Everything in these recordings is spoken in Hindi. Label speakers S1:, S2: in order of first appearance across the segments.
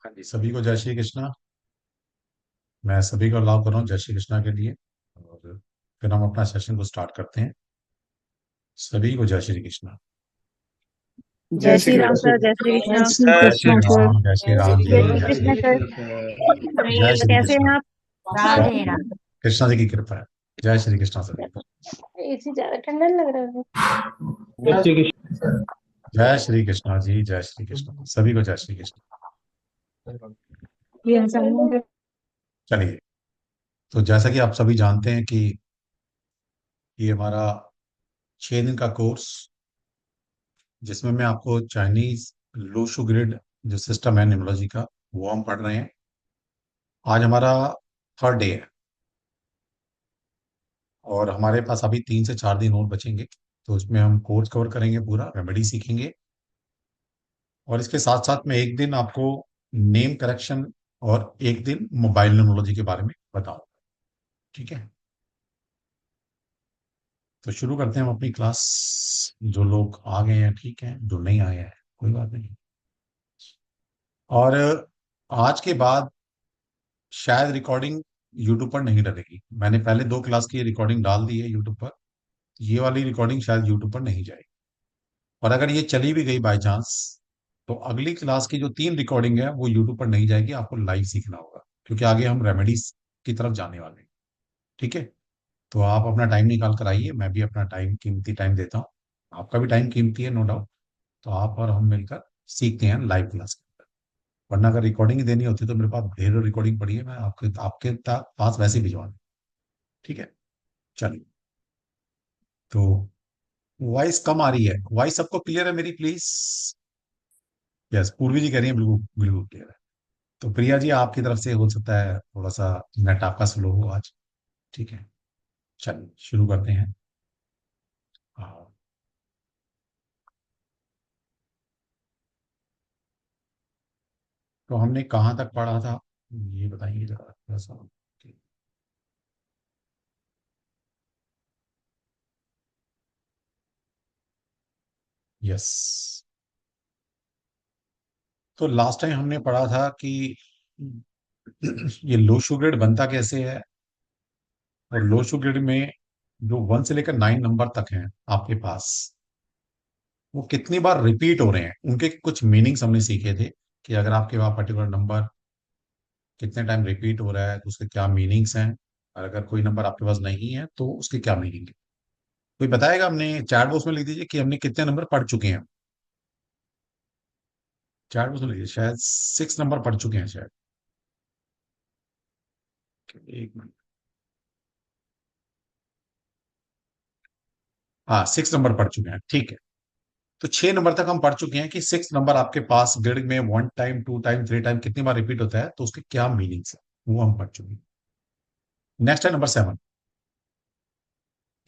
S1: हाँ जी, सभी को जय श्री कृष्णा। मैं सभी को अलाउ कर रहा हूँ जय श्री कृष्णा के लिए। और फिर हम अपना सेशन को स्टार्ट करते हैं। सभी को जय श्री कृष्णा।
S2: जय
S3: जय
S2: श्री
S3: श्री राम
S2: कृष्ण।
S3: सर, जय श्री
S2: जय
S3: कृष्ण।
S2: श्री
S1: जय श्री
S2: कृष्ण सर।
S1: राम, जय श्री
S4: जय
S1: राम
S4: श्री
S1: जी,
S3: जय श्री
S1: जय श्री
S3: कृष्ण सर।
S4: कृष्ण।
S1: कृष्ण। जय श्री
S3: कैसे
S1: कृष्णा।
S3: हैं आप?
S4: राधे राधे।
S1: कृष्णा जी की कृपा है। जय श्री कृष्णा सभी को।
S4: एसी ज्यादा ठंडा नहीं लग रहा है।
S2: जय श्री कृष्ण।
S1: जय श्री कृष्णा जी, जय श्री कृष्णा सभी को जय श्री कृष्णा।
S3: ये हम
S1: चलिए, तो जैसा कि आप सभी जानते हैं कि ये हमारा 6 दिन का कोर्स, जिसमें मैं आपको चाइनीज लोशो ग्रिड जो सिस्टम है न्यूमरोलॉजी का, वो हम पढ़ रहे हैं। आज हमारा थर्ड डे है और हमारे पास अभी 3 से 4 दिन और बचेंगे। तो उसमें हम कोर्स कवर करेंगे, पूरा रेमेडी सीखेंगे, और इसके साथ साथ में एक दिन आपको नेम करेक्शन और एक दिन मोबाइल न्यूमरोलॉजी के बारे में बताऊंगा। ठीक है, तो शुरू करते हैं हम अपनी क्लास। जो लोग आ गए हैं ठीक है, जो नहीं आए हैं कोई बात नहीं। और आज के बाद शायद रिकॉर्डिंग यूट्यूब पर नहीं डलेगी। मैंने पहले 2 क्लास की रिकॉर्डिंग डाल दी है यूट्यूब पर। ये वाली रिकॉर्डिंग शायद यूट्यूब पर नहीं जाएगी। और अगर ये चली भी गई बाय चांस, तो अगली क्लास की जो 3 रिकॉर्डिंग है वो यूट्यूब पर नहीं जाएगी, आपको लाइव सीखना होगा, क्योंकि आगे हम रेमेडीज की तरफ जाने वाले हैं। ठीक है, तो आप अपना टाइम निकाल कर आइए, मैं भी अपना टाइम, कीमती टाइम देता हूँ। आपका भी टाइम कीमती है, नो डाउट। तो आप और हम मिलकर सीखते हैं लाइव क्लास के अंदर। वरना अगर रिकॉर्डिंग ही देनी होती तो मेरे पास ढेरों रिकॉर्डिंग पड़ी है, मैं आपके आपके पास वैसे ही भिजवा दूँ। ठीक है, चलिए। तो वॉइस कम आ रही है, वॉइस सबको क्लियर है मेरी, प्लीज? यस, पूर्वी जी कह रही है बिल्कुल बिल्कुल क्लियर है। तो प्रिया जी, आपकी तरफ से हो सकता है थोड़ा सा नेट आपका स्लो हो आज। ठीक है, चलिए शुरू करते हैं। हाँ, तो हमने कहाँ तक पढ़ा था, ये बताइए जरा थोड़ा सा। यस, तो लास्ट टाइम हमने पढ़ा था कि ये लो शुगर बनता कैसे है, और लो शुगर में जो 1 से लेकर 9 नंबर तक हैं आपके पास, वो कितनी बार रिपीट हो रहे हैं, उनके कुछ मीनिंग्स हमने सीखे थे। कि अगर आपके पास पर्टिकुलर नंबर कितने टाइम रिपीट हो रहा है तो उसके क्या मीनिंग्स हैं, और अगर कोई नंबर आपके पास नहीं है तो उसके क्या मीनिंग है। कोई बताएगा? हमने चैट बॉक्स में लिख दीजिए कि हमने कितने नंबर पढ़ चुके हैं। चैट बॉक्स में लिखिए, शायद 6 नंबर पढ़ चुके हैं शायद। एक मिनट। हाँ, 6 नंबर पढ़ चुके हैं, ठीक है। तो 6 नंबर तक हम पढ़ चुके हैं कि 6 नंबर आपके पास ग्रिड में 1 टाइम, 2 टाइम, 3 टाइम कितनी बार रिपीट होता है, तो उसके क्या मीनिंग्स है वो हम पढ़ चुके हैं। नेक्स्ट है number 7।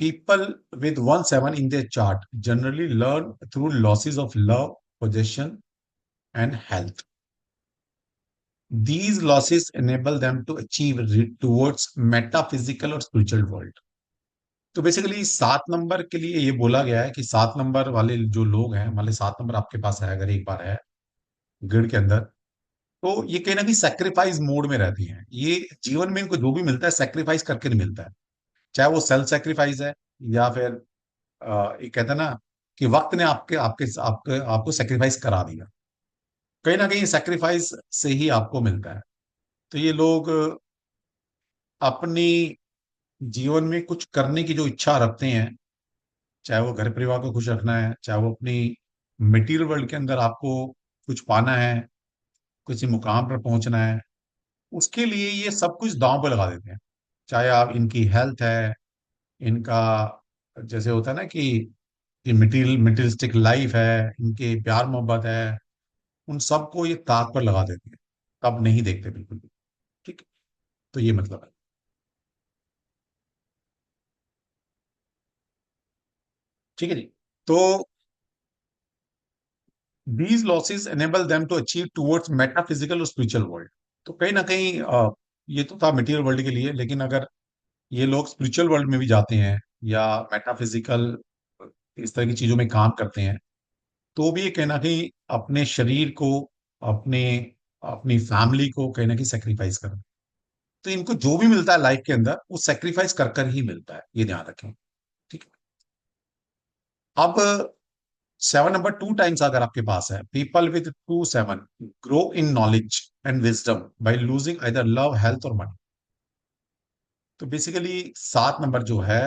S1: People with 1 7 in their chart generally learn through losses of love, possession, and health. These losses enable them to achieve towards metaphysical और spiritual world. तो बेसिकली 7 नंबर के लिए ये बोला गया है कि 7 नंबर वाले जो लोग हैं, मान ली 7 नंबर आपके पास है, अगर एक बार है ग्रिड के अंदर, तो ये कहीं ना कहीं सेक्रीफाइस मोड में रहती हैं। ये जीवन में इनको जो भी मिलता है सेक्रीफाइस करके नहीं मिलता है। चाहे वो सेल्फ सेक्रीफाइस है, या फिर ये कहते हैं ना कि वक्त ने आपके आपके आपके आपको सेक्रीफाइस करा दिया। कहीं ना कहीं सेक्रीफाइस से ही आपको मिलता है। तो ये लोग अपनी जीवन में कुछ करने की जो इच्छा रखते हैं, चाहे वो घर परिवार को खुश रखना है, चाहे वो अपनी मटेरियल वर्ल्ड के अंदर आपको कुछ पाना है, किसी मुकाम पर पहुंचना है, उसके लिए ये सब कुछ दांव पे लगा देते हैं। चाहे आप इनकी हेल्थ है, इनका जैसे होता है ना कि मटेरियलिस्टिक लाइफ है, इनके प्यार मोहब्बत है, उन सबको ये ताक पर लगा देते हैं। तब नहीं देखते बिल्कुल भी। ठीक है, तो ये मतलब है। ठीक है जी। तो these losses enable them to achieve towards metaphysical और spiritual world। तो कहीं ना कहीं ये तो था मटेरियल वर्ल्ड के लिए, लेकिन अगर ये लोग स्पिरिचुअल वर्ल्ड में भी जाते हैं या मेटाफिजिकल इस तरह की चीजों में काम करते हैं, तो भी ये कहीं ना कहीं अपने शरीर को, अपने अपनी फैमिली को कहीं ना कहीं सेक्रीफाइस करना। तो इनको जो भी मिलता है लाइफ के अंदर वो सेक्रीफाइस कर कर ही मिलता है, ये ध्यान रखें। ठीक है। अब 7 नंबर 2 टाइम्स अगर आपके पास है, people with 2 7 grow in knowledge and wisdom by losing either love health और मनी। तो बेसिकली 7 नंबर जो है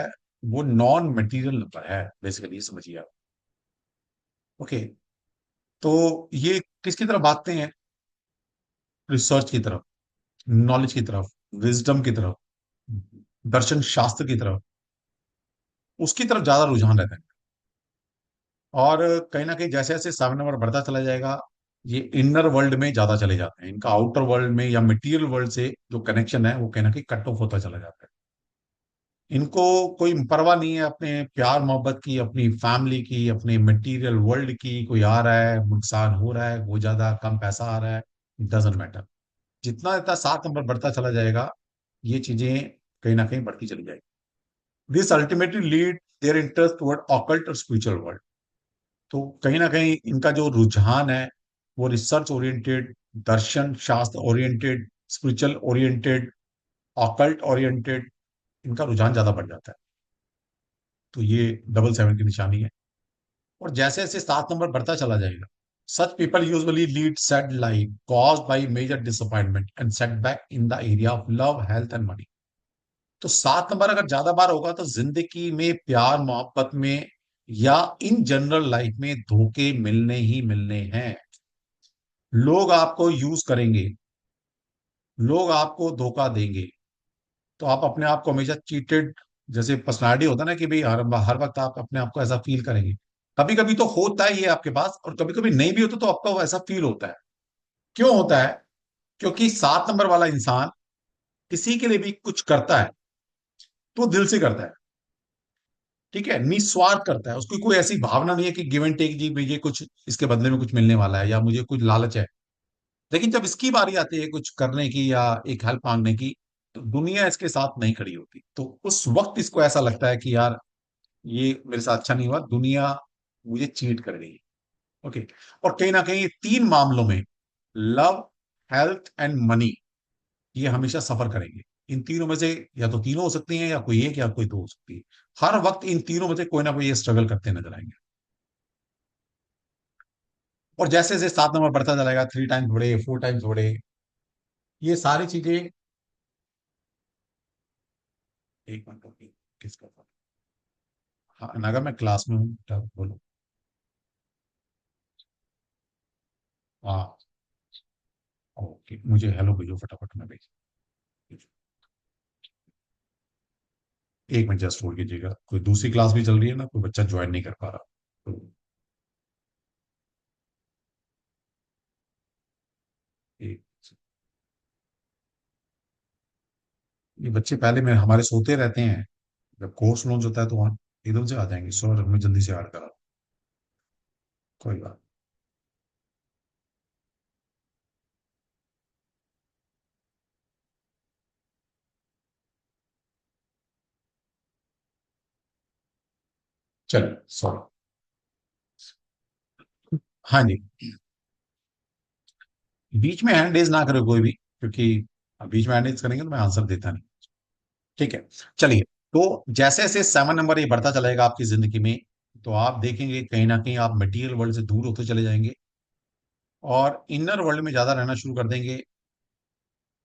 S1: वो नॉन मटेरियल नंबर है, बेसिकली समझिए आप। ओके। तो ये किसकी तरफ भागते हैं? रिसर्च की तरफ, नॉलेज की तरफ, विजडम की तरफ, दर्शन शास्त्र की तरफ, उसकी तरफ ज्यादा रुझान रहता है। और कहीं ना कहीं जैसे जैसे 7 नंबर बढ़ता चला जाएगा, ये इनर वर्ल्ड में ज्यादा चले जाते हैं। इनका आउटर वर्ल्ड में या मटेरियल वर्ल्ड से जो कनेक्शन है वो कहीं ना कहीं कट ऑफ होता चला जाता है। इनको कोई परवाह नहीं है अपने प्यार मोहब्बत की, अपनी फैमिली की, अपने मटेरियल वर्ल्ड की। कोई आ रहा है, नुकसान हो रहा है, वो ज्यादा कम पैसा आ रहा है, डजेंट मैटर। जितना जितना 7 नंबर बढ़ता चला जाएगा, ये चीजें कहीं ना कहीं बढ़ती चली जाएगी। This ultimately lead their interest toward occult और स्पिरिचुअल वर्ल्ड। तो कहीं ना कहीं इनका जो रुझान है वो रिसर्च ओरिएंटेड, दर्शन शास्त्र oriented, spiritual oriented, occult oriented, इनका रुझान ज्यादा बढ़ जाता है। तो ये 777 की निशानी है। और जैसे जैसे 7 नंबर बढ़ता चला जाएगा, such people usually lead sad life caused by major disappointment and setback in the area of love health and money. तो 7 नंबर अगर ज्यादा बार होगा तो जिंदगी में, प्यार मोहब्बत में, या इन जनरल लाइफ में धोखे मिलने ही मिलने हैं। लोग आपको यूज करेंगे, लोग आपको धोखा देंगे। तो आप अपने आप को हमेशा चीटेड जैसे पर्सनालिटी होता है ना, कि भाई हर वक्त आप अपने आप को ऐसा फील करेंगे। कभी कभी तो होता ही है आपके पास, और कभी कभी नहीं भी होता तो आपको ऐसा फील होता है। क्यों होता है? क्योंकि 7 नंबर वाला इंसान किसी के लिए भी कुछ करता है तो दिल से करता है। ठीक है, निस्वार्थ करता है। उसकी कोई ऐसी भावना नहीं है कि गिव एंड टेक, जी मुझे कुछ इसके बदले में कुछ मिलने वाला है या मुझे कुछ लालच है। लेकिन जब इसकी बारी आती है कुछ करने की या एक हेल्प मांगने की, तो दुनिया इसके साथ नहीं खड़ी होती। तो उस वक्त इसको ऐसा लगता है कि यार ये मेरे साथ अच्छा नहीं हुआ, दुनिया मुझे चीट कर रही है। ओके। और कहीं ना कहीं ये 3 मामलों में, लव, हेल्थ एंड मनी, ये हमेशा सफर करेंगे। इन तीनों में से या तो तीनों हो सकती हैं, या कोई एक, या कोई दो हो सकती है। हर वक्त इन तीनों में से कोई ना कोई ये स्ट्रगल करते नजर आएंगे। और जैसे जैसे 7 नंबर बढ़ता चलेगा, 3 टाइम्स बढ़े, 4 टाइम्स बढ़े, ये सारी चीजें। एक मिनट रुकिए, किसका था? हाँ नगर, मैं क्लास में हूँ, बोलो। हाँ। ओके, मुझे हेलो भेजो फटाफट में भेज। एक मिनट जस्ट होल्ड कीजिएगा, कोई दूसरी क्लास भी चल रही है ना, कोई बच्चा ज्वाइन नहीं कर पा रहा। तो एक, ये बच्चे पहले में हमारे सोते रहते हैं, जब कोर्स लॉन्च होता है तो वहां एकदम से आ जाएंगे। सर हमें जल्दी से ऐड करा। कोई बात। चलिए सॉरी। हाँ जी। बीच में हैंड रेज ना करो कोई भी, क्योंकि बीच में हैंड रेज करेंगे तो मैं आंसर देता नहीं। ठीक है। चलिए। तो जैसे जैसे 7 नंबर ये बढ़ता चलेगा आपकी जिंदगी में, तो आप देखेंगे कहीं ना कहीं आप मटेरियल वर्ल्ड से दूर होते चले जाएंगे और इनर वर्ल्ड में ज्यादा रहना शुरू कर देंगे।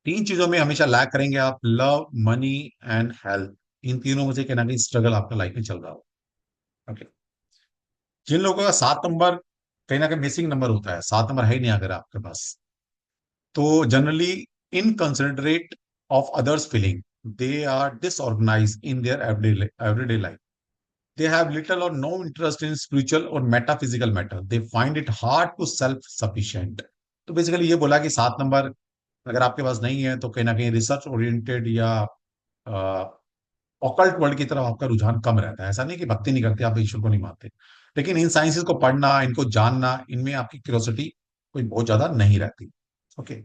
S1: 3 चीजों में हमेशा लैक करेंगे आप, लव, मनी एंड हेल्थ। इन तीनों में से कहीं ना कहीं स्ट्रगल आपका लाइफ में चल रहा हो। ओके। जिन लोगों का 7 नंबर कहीं ना कहीं मिसिंग नंबर होता है, 7 नंबर है ही नहीं अगर आपके पास, तो generally inconsiderate of others feeling, they are disorganize in their everyday life, they have little or no interest in spiritual or metaphysical matter, they find it hard to self sufficient। तो बेसिकली ये बोला कि 7 नंबर अगर आपके पास नहीं है तो कहीं ना कहीं रिसर्च ओरिएंटेड या ऑकल्ट वर्ल्ड की तरफ आपका रुझान कम रहता है। ऐसा नहीं कि भक्ति नहीं करते, आप ईश्वर को नहीं मानते, लेकिन इन साइंसेस को पढ़ना, इनको जानना, इनमें आपकी क्यूरियोसिटी कोई बहुत ज्यादा नहीं रहती। ओके।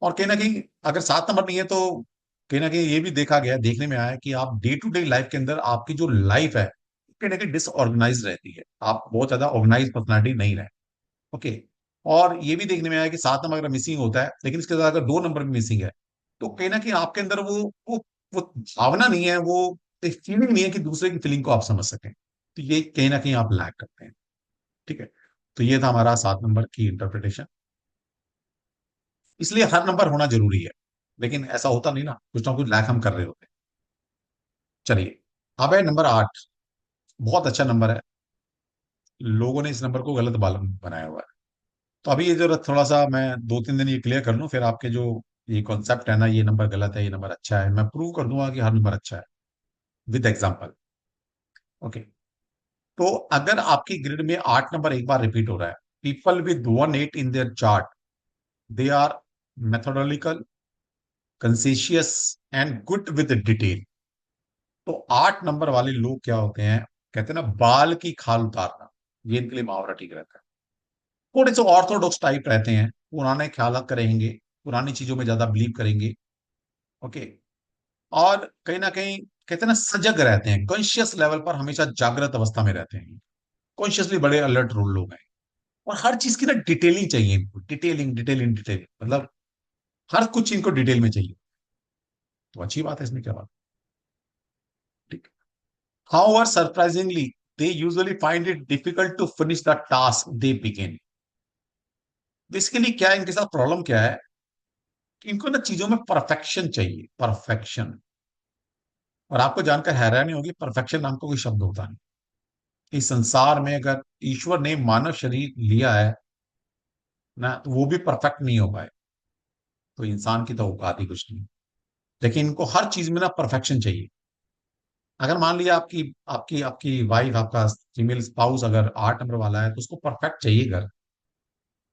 S1: और कहीं ना कहीं अगर 7 नंबर नहीं है तो कहीं ना कहीं ये भी देखा गया, देखने में आया कि आप डे टू डे लाइफ के अंदर आपकी जो लाइफ है कहीं ना कहीं डिसऑर्गेनाइज रहती है, आप बहुत ज्यादा ऑर्गेनाइज पर्सनालिटी नहीं रहे। ओके। और ये भी देखने में आया कि 7 नंबर अगर मिसिंग होता है, लेकिन इसके साथ अगर 2 नंबर भी मिसिंग है, तो कहीं ना कहीं आपके अंदर वो भावना नहीं है, वो एक फीलिंग नहीं है कि दूसरे की फीलिंग को आप समझ सकें। तो ये कहीं ना कहीं आप लैक करते हैं। ठीक है। तो ये था हमारा 7 नंबर की इंटरप्रिटेशन। इसलिए हर नंबर होना जरूरी है, लेकिन ऐसा होता नहीं ना कुछ लैक हम कर रहे होते हैं। चलिए, अब है नंबर 8। बहुत अच्छा नंबर है, लोगों ने इस नंबर को गलत बनाया हुआ है। तो अभी ये जो थोड़ा सा मैं 2-3 दिन ये क्लियर कर लूं, फिर आपके जो ये कॉन्सेप्ट है ना, ये नंबर गलत है ये नंबर अच्छा है, मैं प्रूव कर दूंगा कि हर नंबर अच्छा है विद एग्जांपल। ओके। तो अगर आपकी ग्रिड में 8 नंबर एक बार रिपीट हो रहा है, people with 1 8 in their chart, they are methodical, conscientious and good with detail. तो 8 नंबर वाले लोग क्या होते हैं, कहते हैं ना बाल की खाल उतारना, ये इनके लिए मुहावरा ठीक रहता है। थोड़े से ऑर्थोडॉक्स टाइप रहते हैं, पुराने ख्याल करेंगे, पुरानी चीजों में ज्यादा बिलीव करेंगे। ओके। और कहीं ना कहीं कहते हैं ना सजग रहते हैं, कॉन्शियस लेवल पर हमेशा जागृत अवस्था में रहते हैं, कॉन्शियसली बड़े अलर्ट रोल लोग हैं। और हर चीज की ना डिटेलिंग चाहिए इनको, डिटेलिंग डिटेलिंग डिटेलिंग, मतलब हर कुछ इनको डिटेल में चाहिए। तो अच्छी बात है, इसमें क्या बात। ठीक। However surprisingly they usually find it difficult to finish the task they begin. Basically क्या है, इनके साथ प्रॉब्लम क्या है कि इनको ना चीजों में परफेक्शन चाहिए, परफेक्शन। और आपको जानकर हैरानी होगी, परफेक्शन नाम का कोई शब्द होता नहीं इस संसार में। अगर ईश्वर ने मानव शरीर लिया है ना, तो वो भी परफेक्ट नहीं हो पाए। तो इंसान की तो औकात ही कुछ नहीं। लेकिन इनको हर चीज में ना परफेक्शन चाहिए। अगर मान लिया आपकी आपकी आपकी वाइफ, आपका फीमेल स्पाउस अगर 8 नंबर वाला है, तो उसको परफेक्ट चाहिए घर।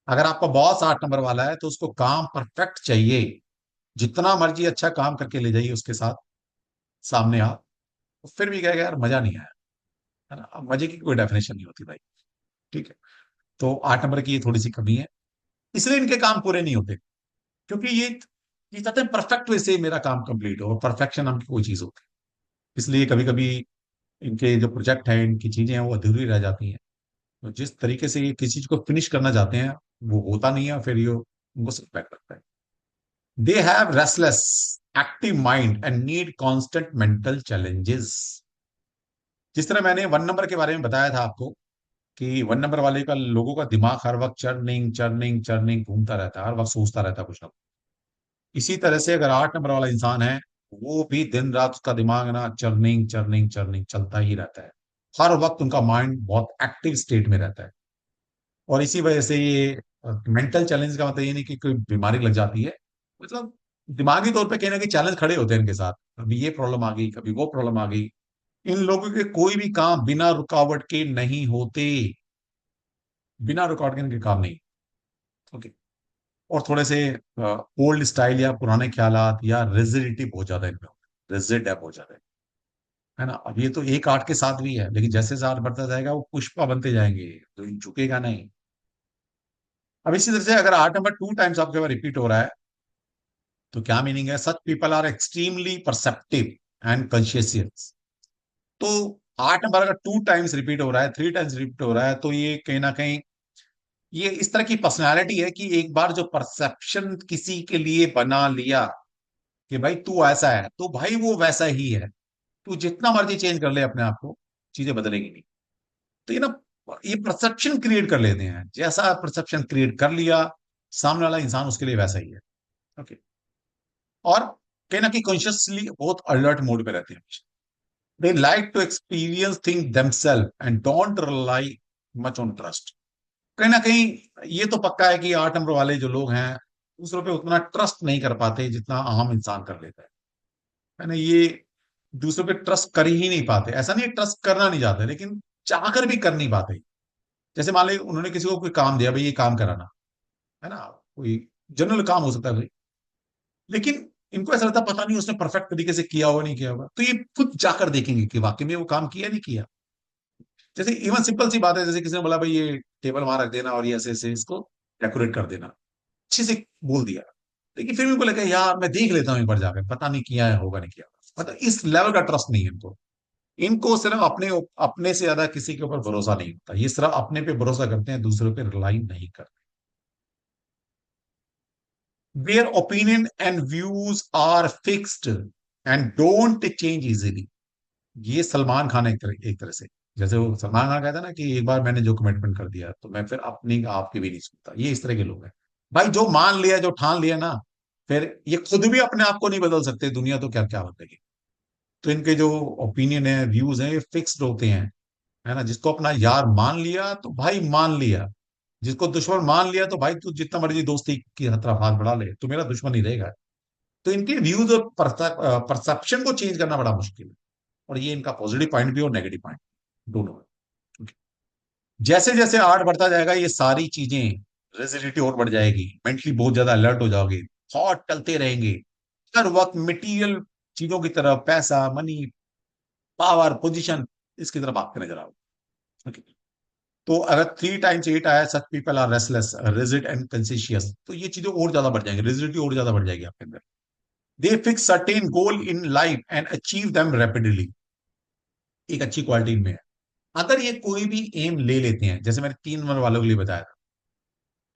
S1: अगर आपका बॉस 8 नंबर वाला है, तो उसको काम परफेक्ट चाहिए। जितना मर्जी अच्छा काम करके ले जाइए उसके साथ सामने आप, तो फिर भी कहेगा यार मजा नहीं आया। है ना, अब मजे की कोई डेफिनेशन नहीं होती भाई। ठीक है। तो 8 नंबर की ये थोड़ी सी कमी है, इसलिए इनके काम पूरे नहीं होते। क्योंकि ये चाहते हैं परफेक्ट वे से मेरा काम कंप्लीट हो, और परफेक्शन नाम की कोई चीज होती है। इसलिए कभी कभी इनके जो प्रोजेक्ट है, इनकी चीजें हैं, वो अधूरी रह जाती हैं। तो जिस तरीके से ये किसी चीज को फिनिश करना चाहते हैं, वो होता नहीं है, फिर ये उनको सेटबैक लगता है। They have restless active mind and need constant mental challenges. जिस तरह मैंने 1 नंबर के बारे में बताया था आपको, कि 1 नंबर वाले का लोगों का दिमाग हर वक्त चर्निंग चर्निंग चर्निंग घूमता रहता है, हर वक्त सोचता रहता है कुछ ना कुछ। इसी तरह से अगर 8 नंबर वाला इंसान है, वो भी दिन रात उसका दिमाग ना चर्निंग चर्निंग चर्निंग चलता ही रहता है। हर वक्त उनका माइंड बहुत एक्टिव स्टेट में रहता है। और इसी वजह से ये मेंटल चैलेंज का मतलब ये नहीं कि कोई बीमारी लग जाती है, मतलब दिमागी तौर पे कहीं ना कहीं चैलेंज खड़े होते हैं इनके साथ। कभी ये प्रॉब्लम आ गई, कभी वो प्रॉब्लम आ गई। इन लोगों के कोई भी काम बिना रुकावट के नहीं होते, बिना रुकावट के इनके काम नहीं। ओके। और थोड़े से ओल्ड स्टाइल या पुराने ख्यालात या रिजिडिटी बहुत ज्यादा इनमें, रिजिड है बहुत ज्यादा। है ना, अब ये तो 1 8 के साथ भी है, लेकिन जैसे साथ बढ़ता जाएगा वो पुष्पा बनते जाएंगे, तो ये झुकेगा नहीं। अब इसी तरह से अगर 8 नंबर 2 टाइम्स आपके पास रिपीट हो रहा है, तो क्या मीनिंग है, such people are extremely perceptive and conscious. तो 8 नंबर अगर 2 टाइम्स रिपीट हो रहा है, 3 टाइम्स रिपीट हो रहा है, तो ये कहीं ना कहीं ये इस तरह की पर्सनैलिटी है कि एक बार जो परसेप्शन किसी के लिए बना लिया कि भाई तू ऐसा है, तो भाई वो वैसा ही है। तू जितना मर्जी चेंज कर ले अपने आप को, चीजें बदलेंगी नहीं। तो ये ना, ये परसेप्शन क्रिएट कर लेते हैं, जैसा परसेप्शन क्रिएट कर लिया, सामने वाला इंसान उसके लिए वैसा ही है। ओके। और कहीं ना कहीं कॉन्शियसली बहुत अलर्ट मोड पे रहते हैं। They like to experience thing themselves and don't rely much on trust. कहीं ना कहीं ये तो पक्का है कि 8 नंबर वाले जो लोग हैं, दूसरों पे उतना ट्रस्ट नहीं कर पाते जितना आम इंसान कर लेता है ना। ये दूसरों पे ट्रस्ट कर ही नहीं पाते, ऐसा नहीं ट्रस्ट करना नहीं चाहते, लेकिन चाहकर भी कर नहीं पाते। जैसे मान लो उन्होंने किसी को कोई काम दिया, भाई ये काम कराना है ना, कोई जनरल काम हो सकता है भाई, लेकिन इनको ऐसा लगता है पता नहीं उसने परफेक्ट तरीके से किया होगा नहीं किया होगा, तो ये खुद जाकर देखेंगे कि वाकई में वो काम किया नहीं किया। जैसे इवन सिंपल सी बात है, जैसे किसी ने बोला भाई ये टेबल वहां रख देना और ये ऐसे ऐसे इसको डेकोरेट कर देना, अच्छे से बोल दिया, लेकिन फिर भी उनको लगा यार मैं देख लेता हूँ एक बार जाकर, पता नहीं किया है होगा नहीं किया होगा। मतलब इस लेवल का ट्रस्ट नहीं है इनको। इनको सिर्फ अपने अपने से ज्यादा किसी के ऊपर भरोसा नहीं होता, ये सिर्फ अपने पे भरोसा करते हैं, दूसरों पे रिलाई नहीं करते। Their opinion and views are fixed and don't change easily. ये सलमान खान है एक तरह से। जैसे वो सलमान खान कहता है ना कि एक बार मैंने जो कमिटमेंट कर दिया तो मैं फिर अपनी आपकी भी नहीं सुनता, ये इस तरह के लोग हैं। भाई जो मान लिया, जो ठान लिया ना, फिर ये खुद भी अपने आप को नहीं बदल सकते, दुनिया तो क्या क्या बदलेगी। तो इनके जो ओपिनियन है, व्यूज हैं, ये फिक्स्ड होते हैं, है ना। जिसको अपना यार मान लिया तो भाई मान लिया, जिसको दुश्मन मान लिया तो भाई तू जितना मर्जी दोस्ती की तरफ हाथ बढ़ा ले, तू मेरा दुश्मन ही रहेगा। तो इनके व्यूज और परसेप्शन को चेंज करना बड़ा मुश्किल है। और ये इनका पॉजिटिव पॉइंट भी और नेगेटिव पॉइंट दोनों है। जैसे जैसे आर्ट बढ़ता जाएगा ये सारी चीजें, रेजिडिटी और बढ़ जाएगी, मेंटली बहुत ज्यादा अलर्ट हो जाओगे, थॉट चलते रहेंगे हर वक्त मटेरियल चीजों की तरफ, पैसा, मनी, पावर, पोजीशन, इसकी तरफ भागते नजर आओगे। ओके। तो अगर 3 टाइम्स 8 आया, such people are restless, rigid and conscious, तो ये चीजें और ज्यादा बढ़ जाएंगी, रिजिडिटी और ज्यादा बढ़ जाएगी आपके अंदर। दे fix certain goal in life and achieve them rapidly. एक अच्छी क्वालिटी इनमें है, अगर ये कोई भी एम ले लेते हैं, जैसे मैंने 3 नंबर वालों के लिए बताया था,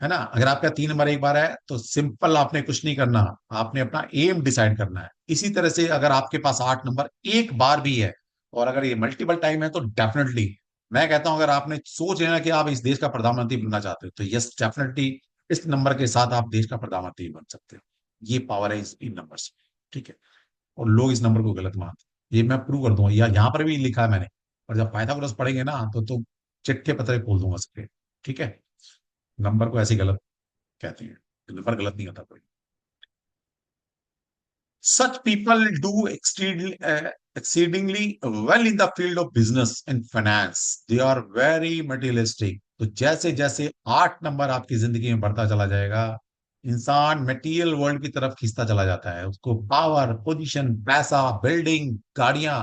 S1: है ना। अगर आपका 3 नंबर एक बार है तो सिंपल, आपने कुछ नहीं करना, आपने अपना एम डिसाइड करना है। इसी तरह से अगर आपके पास 8 नंबर एक बार भी है, और अगर ये मल्टीपल टाइम है, तो डेफिनेटली मैं कहता हूं, अगर आपने सोच लेना कि आप इस देश का प्रधानमंत्री बनना चाहते हो, तो यस डेफिनेटली इस नंबर के साथ आप देश का प्रधानमंत्री बन सकते हो। ये पावर है इन नंबर से, ठीक है। और लोग इस नंबर को गलत मानते हैं, ये मैं प्रूव कर दूंगा, या यहाँ पर भी लिखा है मैंने। और जब पाइथागोरस पढ़ेंगे ना, तो चिट्ठे पत्रे खोल दूंगा सबके, ठीक है। नंबर को ऐसे गलत कहते हैं, नंबर गलत नहीं होता कोई। Such people do exceedingly well in the field of business and finance. They are very materialistic. तो जैसे जैसे 8 नंबर आपकी जिंदगी में बढ़ता चला जाएगा, इंसान मटेरियल वर्ल्ड की तरफ खींचता चला जाता है। उसको पावर, पोजीशन, पैसा, बिल्डिंग, गाड़ियां,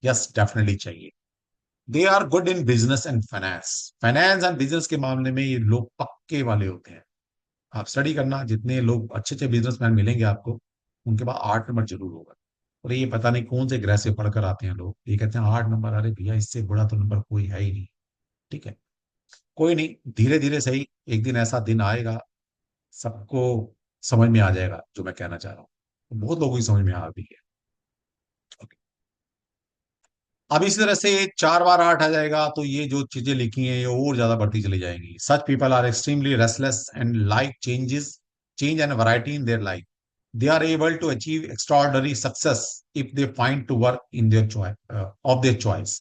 S1: यस डेफिनेटली चाहिए। They are good in business and finance. Finance and business के मामले में ये लोग पक्के वाले होते हैं। आप स्टडी करना, जितने लोग अच्छे अच्छे बिजनेसमैन मिलेंगे आपको, उनके पास 8 नंबर जरूर होगा। और ये पता नहीं कौन से ग्रह से पढ़कर आते हैं लोग, ये कहते हैं 8 नंबर, अरे भैया इससे बड़ा तो नंबर कोई है ही नहीं। ठीक है, कोई नहीं, धीरे धीरे सही, एक दिन ऐसा दिन आएगा, सबको समझ में आ जाएगा जो मैं कहना चाह रहा हूँ। बहुत लोगों की समझ में आ भी है। Okay. अब इसी तरह से 4 बार 8 आ जाएगा, तो ये जो चीजें लिखी हैं ये और ज्यादा बढ़ती चली जाएंगी। Such people are extremely restless and like change and variety in their life. They are able to achieve extraordinary success if they find to work in their choice of their choice।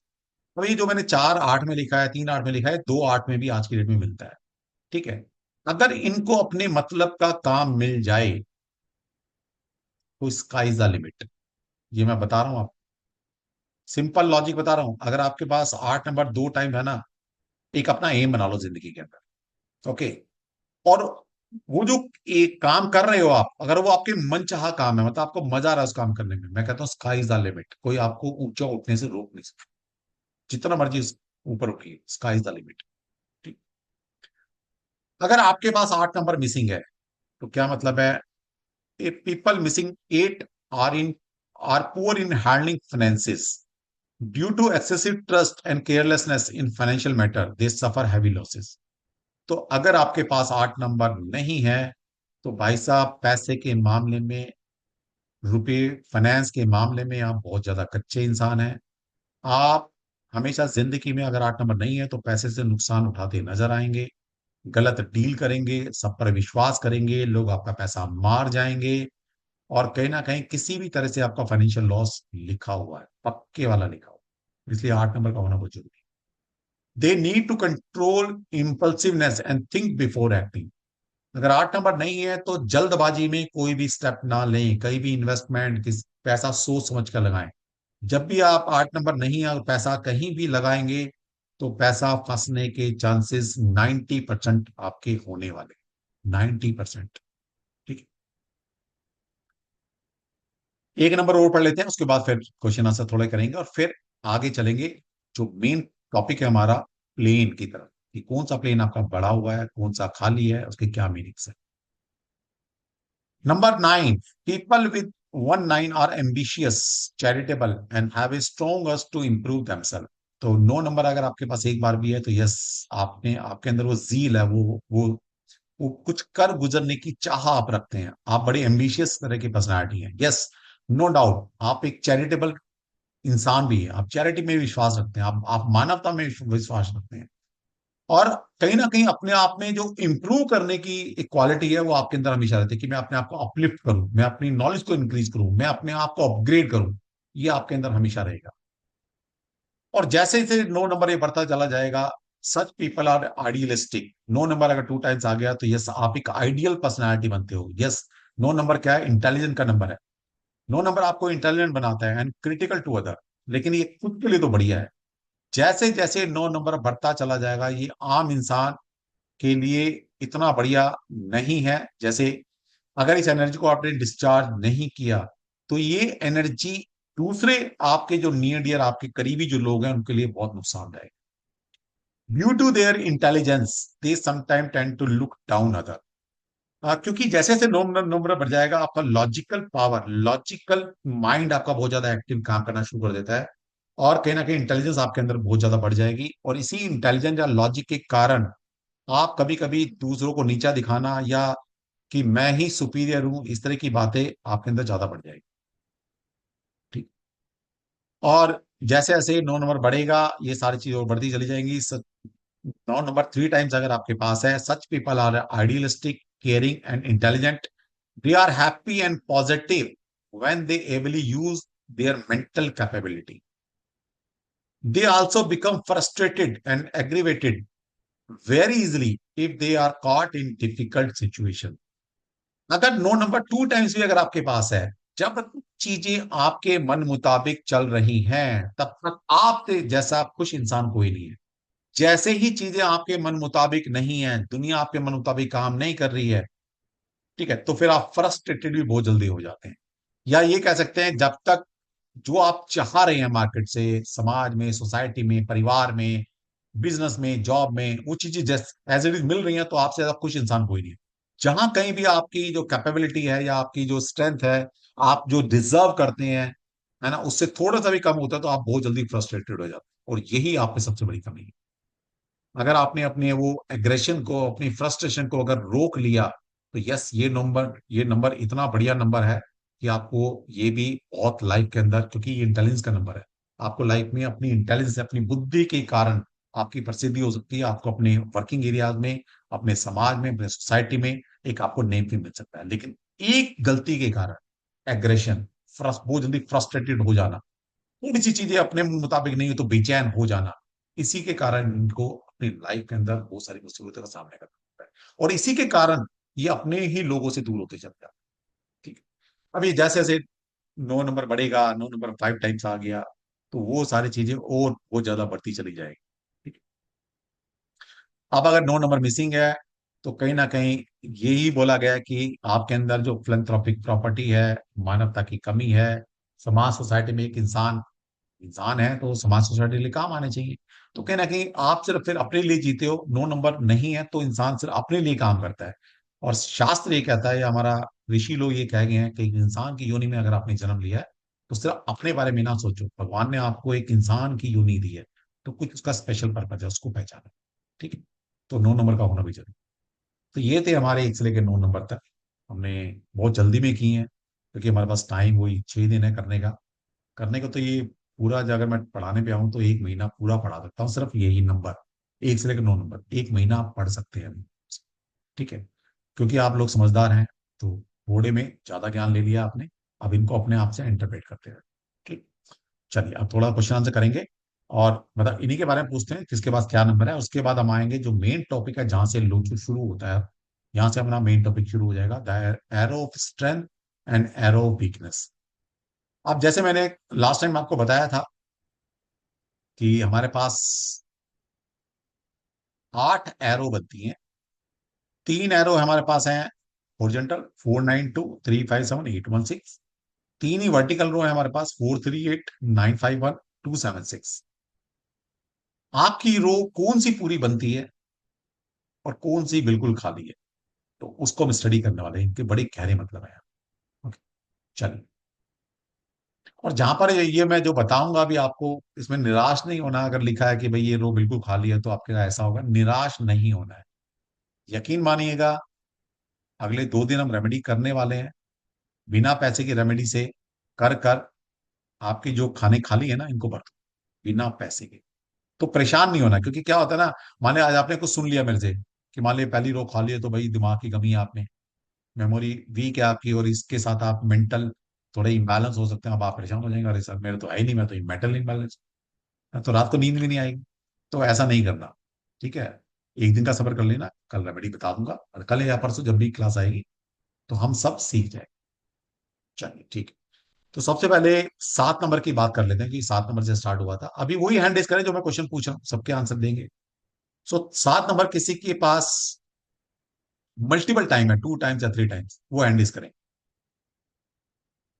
S1: अब ये जो मैंने 4 8 में लिखा है, 3 8 में लिखा है, 2 8 में भी आज की डेट में मिलता है। ठीक है, अगर इनको अपने मतलब का काम मिल जाए तो स्काई इज द लिमिट। ये मैं बता रहा हूं, आप सिंपल लॉजिक बता रहा हूं। अगर आपके पास 8 नंबर 2 टाइम है ना, एक अपना एम बना लो जिंदगी के अंदर। ओके, और वो जो एक काम कर रहे हो आप, अगर वो आपके मनचाहा काम है, मतलब आपको मजा आ रहा है उस काम करने में, मैं कहता हूँ स्काई इज द लिमिट। कोई आपको ऊंचा उठने से रोक नहीं सकता, जितना मर्जी ऊपर उठिए, स्काई इज द लिमिट। ठीक। अगर आपके पास 8 नंबर मिसिंग है, तो क्या मतलब है, people missing 8 are in are poor in handling finances due to excessive trust and carelessness in financial matter, they suffer heavy losses. तो अगर आपके पास 8 नंबर नहीं है, तो भाई साहब पैसे के मामले में, रुपए, फाइनेंस के मामले में आप बहुत ज्यादा कच्चे इंसान हैं। आप हमेशा जिंदगी में, अगर 8 नंबर नहीं है, तो पैसे से नुकसान उठाते नजर आएंगे, गलत डील करेंगे, सब पर विश्वास करेंगे, लोग आपका पैसा मार जाएंगे, और कहीं ना कहीं किसी भी तरह से आपका फाइनेंशियल लॉस लिखा हुआ है, पक्के वाला लिखा हुआ है। इसलिए 8 नंबर का होना बहुत जरूरी है। They need to control impulsiveness and think before acting. अगर 8 नंबर नहीं है तो जल्दबाजी में कोई भी स्टेप ना लें, कहीं भी इन्वेस्टमेंट, किस पैसा सोच समझ कर लगाएं। जब भी आप 8 नंबर नहीं है और पैसा कहीं भी लगाएंगे, तो पैसा फंसने के चांसेस 90% आपके होने वाले, 90%। ठीक है, एक नंबर और पढ़ लेते हैं, उसके बाद फिर क्वेश्चन आंसर थोड़े करेंगे, और फिर आगे चलेंगे जो मेन टॉपिक है हमारा, प्लेन की तरफ, कि कौन सा प्लेन आपका बड़ा हुआ है, कौन सा खाली है, उसके क्या मीनिंग्स है। Number 9, people with 1 9 are ambitious, charitable, and have a strong urge to improve themselves। तो 9 नंबर अगर आपके पास एक बार भी है, तो यस, आपने, आपके अंदर वो जील है, वो वो कुछ कर गुजरने की चाह आप रखते हैं, आप बड़े एम्बिशियस तरह की पर्सनालिटी हैं। यस, नो डाउट आप एक चैरिटेबल इंसान भी है, आप चैरिटी में विश्वास रखते हैं, आप मानवता में विश्वास रखते हैं। और कहीं ना कहीं अपने आप में जो इंप्रूव करने की एक क्वालिटी है वो आपके अंदर हमेशा रहती है, कि मैं अपने आप को अपलिफ्ट करूं, मैं अपनी नॉलेज को इंक्रीज करूं, मैं अपने आप को अपग्रेड करूं। ये आपके अंदर हमेशा रहेगा। और जैसे जैसे 9 नंबर ये बढ़ता चला जाएगा, such people are idealistic. 9 number अगर 2 टाइम्स आ गया तो यस, आप एक आइडियल पर्सनैलिटी बनते हो। यस, 9 नंबर क्या है? इंटेलिजेंट का नंबर है। 9 नंबर आपको इंटेलिजेंट बनाता है एंड क्रिटिकल टू अदर, लेकिन ये खुद के लिए तो बढ़िया है। जैसे जैसे 9 नंबर बढ़ता चला जाएगा, ये आम इंसान के लिए इतना बढ़िया नहीं है। जैसे अगर इस एनर्जी को आपने डिस्चार्ज नहीं किया, तो ये एनर्जी दूसरे आपके जो नियर डियर आपके करीबी जो लोग हैं उनके लिए बहुत नुकसानदायक। Due to their intelligence they sometime tend to look down other. क्योंकि जैसे जैसे नंबर नंबर बढ़ जाएगा, आपका लॉजिकल पावर, लॉजिकल माइंड आपका बहुत ज्यादा एक्टिव काम करना शुरू कर देता है। और कहीं ना कहीं इंटेलिजेंस आपके अंदर बहुत ज्यादा बढ़ जाएगी, और इसी इंटेलिजेंस या लॉजिक के कारण आप कभी कभी दूसरों को नीचा दिखाना, या कि मैं ही सुपीरियर हूं, इस तरह की बातें आपके अंदर ज्यादा बढ़ जाएगी। ठीक। और जैसे जैसे 9 नंबर बढ़ेगा, ये सारी चीजें और बढ़ती चली जाएंगी। 9 नंबर 3 टाइम्स अगर आपके पास है, such people are idealistic, caring and intelligent. They are happy and positive when they ably use their mental capability. They also become frustrated and aggravated very easily if they are caught in difficult situation. अगर 9 नंबर 2 टाइम्स भी अगर आपके पास है, जब चीजें आपके मन मुताबिक चल रही हैं, तब तक आप जैसा खुश इंसान कोई नहीं है। जैसे ही चीजें आपके मन मुताबिक नहीं है, दुनिया आपके मन मुताबिक काम नहीं कर रही है, ठीक है, तो फिर आप फ्रस्ट्रेटेड भी बहुत जल्दी हो जाते हैं। या ये कह सकते हैं, जब तक जो आप चाह रहे हैं मार्केट से, समाज में, सोसाइटी में, परिवार में, बिजनेस में, जॉब में, वो चीजें जैसे एज इट इज मिल रही हैं, तो आपसे ज्यादा खुश इंसान कोई नहीं है। जहां कहीं भी आपकी जो कैपेबिलिटी है या आपकी जो स्ट्रेंथ है, आप जो डिजर्व करते हैं, है ना, उससे थोड़ा सा भी कम होता है, तो आप बहुत जल्दी फ्रस्ट्रेटेड हो जाते हैं। और यही आप में सबसे बड़ी कमी है। अगर आपने अपने वो एग्रेशन को, अपनी फ्रस्ट्रेशन को अगर रोक लिया, तो यस, ये नंबर इतना बढ़िया नंबर है कि आपको ये भी बहुत लाइफ के अंदर, क्योंकि ये इंटेलिजेंस का नंबर है, आपको लाइफ में अपनी इंटेलिजेंस, अपनी बुद्धि के कारण आपकी प्रसिद्धि हो सकती है। आपको अपने वर्किंग एरियाज में, अपने समाज में, अपने सोसाइटी में एक आपको नेम भी मिल सकता है। लेकिन एक गलती के कारण, एग्रेशन, बहुत जल्दी फ्रस्ट्रेटेड हो जाना, थोड़ी सी चीजें अपने मुताबिक नहीं हो तो बेचैन हो जाना, इसी के कारण इनको अपनी लाइफ के अंदर बहुत सारी मुसीबतों का सामना करना पड़ता है। और इसी के कारण ये अपने ही लोगों से दूर होते चलते हैं। ठीक है। अभी जैसे जैसे 9 नंबर बढ़ेगा, 9 नंबर 5 टाइम्स आ गया, तो वो सारी चीजें और बहुत ज्यादा बढ़ती चली जाएगी। ठीक है। अब अगर 9 नंबर मिसिंग है, तो कहीं ना कहीं यही बोला गया है कि आपके अंदर जो फिलैंथ्रोपिक प्रॉपर्टी है, मानवता की कमी है। समाज, सोसाइटी में एक इंसान इंसान है तो समाज, सोसाइटी के लिए काम आने चाहिए। तो कहीं ना कहीं आप सिर्फ फिर अपने लिए जीते हो। 9 नंबर नहीं है तो इंसान सिर्फ अपने लिए काम करता है। और शास्त्र ये कहता है, या हमारा ऋषि लोग ये कह गए हैं, कि एक इंसान की योनि में अगर आपने जन्म लिया है, तो सिर्फ अपने बारे में ना सोचो। भगवान ने आपको एक इंसान की योनि दी है, तो कुछ उसका स्पेशल पर्पज है, उसको पहचाना। ठीक है। तो 9 नंबर का होना भी जरूरी। तो ये थे हमारे 1 से लेकर 9 नंबर तक। हमने बहुत जल्दी में की है, क्योंकि हमारे पास टाइम वही 6 दिन है करने का। करने को तो ये पूरा, जो अगर मैं पढ़ाने पे आऊं तो 1 महीना पूरा पढ़ा सकता हूँ, सिर्फ यही नंबर 1 से लेकर 9 नंबर 1 महीना आप पढ़ सकते हैं। ठीक है। क्योंकि आप लोग समझदार हैं, तो थोड़े में ज्यादा ज्ञान ले लिया आपने। अब इनको अपने आप से इंटरप्रेट करते हैं। ठीक। चलिए, अब थोड़ा क्वेश्चन आंसर करेंगे, और मतलब इन्हीं के बारे में पूछते हैं, किसके पास क्या नंबर है। उसके बाद हम आएंगे जो मेन टॉपिक है, जहां से लोचो शुरू होता है। यहाँ से हमारा मेन टॉपिक शुरू हो जाएगा, the arrow of strength and arrow of weakness. अब जैसे मैंने लास्ट टाइम आपको बताया था कि हमारे पास 8 एरो बनती हैं। 3 एरो हमारे पास हैं हॉरिजॉन्टल, 492 357 816। तीन ही वर्टिकल रो है हमारे पास, 438 951 276। आपकी रो कौन सी पूरी बनती है और कौन सी बिल्कुल खाली है, तो उसको हम स्टडी करने वाले हैं। इनके बड़े गहरे मतलब है। ओके। चलिए। और जहां पर ये मैं जो बताऊंगा अभी आपको, इसमें निराश नहीं होना। अगर लिखा है कि भाई ये रो बिल्कुल खाली है, तो आपके ऐसा होगा, निराश नहीं होना है। यकीन मानिएगा, अगले 2 दिन हम रेमेडी करने वाले हैं, बिना पैसे की रेमेडी से कर कर आपकी जो खाने खाली है ना, इनको भर दो, बिना पैसे के। तो परेशान नहीं होना, क्योंकि क्या होता है ना, मान लिया आज आपने कुछ सुन लिया मेरे से कि मान लिया पहली रो खा लिया, तो भाई दिमाग की कमी है आप में, मेमोरी वीक है आपकी, और इसके साथ आप मेंटल थोड़े इम्बैलेंस हो सकते हैं। अब आप परेशान हो जाएंगे, अरे सर मेरे तो है ही नहीं, मैं तो मेंटल इम्बैलेंस, तो रात को नींद भी नहीं आएगी। तो ऐसा नहीं करना, ठीक है। एक दिन का सफर कर लेना, कल रेमेडी बता दूंगा, और कल या परसों जब भी क्लास आएगी तो हम सब सीख जाएंगे। चलिए ठीक है। तो सबसे पहले 7 नंबर की बात कर लेते हैं कि 7 नंबर से स्टार्ट हुआ था। अभी वही हैंड रेस करें जो मैं क्वेश्चन पूछ रहा हूँ, सबके आंसर देंगे। 7 नंबर किसी के पास मल्टीपल टाइम है, 2 टाइम्स या 3 टाइम्स, वो हैंड रेस करें,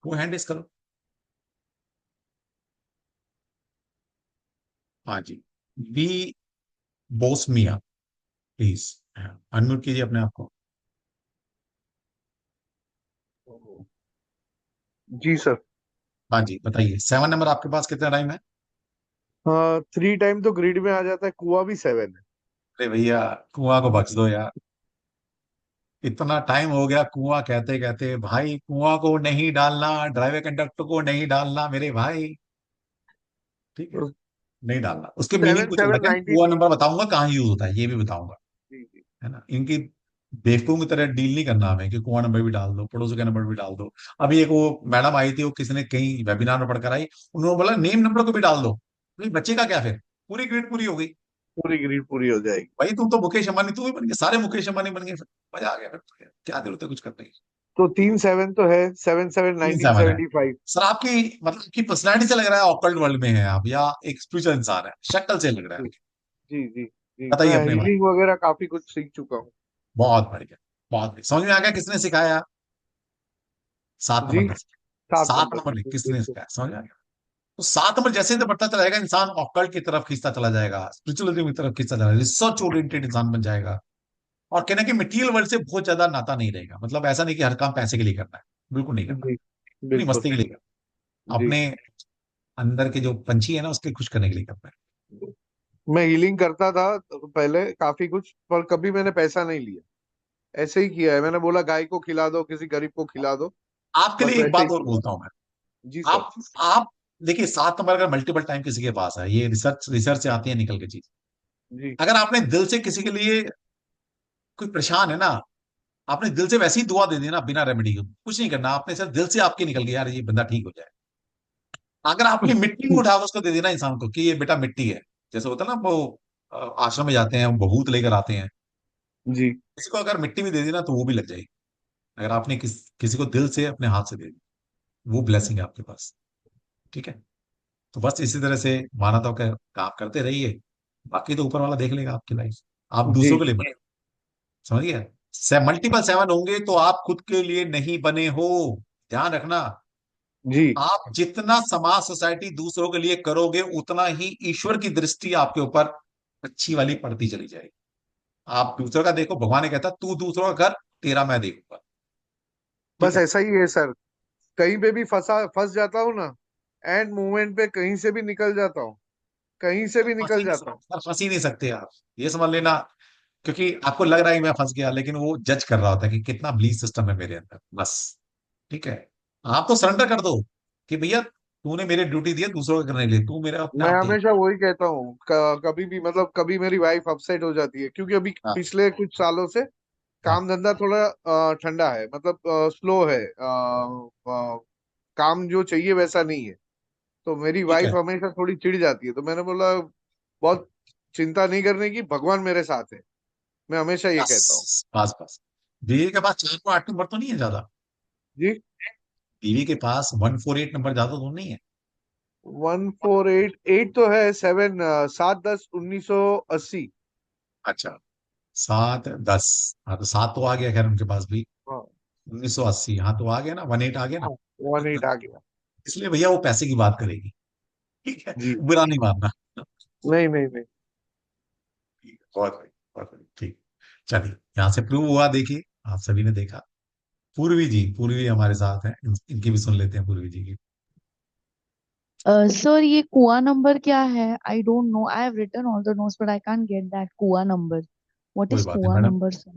S1: वो हैंड रेस करो। हाँ जी। बी बोस्मिया, प्लीज अनम्यूट कीजिए अपने आप को।
S2: जी सर।
S1: हाँ जी, बताइए 7 नंबर आपके पास कितना टाइम है?
S2: हाँ, 3 टाइम तो ग्रिड में आ जाता है, कुआ भी 7 है।
S1: अरे भैया, कुआं को बख्श दो यार, इतना टाइम हो गया कुआं कहते कहते। भाई कुआं को नहीं डालना, ड्राइवर कंडक्टर को नहीं डालना मेरे भाई, ठीक है,
S2: तो
S1: नहीं डालना। उसके मीनिंग
S2: सेवन
S1: कुछ
S2: सेवन
S1: अलग है,
S2: नाइनटी
S1: कुआं
S2: थ्री
S1: नंबर बताऊंगा कहाँ यूज होता है, ये भी बताऊंगा,
S2: जी जी।
S1: है ना। इनकी बेवकूफ की तरह डील नहीं करना हमें कि कुआं नंबर भी डाल दो, पड़ोसी का नंबर भी डाल दो। अभी एक वो मैडम आई थी, वो किसी ने कहीं वेबिनार में पढ़कर आई, उन्होंने बोला नेम नंबर को भी डाल दो। भाई बच्चे का क्या, फिर पूरी ग्रेड पूरी हो गई।
S2: पूरी ग्रिड पूरी हो जाएगी।
S1: भाई तुम तो मुकेश अंबानी, तू भी बन गया, सारे मुकेश अंबानी बन गए फिर। मजा आ गया फिर तो, क्या जरूरत है कुछ करने की।
S2: तो 3 7 तो है, 7 7
S1: तीन
S2: नाइनटीन
S1: सेवन है।
S2: सेवेंटी फाइव
S1: सर आपकी मतलब की पर्सनैलिटी से लग रहा है ऑकल्ट वर्ल्ड में है आप, या एक स्पिरिचुअल इंसान है, शक्ल से लग रहा है।
S2: जी जी जी।
S1: बताइए
S2: मैं
S1: अपने बारे में।
S2: हीलिंग वगैरह काफी कुछ सीख चुका हूँ।
S1: बहुत बढ़िया, बहुत बढ़िया। समझ में आ गया किसने सिखाया? सात
S2: जी।
S1: नंबर का।
S2: 7 नंबर,
S1: 7 नंबर
S2: बिल्कुल
S1: किसने
S2: बिल्कुल।
S1: सिखाया, समझ में आ गया। तो 7 नंबर जैसे जैसे बढ़ता चला जाएगा, इंसान ऑकल्ट की तरफ खींचता चला जाएगा, स्पिरिचुअलिज्म की तरफ खींचता चला जाएगा, रिसर्च ओरिएंटेड इंसान बन जाएगा। और कहना कि मटेरियल वर्ल्ड से बहुत ज्यादा नाता नहीं रहेगा, मतलब ऐसा नहीं कि हर काम पैसे के लिए करना है, बिल्कुल नहीं करना,
S2: जी
S1: अपनी
S2: बिल्कुल।
S1: मस्ती के लिए करना,
S2: जी।
S1: अपने अंदर के जो पंछी है ना उसके खुश करने के लिए करना है।
S2: मैं हीलिंग करता था तो पहले काफी कुछ, पर कभी मैंने पैसा नहीं लिया। ऐसे ही किया है, मैंने बोला गाय को खिला दो, किसी गरीब को खिला दो।
S1: आपके
S2: बस
S1: लिए एक
S2: वैसे ही
S1: बात और
S2: किया।
S1: बोलता हूं मैं।
S2: जी सर।
S1: आप देखिए, 7 नंबर अगर मल्टीपल टाइम किसी के पास है, ये रिसर्च रिसर्च से आती है निकल के चीज।
S2: जी
S1: अगर आपने दिल से किसी के लिए, कोई परेशान है ना, आपने दिल से वैसी ही दुआ दे दी ना, बिना रेमेडी के, कुछ नहीं करना आपने, सिर्फ दिल से आपके निकल गया यार ये बंदा ठीक हो जाए। अगर आपने मिट्टी में उठा के उसको दे देना इंसान को कि ये बेटा मिट्टी है, जैसे होता है ना वो आश्रम में जाते हैं भभूत लेकर आते हैं,
S2: जी
S1: किसी को अगर मिट्टी भी दे दी ना तो वो भी लग जाएगी। अगर आपने किसी को दिल से अपने हाथ से दे दी, वो ब्लेसिंग है आपके पास, ठीक है। तो बस इसी तरह से मानवता का काम करते रहिए, बाकी तो ऊपर वाला देख लेगा आपकी लाइफ। आप
S2: जी
S1: दूसरों के लिए बने, समझ गए। मल्टीपल 7 होंगे तो आप खुद के लिए नहीं बने हो, ध्यान रखना।
S2: जी।
S1: आप जितना समाज सोसाइटी दूसरों के लिए करोगे, उतना ही ईश्वर की दृष्टि आपके ऊपर अच्छी वाली पड़ती चली जाएगी। आप दूसरों का देखो, भगवान ने कहता तू दूसरों का कर, तेरा मैं देखूंगा, ठीक
S2: बस
S1: है।
S2: ऐसा ही है सर। कहीं पे भी फंस जाता हूँ ना, एंड मोमेंट पे कहीं से भी निकल जाता हूँ, कहीं से भी
S1: फंस ही
S2: निकल
S1: नहीं
S2: जाता हूँ।
S1: सकते, फंस ही नहीं सकते आप, ये समझ लेना। क्योंकि आपको लग रहा है कि मैं फंस गया, लेकिन वो जज कर रहा होता है कि कितना बिलीफ सिस्टम है मेरे अंदर, बस, ठीक है। आप तो सरेंडर कर दो कि भैया तूने मेरे ड्यूटी दी है दूसरों का करने के लिए, तू मेरे अपने
S2: मैं
S1: आप देख।
S2: हमेशा वही कहता हूँ, कभी भी मतलब कभी मेरी वाइफ अपसेट हो जाती है, क्योंकि अभी
S1: हाँ
S2: पिछले कुछ सालों से
S1: हाँ,
S2: काम धंधा थोड़ा ठंडा है, मतलब स्लो है। काम जो चाहिए वैसा नहीं है। तो मेरी
S1: ठीक
S2: वाइफ
S1: है।
S2: हमेशा थोड़ी चिढ़ जाती है, तो मैंने बोला बहुत चिंता नहीं करने की, भगवान मेरे साथ है। मैं हमेशा ये कहता हूँ।
S1: बस बस बस, बीवी के पास 4 को 8 नंबर तो नहीं है ज्यादा,
S2: जी।
S1: बीवी के पास 148 नंबर ज्यादा तो नहीं है।
S2: 1488 तो है, 7 7 10 1980।
S1: अच्छा, 7 10, हाँ तो 7 तो आ गया, खैर उनके पास भी।
S2: हाँ
S1: 1980, हाँ तो आ गया ना, 18 आ गया ना।
S2: हाँ, 18 आ गया।
S1: इसलिए भैया वो पैसे की बात करेगी, ठीक है,
S2: जी।
S1: बुरा नहीं मानना।
S2: नहीं नहीं नहीं।
S1: ठीक है, बहुत बढ़िया, बहुत बढ़िया, ठीक। चलिए यहाँ से प्रूव हुआ, देखिए आप सभी ने देखा। पूर्वी जी, पूर्वी हमारे साथ हैं, इनकी भी सुन लेते हैं, पूर्वी जी की।
S3: सर ये कुआ नंबर क्या है? I don't know, I have written all the notes but I can't get that kua number. What
S1: कोई
S3: इज
S1: बात नहीं
S3: kua
S1: madam.
S3: Number sir?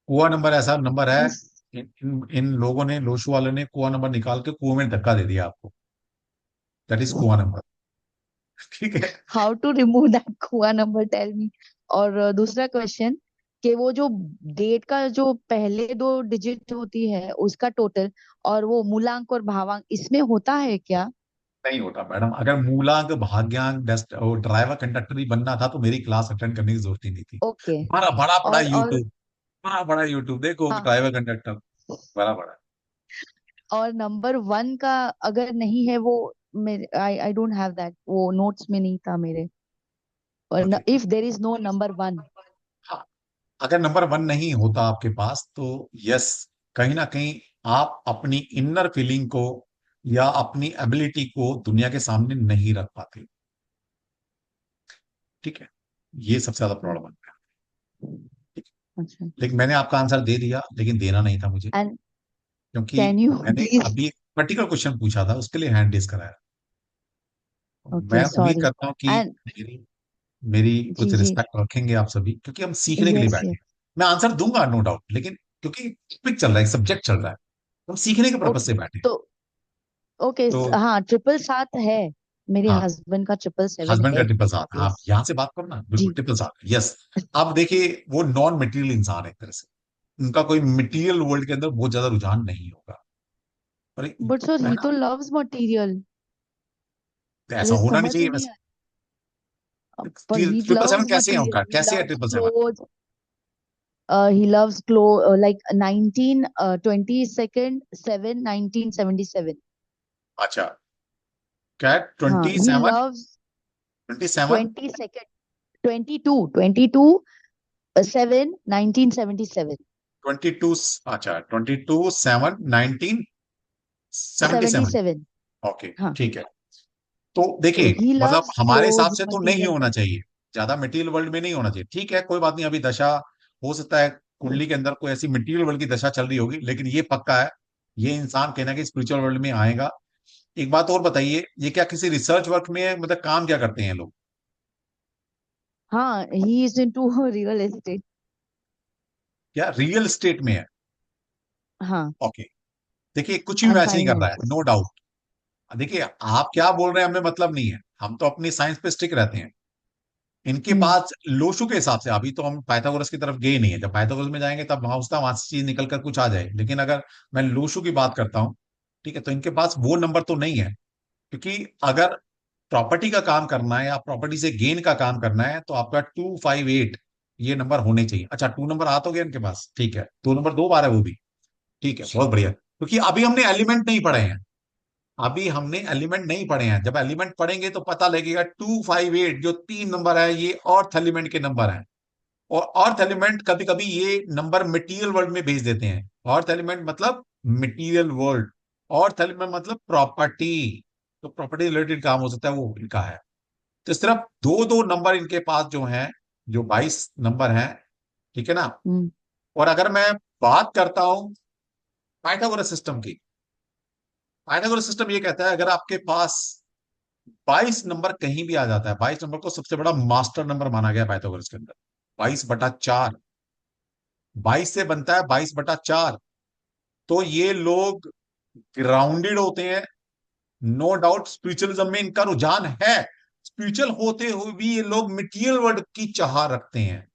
S1: Kua number ऐसा नंबर है,
S3: प्लीज।
S1: इन लोगों ने, लोशु वालों ने कुआ नंबर निकाल के कुएं में धक्का दे दिया आपको। That is kua number. ठीक है।
S3: How to remove that kua number, tell me. और दूसरा क्वेश्चन, कि वो जो डेट का जो पहले दो डिजिट होती है उसका टोटल, और वो मूलांक और भावांक इसमें होता है क्या?
S1: नहीं होता मैडम, अगर मूलांक भाग्यांक ड्राइवर कंडक्टर ही बनना था तो मेरी क्लास अटेंड करने की जरूरत ही नहीं थी।
S3: ओके।
S1: बड़ा बड़ा बड़ा
S3: और
S1: यूट्यूब, बड़ा बड़ा यूट्यूब देखो
S3: हाँ,
S1: ड्राइवर कंडक्टर, बड़ा बड़ा।
S3: और नंबर वन का अगर नहीं है वो, मेरे I I don't have that, वो नोट्स में नहीं था मेरे। और
S1: okay.
S3: If there is no number one.
S1: हाँ, अगर नंबर वन नहीं होता आपके पास तो यस, कहीं ना कहीं आप अपनी इनर फीलिंग को या अपनी एबिलिटी को दुनिया के सामने नहीं रख पाते। ठीक है, ये सबसे ज्यादा प्रॉब्लम बनता है। ठीक है?
S3: अच्छा।
S1: लेकिन मैंने आपका आंसर दे दिया, लेकिन देना नहीं था मुझे,
S3: एंड
S1: क्योंकि
S3: कैन यू
S1: मैंने
S3: प्लीज?
S1: अभी एक पर्टिकुलर क्वेश्चन पूछा था, उसके लिए हैंड रेज कराया।
S3: ओके,
S1: मैं उम्मीद
S3: सॉरी।
S1: करता हूँ कि
S3: एंड
S1: मेरी मेरी
S3: जी
S1: कुछ
S3: जी।
S1: रिस्पेक्ट रखेंगे आप सभी, क्योंकि हम सीखने के लिए
S3: यस
S1: बैठे हैं।
S3: यस।
S1: मैं आंसर दूंगा नो डाउट, लेकिन क्योंकि टॉपिक चल रहा है, सब्जेक्ट चल रहा है, हम सीखने के पर्पज
S3: ओके।
S1: से बैठे हैं।
S3: तो ओके।
S1: तो
S3: हाँ, 777 है। मेरे
S1: हाँ,
S3: हस्बैंड का 777
S1: हस्बैंड का
S3: है।
S1: ट्रिपल साथ है, आप
S3: यस।
S1: यहाँ से बात करो ना, बिल्कुल
S3: जी।
S1: ट्रिपल साथ, यस। अब देखिए वो नॉन मटेरियल इंसान है एक तरह से, उनका कोई मटेरियल वर्ल्ड के अंदर बहुत ज्यादा रुझान नहीं होगा। और
S3: बट सर,
S1: है
S3: ही
S1: ना,
S3: तो लव्स मटेरियल।
S1: तो ऐसा
S3: मुझे
S1: होना नहीं
S3: समझ ही
S1: चाहिए
S3: नहीं
S1: वैसे।
S3: आया। पर ही
S1: ट्रिपल सेवन
S3: लव्स
S1: कैसे है
S3: मटेरियल,
S1: उनका,
S3: ही
S1: कैसे है
S3: loves
S1: triple seven?
S3: Cloth. He loves क्लो लाइक 19 22nd 7 1977।
S1: अच्छा, क्या है,
S3: हाँ,
S1: ट्वेंटी
S3: ही
S1: सेवन
S3: लव्स
S1: 27,
S3: 22nd 22 7 1977।
S1: 22, अच्छा 22/7/1977।
S3: 77।
S1: ओके,
S3: हाँ।
S1: ठीक है। तो
S3: तो
S1: देखिए,
S3: ही
S1: मतलब
S3: लव्स
S1: हमारे हिसाब
S3: क्लोथ
S1: से तो नहीं
S3: मटेरियल
S1: होना
S3: थिंग्स।
S1: चाहिए, ज्यादा मटेरियल वर्ल्ड में नहीं होना चाहिए। ठीक है, कोई बात नहीं, अभी दशा हो सकता है कुंडली के अंदर कोई ऐसी मटेरियल वर्ल्ड की दशा चल रही होगी, लेकिन ये पक्का है, ये इंसान कहीं ना कहीं स्पिरिचुअल वर्ल्ड में आएगा। एक बात और बताइए, ये क्या किसी रिसर्च वर्क में है? मतलब काम क्या करते हैं लोग?
S3: हाँ, he is into real estate.
S1: क्या रियल स्टेट में है?
S3: हाँ।
S1: ओके। देखिए कुछ भी
S3: एंड
S1: मैच नहीं कर रहा है,
S3: फाइनेंस।
S1: No doubt. देखिए आप क्या बोल रहे हैं हमें मतलब नहीं है, हम तो अपनी साइंस पे स्टिक रहते हैं। इनके
S3: हम्म।
S1: पास लोशु के हिसाब से, अभी तो हम पाइथागोरस की तरफ गए नहीं है, जब पाइथागोरस में जाएंगे तब वहां उसका वहां से चीज निकल कर कुछ आ जाए, लेकिन अगर मैं लोशु की बात करता हूं, ठीक है, तो इनके पास वो नंबर तो नहीं है। क्योंकि अगर प्रॉपर्टी का काम करना है या प्रॉपर्टी से गेन का काम करना है तो आपका 258 ये नंबर होने चाहिए। अच्छा, टू नंबर आ तो गया इनके पास, ठीक है, दो नंबर दो बार है वो भी, ठीक है, बहुत बढ़िया, क्योंकि अभी हमने एलिमेंट नहीं पढ़े हैं। अभी हमने एलिमेंट नहीं पढ़े हैं, जब एलिमेंट पढ़ेंगे तो पता लगेगा 258 जो तीन नंबर है ये ऑर्थ एलिमेंट के नंबर हैं। और अर्थ एलिमेंट कभी कभी ये नंबर मटेरियल वर्ल्ड में भेज देते हैं। अर्थ एलिमेंट मतलब मटेरियल वर्ल्ड, अर्थ एलिमेंट मतलब प्रॉपर्टी, तो प्रॉपर्टी रिलेटेड काम हो सकता है वो इनका है। तो सिर्फ दो दो नंबर इनके पास जो हैं, जो 22 नंबर हैं, ठीक है ना।
S3: हम्म।
S1: और अगर मैं बात करता हूं पाइथागोरस सिस्टम की, पाइथागोरस सिस्टम ये कहता है अगर आपके पास 22 नंबर कहीं भी आ जाता है, 22 नंबर को सबसे बड़ा मास्टर नंबर माना गया पाइथागोरस के अंदर। 22/4, 22 से बनता है 22/4, तो ये लोग ग्राउंडेड होते हैं। नो डाउट स्पिरिचुअलिज्म में इनका रुझान है, स्पिरिचुअल होते हुए भी ये लोग मटेरियल वर्ल्ड की चाह रखते हैं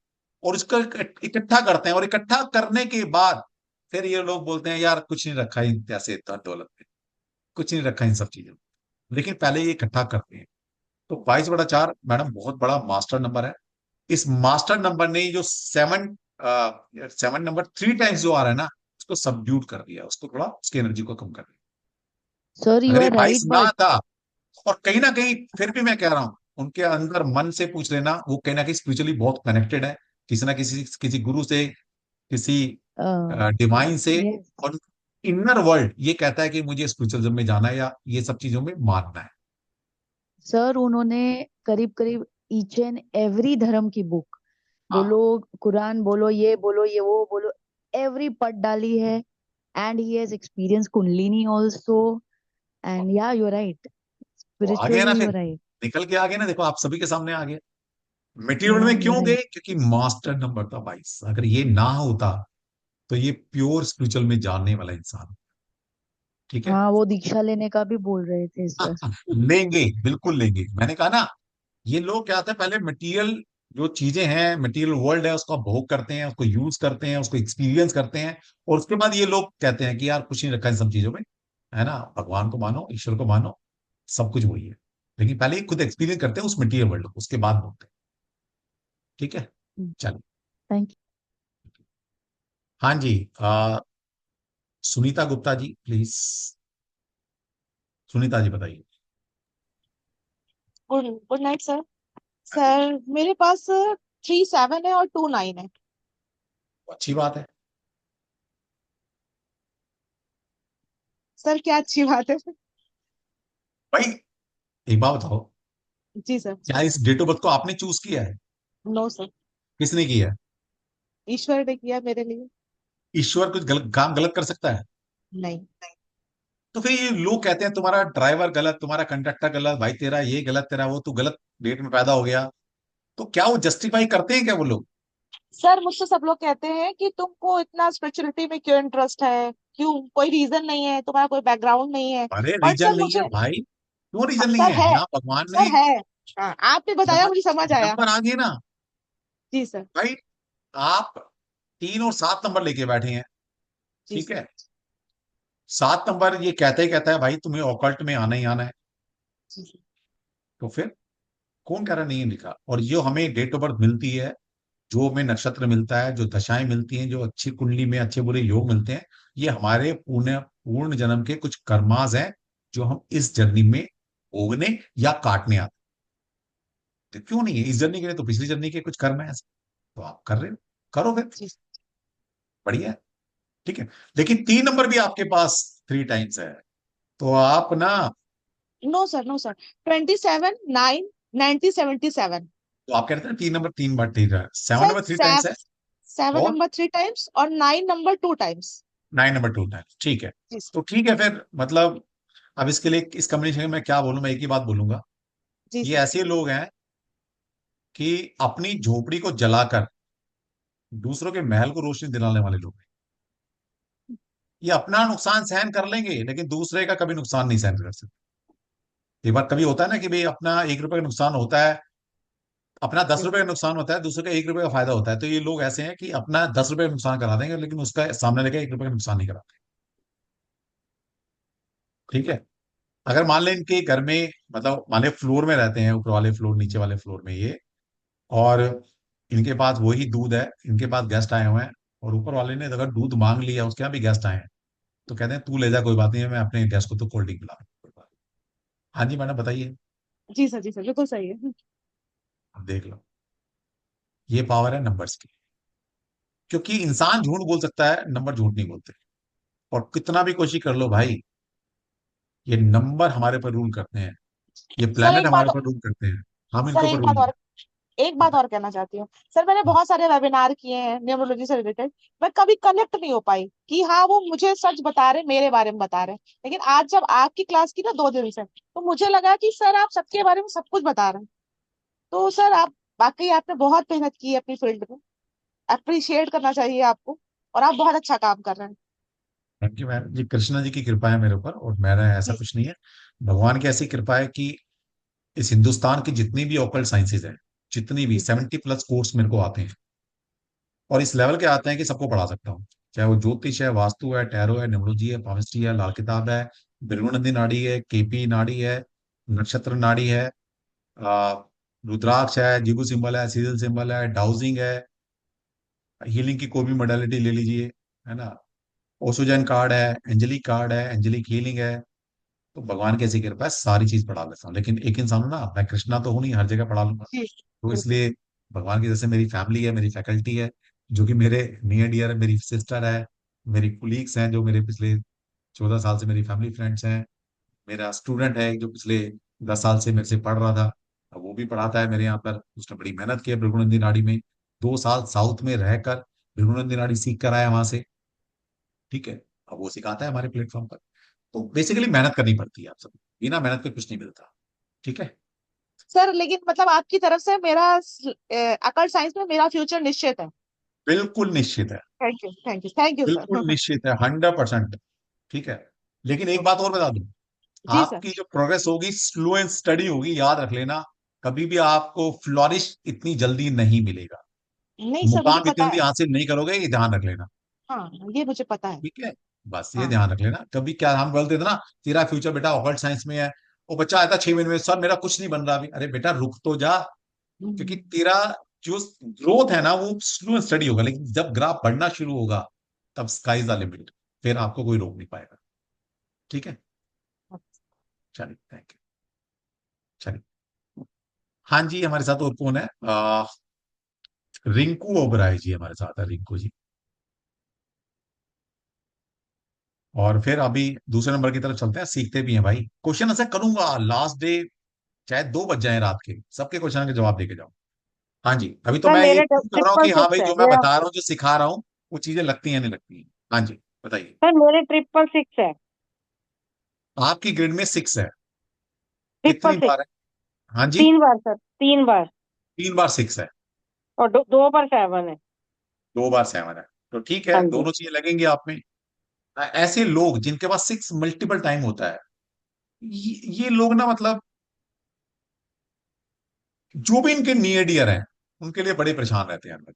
S1: और इसका इकट्ठा करते हैं, और इकट्ठा करने के बाद फिर ये लोग बोलते हैं यार कुछ नहीं रखा इन पैसे धन दौलत में, कुछ नहीं रखा इन सब चीजों में, लेकिन पहले ये इकट्ठा करते हैं। तो 22/4 मैडम बहुत बड़ा मास्टर नंबर है। इस मास्टर नंबर ने जो सेवन नंबर 3 टाइम्स जो आ रहा है ना, उसको सबड्यूट कर दिया, उसको थोड़ा उसकी एनर्जी को कम कर दिया।
S3: सर, यू
S1: अगर ये
S3: आर
S1: 22
S3: राइट,
S1: ना
S3: बट
S1: आता, और कहीं ना कहीं फिर भी मैं कह रहा हूं, उनके अंदर मन से पूछ लेना, वो कहीं ना कहीं स्पिरिचुअली बहुत कनेक्टेड है, किसी ना किसी किसी गुरु से, किसी डिवाइन से।
S3: यस
S1: और इनर वर्ल्ड ये कहता है कि मुझे स्पिरिचुअलिज्म में जाना है या ये सब चीजों में मानना है।
S3: सर, उन्होंने करीब करीब ईच एंड एवरी धर्म की बुक
S1: हाँ,
S3: बोलो, कुरान बोलो, ये बोलो, ये वो बोलो, एवरी पढ़ डाली है। And he has experience kundalini also. And या, यू राइट,
S1: तो आ गया ना
S3: स्पिरिचुअली यू
S1: फिर,
S3: राइट।
S1: निकल के आ गया ना, देखो आप सभी के सामने आ गया। मटेरियल वर्ल्ड में क्यों गए?
S3: राइट।
S1: क्योंकि मास्टर नंबर था 22। अगर ये ना होता तो ये प्योर स्पिरिचुअल में जानने वाला इंसान। ठीक है।
S3: हाँ, वो दीक्षा लेने का भी बोल रहे थे इस बार।
S1: लेंगे, बिल्कुल लेंगे। मैंने कहा ना, ये लोग क्या होता है, पहले मटेरियल जो चीजें हैं, मटेरियल वर्ल्ड है, उसका भोग करते हैं, उसको यूज करते हैं, उसको एक्सपीरियंस करते हैं, और उसके बाद ये लोग कहते हैं कि यार कुछ नहीं रखा इन सब चीजों में, है ना, भगवान को मानो, ईश्वर को मानो, सब कुछ वही है। लेकिन पहले ही खुद एक्सपीरियंस करते हैं उस मटेरियल वर्ल्ड को, उसके बाद बोलते हैं। ठीक है। चलिए।
S3: थैंक
S1: हाँ जी। सुनीता गुप्ता जी प्लीज। सुनीता जी बताइए।
S5: Good good night sir.
S1: हाँ जी।
S5: सर मेरे पास 3 7 है और 2 9 है।
S1: अच्छी बात है।
S5: सर क्या अच्छी बात है।
S1: भाई एक बात बताओ,
S5: जी सर।
S1: क्या इस डेट ऑफ बर्थ को आपने चूज किया है?
S5: No sir.
S1: किसने किया है?
S5: ईश्वर ने किया मेरे लिए।
S1: ईश्वर कुछ गलत काम गलत कर सकता है?
S5: नहीं।
S1: तो फिर ये लोग कहते हैं तुम्हारा ड्राइवर गलत, तुम्हारा कंडक्टर गलत, भाई तेरा ये गलत, तेरा वो, तू गलत डेट में पैदा हो गया, तो क्या वो जस्टिफाई करते हैं क्या वो लोग?
S5: सर मुझसे सब लोग कहते हैं कि तुमको इतना स्पिरिचुअलिटी में क्यों इंटरेस्ट है, क्यों कोई रीजन नहीं है, तुम्हारा कोई बैकग्राउंड नहीं है।
S1: अरे
S5: बट
S1: रीजन
S5: सर
S1: नहीं है
S5: मुझे
S1: भाई, क्यों रीजन नहीं
S5: सर
S1: है?
S5: है।
S1: यहाँ भगवान ने
S5: सर है। हाँ आपने बताया
S1: नंबर
S5: मुझे समझ आया।
S1: नंबर आ गए ना
S5: जी सर।
S1: भाई। आप 3 और 7 नंबर लेके बैठे हैं।
S5: जी
S1: ठीक
S5: सर।
S1: है। 7 नंबर ये कहता ही कहता है भाई तुम्हें ऑकल्ट में आना ही आना है।
S5: जी सर।
S1: तो फिर कौन कह रहा नहीं लिखा? और जो हमें डेट ऑफ बर्थ मिलती है, जो हमें नक्षत्र मिलता है, जो दशाएं मिलती हैं, जो अच्छी कुंडली में अच्छे बुरे योग मिलते हैं, ये हमारे पूर्ण पूर्ण जन्म के कुछ कर्मास हैं, जो हम इस जर्नी में भोगने या काटने आते हैं। तो क्यों नहीं है? इस जर्नी के लिए तो पिछली जर्नी के कुछ कर्म है ऐसे, तो आप कर रहे हो, करो फिर।
S5: जी
S1: बढ़िया है। ठीक है। लेकिन 3 नंबर भी आपके पास 3 टाइम्स है, तो आप ना,
S5: नो सर नो सर। 27 9 90 77।
S1: तो आप कहते हैं 3 नंबर 3 बार, 7 नंबर थ्री
S5: सर
S1: टाइम्स है।
S5: 7
S1: और
S5: नंबर 3 टाइम्स और 9 नंबर 2 टाइम्स।
S1: 9 नंबर 2 टाइम्स, ठीक है।
S5: जी सर।
S1: तो ठीक है फिर, मतलब अब इसके लिए इस कम्युनिकेशन में क्या बोलूं? मैं एक ही बात बोलूंगा,
S5: जी
S1: ये
S5: सर।
S1: ऐसे लोग हैं कि अपनी झोपड़ी को जलाकर दूसरों के महल को रोशनी दिलाने वाले लोग हैं। ये अपना नुकसान सहन कर लेंगे, लेकिन दूसरे का कभी नुकसान नहीं सहन कर सकते। एक बार कभी होता है ना कि भाई अपना 1 रुपए का नुकसान होता है, अपना दस
S5: जी
S1: रुपए का नुकसान होता है, दूसरे का 1 रुपए का फायदा होता है, तो ये लोग ऐसे हैं कि अपना 10 रुपए का नुकसान करा देंगे, लेकिन उसका सामने लगा 1 रुपए का नुकसान नहीं कराते। ठीक है। अगर मान लें इनके घर में, मतलब मान लें फ्लोर में रहते हैं, ऊपर वाले फ्लोर नीचे वाले फ्लोर में ये, और इनके पास वही दूध है, इनके पास गेस्ट आए हुए हैं, और ऊपर वाले ने अगर दूध मांग लिया, उसके यहाँ भी गेस्ट आए हैं, तो कहते हैं तू ले जा, कोई बात नहीं है, मैं अपने गेस्ट को तो कोल्ड ड्रिंक पिला दूं, कोई बात नहीं। हाँ जी मैडम बताइए।
S5: जी सर। जी सर बिल्कुल सही है।
S1: अब देख लो, ये पावर है नंबर्स की। क्योंकि इंसान झूठ बोल सकता है, नंबर झूठ नहीं बोलते। और कितना भी कोशिश कर लो भाई, ये नंबर हमारे पर रूल करते हैं, ये
S5: सर
S1: प्लेनेट
S5: एक
S1: हमारे
S5: बात।
S1: पर रूल करते हैं, हम
S5: सर
S1: इनके ऊपर
S5: एक
S1: रूल
S5: बात
S1: नहीं
S5: और। एक बात और कहना चाहती हूँ। सर मैंने
S1: करते।
S5: बहुत सारे वेबिनार किए हैं न्यूमरोलॉजी से रिलेटेड। मैं कभी कनेक्ट नहीं हो पाई कि हाँ वो मुझे सच बता रहे, मेरे बारे में बता रहे। लेकिन आज जब आपकी क्लास की ना 2 दिन से, तो मुझे लगा कि सर आप सबके बारे में सब कुछ बता रहे हैं। तो सर आप वाकई आपने बहुत मेहनत की है अपनी फील्ड में। अप्रिशिएट करना चाहिए आपको। और आप बहुत अच्छा काम कर रहे हैं।
S1: थैंक यू मैम जी, कृष्णा जी की कृपा है मेरे ऊपर, और मेरा ऐसा
S5: जी
S1: कुछ नहीं है। भगवान की ऐसी कृपा है कि इस हिंदुस्तान की जितनी भी ऑकल्ट साइंसेज हैं, जितनी भी
S5: जी
S1: 70+ कोर्स मेरे को आते हैं, और इस लेवल के आते हैं कि सबको पढ़ा सकता हूँ। चाहे वो ज्योतिष है, वास्तु है, टैरो है, न्यूमरोलॉजी है, पामिस्ट्री है, लाल किताब है, भृगुनंदी नाड़ी है, केपी नाड़ी है, नक्षत्र नाड़ी है, आ, रुद्राक्ष है, जिगु सिंबल है, सीजल सिंबल है, डाउजिंग है, हीलिंग की कोई भी मोडालिटी ले लीजिए, है ना, ओसोजन कार्ड है, एंजेलिक कार्ड है, एंजेलिक हीलिंग है। तो भगवान की ऐसी कृपा है, सारी चीज पढ़ा लेता हूँ। लेकिन एक इंसान हूं ना मैं, कृष्णा तो हूं नहीं, हर जगह पढ़ा लूंगा।
S5: जी
S1: तो
S5: बिल्कुल।
S1: इसलिए भगवान की, जैसे मेरी फैमिली है, मेरी फैकल्टी है, जो कि मेरे नियर डियर है, मेरी सिस्टर है, मेरी कुलीग्स हैं, जो मेरे पिछले 14 साल से मेरी फैमिली फ्रेंड्स हैं, मेरा स्टूडेंट है जो पिछले 10 साल से मेरे से पढ़ रहा था, अब वो भी पढ़ाता है मेरे यहाँ पर। उसने बड़ी मेहनत की है भृगुनंदी नाड़ी में, 2 साल साउथ में रहकर भृगुनंदी नाड़ी सीख कर आया वहां से। ठीक है। अब वो सिखाता है हमारे प्लेटफॉर्म पर। तो बेसिकली मेहनत करनी पड़ती है आप सब, बिना मेहनत के कुछ नहीं मिलता। ठीक है।
S5: सर लेकिन मतलब आपकी तरफ से मेरा अकल्ट साइंस में मेरा फ्यूचर निश्चित है।
S1: बिल्कुल निश्चित है,
S5: thank you thank you thank you
S1: बिल्कुल
S5: सर।
S1: निश्चित है, 100%। ठीक है, लेकिन एक बात और बता दूं,
S5: जी सर।
S1: आपकी जो प्रोग्रेस होगी स्लो एंड स्टडी होगी, याद रख लेना। कभी भी आपको फ्लॉरिश इतनी जल्दी नहीं मिलेगा,
S5: नहीं सर मुझे
S1: मुकाम इतनी
S5: पता
S1: जल्दी
S5: है।
S1: हासिल नहीं करोगे, ये ध्यान रख लेना।
S5: हाँ ये मुझे पता है।
S1: ठीक है, बस ये
S5: हाँ।
S1: ध्यान रख लेना। कभी क्या हम बोलते थे ना, तेरा फ्यूचर बेटा ऑकल्ट साइंस में है, वो बच्चा आता 6 महीने में, सर मेरा कुछ नहीं बन रहा अभी। अरे बेटा रुक तो जा, क्योंकि
S5: हम्म,
S1: तेरा जो ग्रोथ है ना वो स्लो एंड स्टडी होगा, लेकिन जब ग्राफ बढ़ना शुरू होगा तब स्काई इज द लिमिट, फिर आपको कोई रोक नहीं पाएगा। ठीक है, चलिए थैंक यू। चलिए, हाँ जी, हमारे साथ और कौन है? रिंकू ओबराय जी हमारे साथ है, रिंकू जी। और फिर अभी दूसरे नंबर की तरफ चलते हैं, सीखते भी हैं भाई। क्वेश्चन आंसर करूंगा लास्ट डे, चाहे 2 बज जाए रात के, सबके क्वेश्चन के जवाब देके जाओ। हाँ जी, अभी तो
S4: सर
S1: मैं ये
S4: मेरे
S1: प्रूव कर रहा हूँ
S4: ट्रिपल
S1: कि हाँ
S4: सिक्स
S1: भाई
S4: है
S1: जो मैं
S4: मेरा।
S1: बता रहा हूँ, जो सिखा रहा हूँ, वो चीजें लगती हैं नहीं लगती हैं। हाँ जी, बताइए।
S4: सर मेरे ट्रिपल सिक्स है।
S1: आपकी ग्रेड में 6 है,
S4: ट्रिपल
S1: कितनी
S4: सिक्स।
S1: बार है? हाँ जी,
S4: 3 बार सर, 3 बार।
S1: 3 बार 6 है,
S4: और 2 बार 7 है।
S1: 2 बार 7 है, तो ठीक है,
S4: हाँ जी।
S1: दोनों चीजें लगेंगी आप में। ऐसे लोग जिनके पास 6 मल्टीपल टाइम होता है, ये लोग ना मतलब जो भी इनके नियर डियर हैं उनके लिए बड़े परेशान रहते हैं अंदर।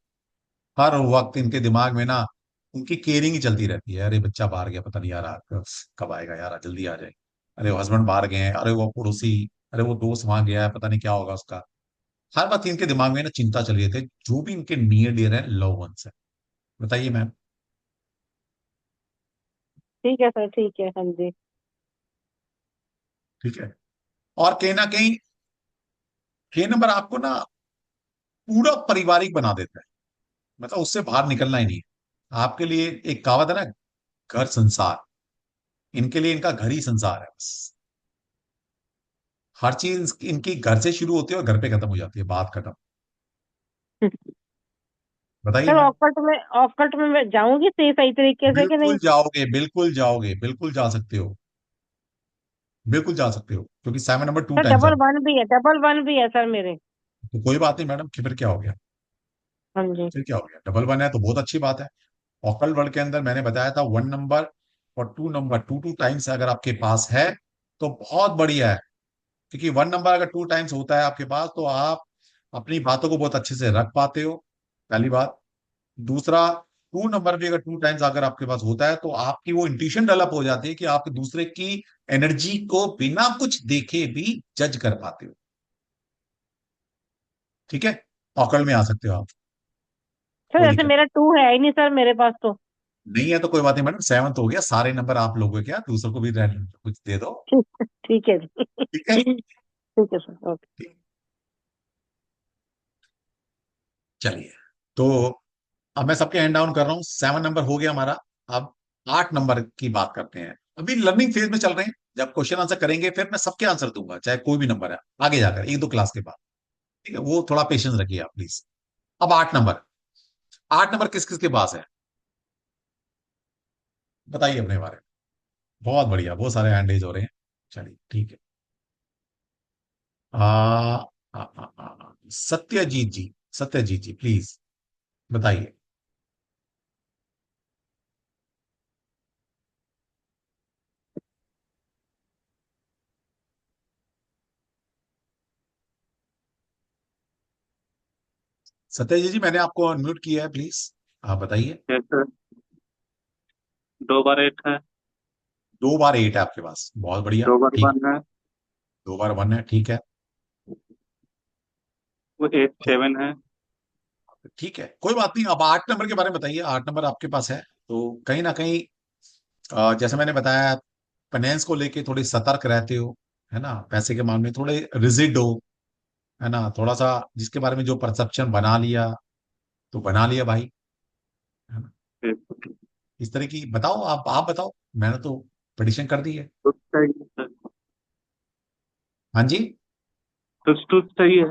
S1: हर वक्त इनके दिमाग में ना उनकी केयरिंग ही चलती रहती है। अरे बच्चा बाहर गया, पता नहीं यार कब आएगा यार, जल्दी आ जाए। अरे वो हस्बैंड बाहर गए हैं, अरे वो पड़ोसी, अरे वो दोस्त वहां गया है, पता नहीं क्या होगा उसका। हर वक्त इनके दिमाग में ना चिंता चल रही थी, जो भी इनके नियर डियर है, लव वंस है। बताइए मैम।
S4: ठीक है सर, ठीक है, हाँ जी।
S1: ठीक है, और कहीं ना कहीं ये नंबर आपको ना पूरा पारिवारिक बना देता है, मतलब उससे बाहर निकलना ही नहीं है आपके लिए। एक कहावत है ना, घर संसार, इनके लिए इनका घर ही संसार है बस। हर चीज इनकी घर से शुरू होती है और घर पे खत्म हो जाती है, बात खत्म। बताइए
S4: सर
S1: मैम।
S4: ऑफकट में मैं जाऊंगी सही सही तरीके से कि
S1: बिल्कुल
S4: नहीं?
S1: जाओगे, बिल्कुल जाओगे, बिल्कुल जा सकते हो, बिल्कुल जा सकते हो, क्योंकि 7 नंबर 2
S4: सर
S1: टाइम्स
S4: डबल
S1: आता
S4: वन भी है, डबल वन भी है सर मेरे।
S1: है। तो कोई बात नहीं मैडम, कि फिर क्या हो गया?
S4: हाँ जी।
S1: फिर क्या हो गया, डबल 1 है तो बहुत अच्छी बात है। ऑकल वर्ड के अंदर मैंने बताया था 1 नंबर और 2 नंबर, 2 टाइम्स अगर आपके पास है तो बहुत बढ़िया है। क्योंकि 1 नंबर अगर 2 टाइम्स होता है आपके पास, तो आप अपनी बातों को बहुत अच्छे से रख पाते हो, पहली बात। दूसरा, 2 नंबर भी अगर 2 टाइम्स अगर आपके पास होता है, तो आपकी वो इंट्यूशन डेवलप हो जाती है कि आप दूसरे की एनर्जी को बिना कुछ देखे भी जज कर पाते हो। ठीक है, ऑकल में आ सकते हो आप,
S4: सर
S1: कोई
S4: ऐसे
S1: दिक्कत
S4: मेरा 2 है ही नहीं सर मेरे पास तो।
S1: नहीं है। तो कोई बात नहीं मैडम, 7 हो गया, सारे नंबर आप लोगों क्या, दूसरों को भी कुछ दे दो।
S4: ठीक है जी।
S1: ठीक है,
S4: ठीक है सर, ओके।
S1: ठीक। चलिए, तो अब मैं सबके हैंड डाउन कर रहा हूँ। 7 नंबर हो गया हमारा। अब 8 नंबर की बात करते हैं। अभी लर्निंग फेज में चल रहे हैं, जब क्वेश्चन आंसर करेंगे फिर मैं सबके आंसर दूंगा, चाहे कोई भी नंबर है, आगे जाकर 1-2 क्लास के बाद। ठीक है, वो थोड़ा पेशेंस रखिए आप प्लीज। अब 8 नंबर, 8 नंबर किस किस के पास है, बताइए अपने बारे में। बहुत बढ़िया, बहुत सारे हैंड रेज हो रहे हैं। चलिए ठीक है। सत्यजीत जी, सत्यजीत जी प्लीज बताइए। सत्यजीत जी, मैंने आपको अनम्यूट किया है, प्लीज आप बताइए।
S6: Yes sir. 2 बार 8 है।
S1: 2 बार 8 है आपके पास, बहुत बढ़िया।
S6: 2 बार
S1: ठीक,
S6: 1 है।
S1: 2 बार 1 है, ठीक है।
S6: वो 8 7 है।
S1: ठीक है, कोई बात नहीं। अब 8 नंबर के बारे में बताइए। 8 नंबर आपके पास है, तो कहीं ना कहीं जैसे मैंने बताया, फाइनेंस को लेके थोड़े सतर्क रहते हो, है ना, पैसे के मामले में थोड़े रिजिड हो, है ना, थोड़ा सा जिसके बारे में जो परसेप्शन बना लिया तो बना लिया भाई, है ना।
S6: Yes.
S1: इस तरह की बताओ, आप बताओ, मैंने तो प्रेडिक्शन कर दी है।
S6: तो सही है सर।
S1: हाँ जी,
S6: तो सही है।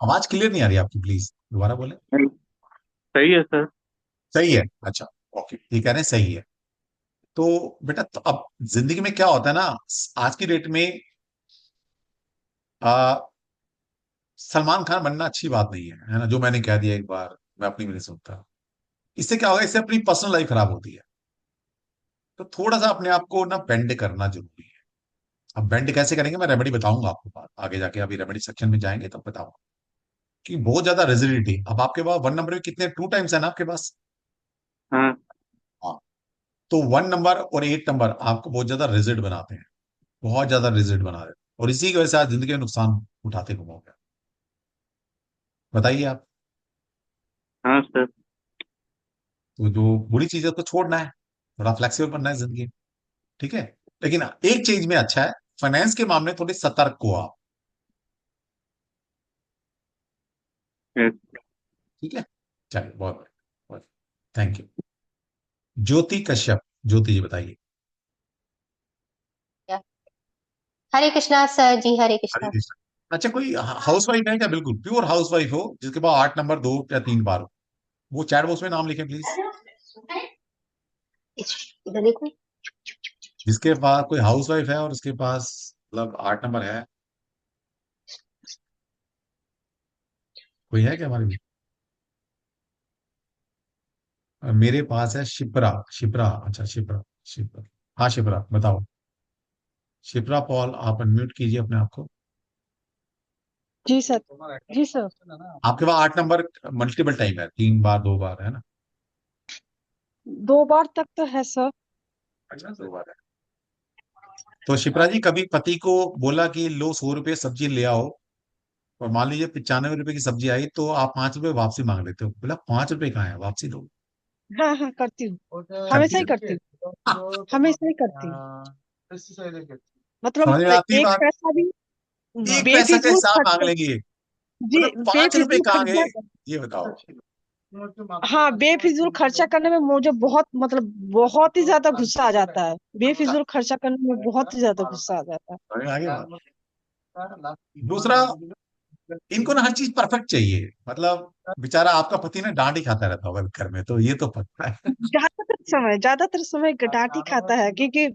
S1: आवाज क्लियर नहीं आ रही आपकी, प्लीज दोबारा बोले।
S6: नहीं, सही है सर।
S1: सही है, अच्छा, ओके, ये कह रहे हैं सही है। तो बेटा, तो अब जिंदगी में क्या होता है ना, आज की डेट में आ, सलमान खान बनना अच्छी बात नहीं है ना, जो मैंने कह दिया एक बार, मैं अपनी भी नहीं सुनता। इससे क्या होगा, इससे अपनी पर्सनल लाइफ खराब होती है। तो थोड़ा सा अपने आप को ना बेंड करना जरूरी है। अब बेंड कैसे करेंगे, मैं रेमेडी बताऊंगा आपको बात आगे जाके, अभी रेमेडी सेक्शन में जाएंगे तब बताऊंगा। कि बहुत ज्यादा रिजिडिटी, अब आपके पास वन नंबर में कितने 2 टाइम्स है ना आपके पास।
S6: हाँ
S1: हाँ। तो 1 नंबर और 8 नंबर आपको बहुत ज्यादा रिजिड बनाते हैं, बहुत ज्यादा रिजिड बना देते हैं, और इसी की वजह से आज जिंदगी में नुकसान उठाते घूमोगे। बताइए आप।
S6: हाँ सर।
S1: तो जो बुरी चीज है उसको छोड़ना है, थोड़ा फ्लेक्सिबल बनना है जिंदगी में। ठीक है। लेकिन एक चीज में अच्छा है, फाइनेंस के मामले में थोड़ी सतर्क हो आप।
S6: यस।
S1: ठीक है। चलिए, बहुत बढ़िया, थैंक यू। ज्योति कश्यप, ज्योति जी बताइए।
S7: हरे कृष्णा सर जी, हरे
S1: हरे
S7: कृष्णा।
S1: कृष्ण। अच्छा, कोई हाउस वाइफ है क्या, बिल्कुल प्योर हाउस वाइफ हो, जिसके पास 8 नंबर 2 या 3 बार हो, वो चैट बॉक्स में नाम लिखें प्लीज।
S7: इधर देखो।
S1: जिसके पास कोई हाउस वाइफ है और उसके पास मतलब 8 नंबर है, कोई है क्या हमारे बीच? मेरे पास है शिप्रा, शिप्रा, अच्छा शिप्रा, शिप्रा। हाँ शिप्रा बताओ। शिप्रा पॉल, आप अनम्यूट कीजिए अपने आप को।
S8: जी सर। जी सर।
S1: आपके पास 8 नंबर मल्टीपल टाइम है, 3 बार 2 बार है ना?
S8: 2 बार तक तो है सर।
S1: अच्छा, 2 बार है। तो शिप्रा जी, कभी पति को बोला कि लो 100 रुपये सब्जी ले आओ, और मान लीजिए 95 रुपए की सब्जी आई, तो आप 5 रुपए वापसी मांग लेते हो, बोला 5 रुपए कहाँ है, वापसी दो।
S8: हाँ हाँ, करती हूँ,
S1: करती
S8: हमेशा ही
S1: है।
S8: करती हूँ, हमेशा ही करती हूँ। मतलब
S1: समझ में आती है
S8: एक
S1: बात।
S8: पैसा भी
S1: एक पैसा का
S8: बेफिजूल
S1: हिसाब मांग
S8: खर्चा।
S1: लेंगे,
S8: जी,
S1: मतलब 5 रुपए
S8: बेफिजूल
S1: कहाँ गए,
S8: खर्चा।
S1: ये बताओ।
S8: हाँ, बेफिजूल खर्चा करने में मुझे बहुत मतलब बहुत ही ज्यादा गुस्सा आ जाता है। बेफिजूल खर्चा करने में बहुत ही ज्यादा गुस्सा आ जाता है।
S1: समझ में आ गया बात? दूसरा, इनको ना हर चीज परफेक्ट चाहिए, मतलब बेचारा आपका पति ना डांट ही खाता रहता होगा घर में, तो ये तो पता है।
S8: ज्यादातर समय डांट ही खाता है, क्योंकि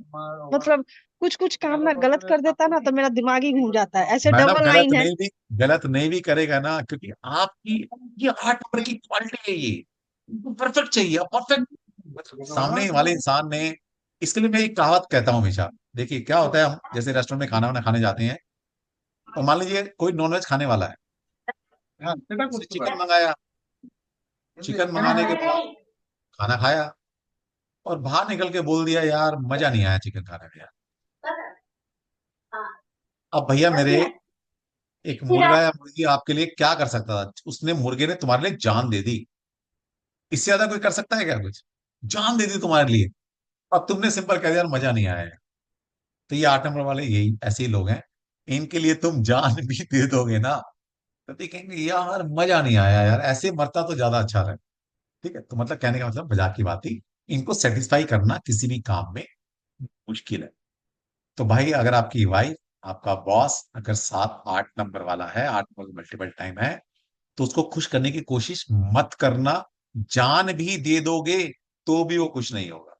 S8: मतलब कुछ कुछ काम मैं गलत कर देता ना तो मेरा दिमाग ही घूम जाता है, ऐसे
S1: मैडम,
S8: डबल
S1: गलत
S8: लाइन है।
S1: नहीं भी, गलत नहीं भी करेगा ना, क्योंकि आपकी ये 8 नंबर की क्वालिटी है, ये परफेक्ट चाहिए, परफेक्ट सामने वाले इंसान ने। इसके लिए मैं एक कहावत कहता हूँ हमेशा। देखिए क्या होता है, हम जैसे रेस्टोरेंट में खाना वाना खाने जाते हैं, और मान लीजिए कोई नॉनवेज खाने वाला है, उसने चिकन मंगाया, चिकन मंगाने के बाद खाना खाया, और बाहर निकल के बोल दिया यार मजा नहीं आया चिकन खाने में यार। अब भैया मेरे, एक मुर्गा या मुर्गी आपके लिए क्या कर सकता था, उसने, मुर्गे ने तुम्हारे लिए जान दे दी। इससे ज्यादा कोई कर सकता है क्या कुछ? जान दे दी तुम्हारे लिए, अब तुमने सिंपल कह दिया यार मजा नहीं आया है। तो ये 8 नंबर वाले यही ऐसे ही लोग हैं, इनके लिए तुम जान भी दे दोगे ना, तो ये कहेंगे यार मजा नहीं आया यार, ऐसे मरता तो ज्यादा अच्छा रहे। ठीक है, तो मतलब कहने का मतलब मजाक की बात थी। इनको सेटिस्फाई करना किसी भी काम में मुश्किल है। तो भाई अगर आपकी वाइफ, आपका बॉस अगर 7 8 नंबर वाला है, 8 नंबर मल्टीपल टाइम है, तो उसको खुश करने की कोशिश मत करना। जान भी दे दोगे तो भी वो खुश नहीं होगा।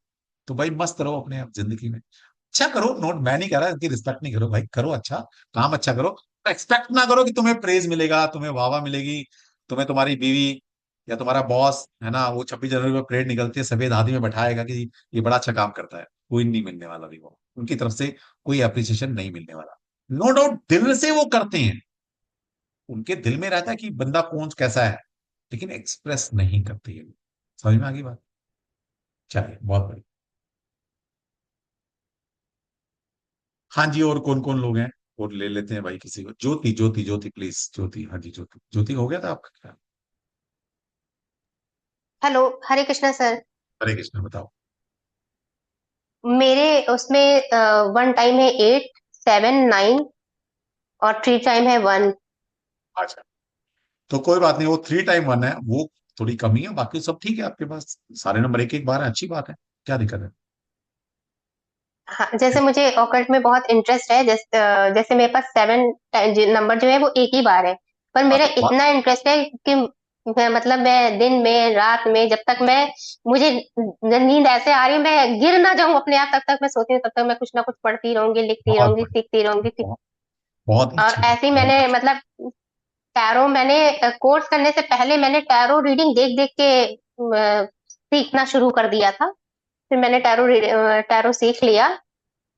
S1: तो भाई मस्त रहो अपने आप जिंदगी में, अच्छा करो, नोट, मैं नहीं कह रहा कि रिस्पेक्ट नहीं करो भाई, करो अच्छा काम, अच्छा करो। एक्सपेक्ट ना करो कि तुम्हें प्रेज मिलेगा, तुम्हें वाहवा मिलेगी, तुम्हें तुम्हारी बीवी या तुम्हारा बॉस है ना, वो 26 जनवरी में परेड निकलती है सफेद हाथी में बैठाएगा कि ये बड़ा अच्छा काम करता है। कोई नहीं मिलने वाला भी, वो उनकी तरफ से कोई अप्रिसिएशन नहीं मिलने वाला। नो डाउट दिल से वो करते हैं, उनके दिल में रहता है कि बंदा कौन कैसा है, लेकिन एक्सप्रेस नहीं करते ये लोग। समझ में आ गई बात? चलिए, बहुत बढ़िया। हाँ जी, और कौन कौन लोग हैं, और ले लेते हैं भाई किसी को। ज्योति, ज्योति, ज्योति प्लीज, ज्योति, हाँ जी ज्योति, ज्योति हो गया था आपका क्या?
S7: हेलो, हरे कृष्णा सर।
S1: हरे कृष्ण, बताओ।
S7: मेरे उसमें 1 टाइम है 8, 7, 9 और 3 टाइम है 1।
S1: अच्छा, तो कोई बात नहीं, वो 3 टाइम 1 है, वो थोड़ी कमी है, बाकी सब ठीक है आपके पास, सारे नंबर एक एक बार है, अच्छी बात है, क्या दिक्कत है?
S7: हाँ, जैसे मुझे ऑकल्ट में बहुत इंटरेस्ट है, जैसे मेरे पास 7 नंबर जो है वो एक ही बार है, पर
S1: हाँ
S7: मेरा
S1: तो
S7: इतना इंटरेस्ट है कि मतलब मैं दिन में रात में जब तक मैं मुझे नींद ऐसे आ रही है मैं गिर ना जाऊं अपने आप, तब तक मैं सोती हूँ, तब तक मैं कुछ ना कुछ पढ़ती रहूंगी, लिखती
S1: बहुत
S7: रहूंगी,
S1: बढ़िया,
S7: सीखती रहूंगी।
S1: बहुत बहुत
S7: और
S1: अच्छी बात,
S7: ऐसे ही
S1: बहुत
S7: मैंने
S1: अच्छी।
S7: मतलब टैरो मैंने कोर्स करने से पहले मैंने टैरो रीडिंग देख देख के सीखना शुरू कर दिया था। फिर मैंने टैरो सीख लिया।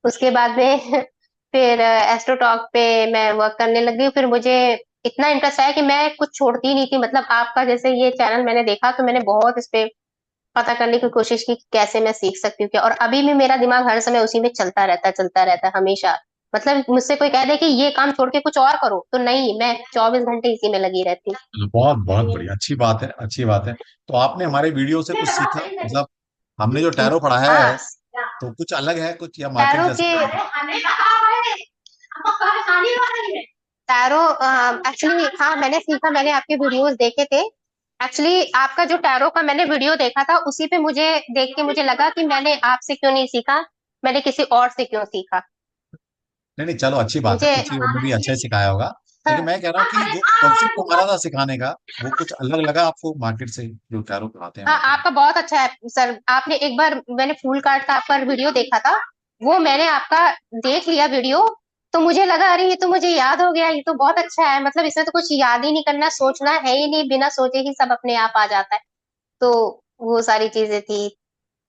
S7: उसके बाद में फिर एस्ट्रोटॉक पे मैं वर्क करने लग गई। फिर मुझे इतना इंटरेस्ट आया कि मैं कुछ छोड़ती ही नहीं थी। मतलब आपका जैसे ये चैनल मैंने देखा तो मैंने बहुत इस पे पता करने की कोशिश की कि कैसे मैं सीख सकती हूँ क्या। और अभी भी मेरा दिमाग हर समय उसी में चलता रहता है हमेशा। मतलब मुझसे कोई कह दे कि ये काम छोड़ के कुछ और करो तो नहीं, मैं 24 घंटे इसी में लगी रहती
S1: चलो, बहुत बहुत
S7: हूँ।
S1: बढ़िया, अच्छी बात है, अच्छी बात है। तो आपने हमारे वीडियो से कुछ सीखा, मतलब हमने जो टैरो पढ़ाया है
S7: हाँ,
S1: तो कुछ अलग है कुछ, या मार्केट
S7: टैरो
S1: जैसे
S7: के
S1: ही है?
S7: टैरो एक्चुअली हाँ मैंने सीखा, मैंने आपके वीडियोस देखे थे। एक्चुअली आपका जो टैरो का मैंने वीडियो देखा था उसी पे मुझे देख के मुझे लगा कि मैंने आपसे क्यों नहीं सीखा, मैंने किसी और से क्यों सीखा।
S1: नहीं नहीं, चलो अच्छी बात है,
S7: मुझे
S1: किसी और ने भी अच्छा ही सिखाया होगा। लेकिन
S7: हाँ,
S1: मैं कह रहा हूँ कि जो कॉन्सेप्ट हमारा था सिखाने का, वो कुछ अलग लगा आपको मार्केट से, जो टैरो पढ़ाते हैं
S7: हाँ
S1: मार्केट में?
S7: आपका बहुत अच्छा है सर। आपने एक बार मैंने फूल कार्ड का आपका वीडियो देखा था, वो मैंने आपका देख लिया वीडियो। तो मुझे लगा अरे ये तो मुझे याद हो गया, ये तो बहुत अच्छा है। मतलब इसमें तो कुछ याद ही नहीं करना, सोचना है ही नहीं, बिना सोचे ही सब अपने आप आ जाता है। तो वो सारी चीजें थी।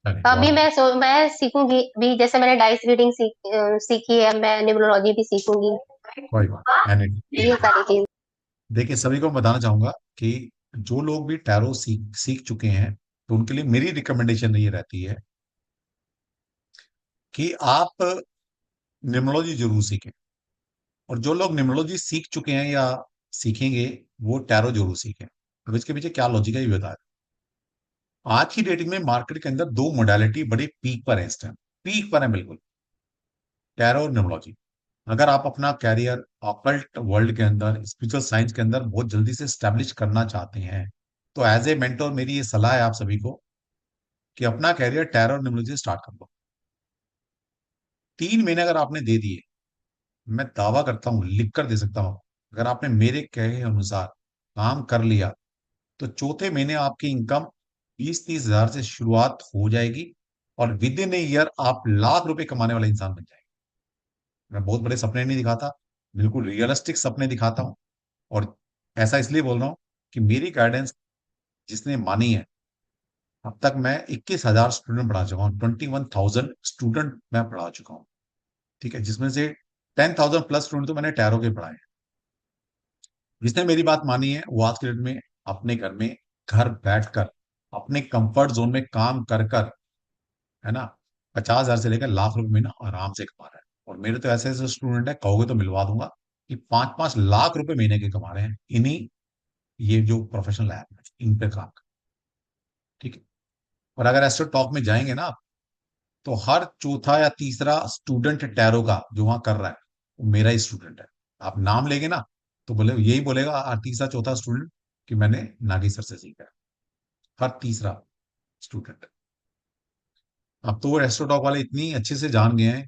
S1: अरे
S7: तो अभी
S1: बहुत
S7: मैं सीखूंगी भी, जैसे मैंने डाइस रीडिंग सीखी है, मैं न्यूमरोलॉजी भी सीखूंगी,
S1: कोई बात नहीं।
S7: ये सारी चीज।
S1: देखिए, सभी को बताना चाहूंगा कि जो लोग भी टैरो सीख सीख चुके हैं, तो उनके लिए मेरी रिकमेंडेशन ये रहती है कि आप न्यूमरोलॉजी जरूर सीखें। और जो लोग न्यूमरोलॉजी सीख चुके हैं या सीखेंगे, वो टैरो जरूर सीखें। अब इसके पीछे क्या लॉजिक है ये बता। आज की डेट में मार्केट के अंदर दो मोडालिटी बड़े पीक पर है इस टाइम, पीक पर है बिल्कुल, टैरो और न्यूमरोलॉजी। अगर आप अपना कैरियर ऑकल्ट वर्ल्ड के अंदर, स्पिरिचुअल साइंस के अंदर बहुत जल्दी से स्टैब्लिश करना चाहते हैं, तो एज ए मेंटोर मेरी ये सलाह है आप सभी को कि अपना कैरियर टैरो और न्यूमरोलॉजी स्टार्ट कर लो। 3 महीने अगर आपने दे दिए, मैं दावा करता हूं, लिख कर दे सकता हूं, अगर आपने मेरे कहे अनुसार काम कर लिया, तो चौथे महीने आपकी इनकम 20-30 हजार से शुरुआत हो जाएगी। और विद इन ए ईयर आप लाख रुपए कमाने वाला इंसान बन जाएंगे। मैं बहुत बड़े सपने नहीं दिखाता, बिल्कुल रियलिस्टिक सपने दिखाता हूँ। और ऐसा इसलिए बोल रहा हूँ कि मेरी गाइडेंस जिसने मानी है, अब तक मैं 21 हजार स्टूडेंट पढ़ा चुका हूँ, 21,000 स्टूडेंट मैं पढ़ा चुका हूँ। ठीक है, जिसमें से 10,000 प्लस स्टूडेंट तो मैंने टैरो के पढ़ाए हैं। जिसने मेरी बात मानी है, वो आज के डेट में अपने घर में, घर बैठकर, अपने कंफर्ट जोन में काम कर कर, है ना, 50 हजार से लेकर लाख रुपए महीना आराम से कमा रहा है। और मेरे तो ऐसे ऐसे स्टूडेंट है, कहोगे तो मिलवा दूंगा, कि 5-5 लाख रुपए महीने के कमा रहे हैं इन्हीं, ये जो प्रोफेशनल ऐप है इन पे काम कर। ठीक है। और अगर एस्ट्रो टॉक में जाएंगे ना आप, तो हर चौथा या तीसरा स्टूडेंट टैरो का जो वहां कर रहा है, वो मेरा ही स्टूडेंट है। आप नाम लेंगे ना, तो बोले यही बोलेगा हर तीसरा चौथा स्टूडेंट कि मैंने नागी सर से सीखा है। हर तीसरा स्टूडेंट। अब तो वो एस्ट्रोटॉक वाले इतनी अच्छे से जान गए हैं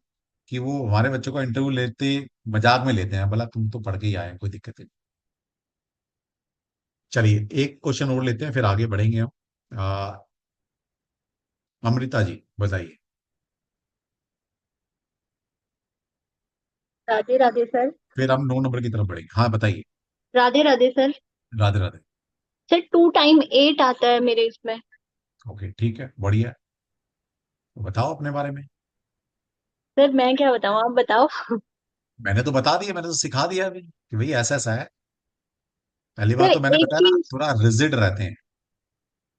S1: कि वो हमारे बच्चों का इंटरव्यू लेते मजाक में लेते हैं, बोला तुम तो पढ़ के ही आए हैं, कोई दिक्कत नहीं। चलिए, एक क्वेश्चन और लेते हैं, फिर आगे बढ़ेंगे हम। अमृता जी बताइए।
S9: राधे राधे सर।
S1: फिर हम 9 नंबर की तरफ बढ़ेंगे। हाँ बताइए।
S9: Radhe Radhe sir.
S1: Radhe Radhe.
S9: Sir 2 time 8 आता है मेरे इसमें।
S1: ओके, ठीक है, बढ़िया है। तो बताओ अपने बारे में।
S9: सर मैं क्या बताऊं, आप बताओ।
S1: मैंने तो बता दिया, मैंने तो सिखा दिया अभी कि भाई ऐसा ऐसा है। पहली बात
S9: सर
S1: तो मैंने
S9: एक
S1: बताया ना,
S9: चीज,
S1: थोड़ा रिजिड रहते हैं।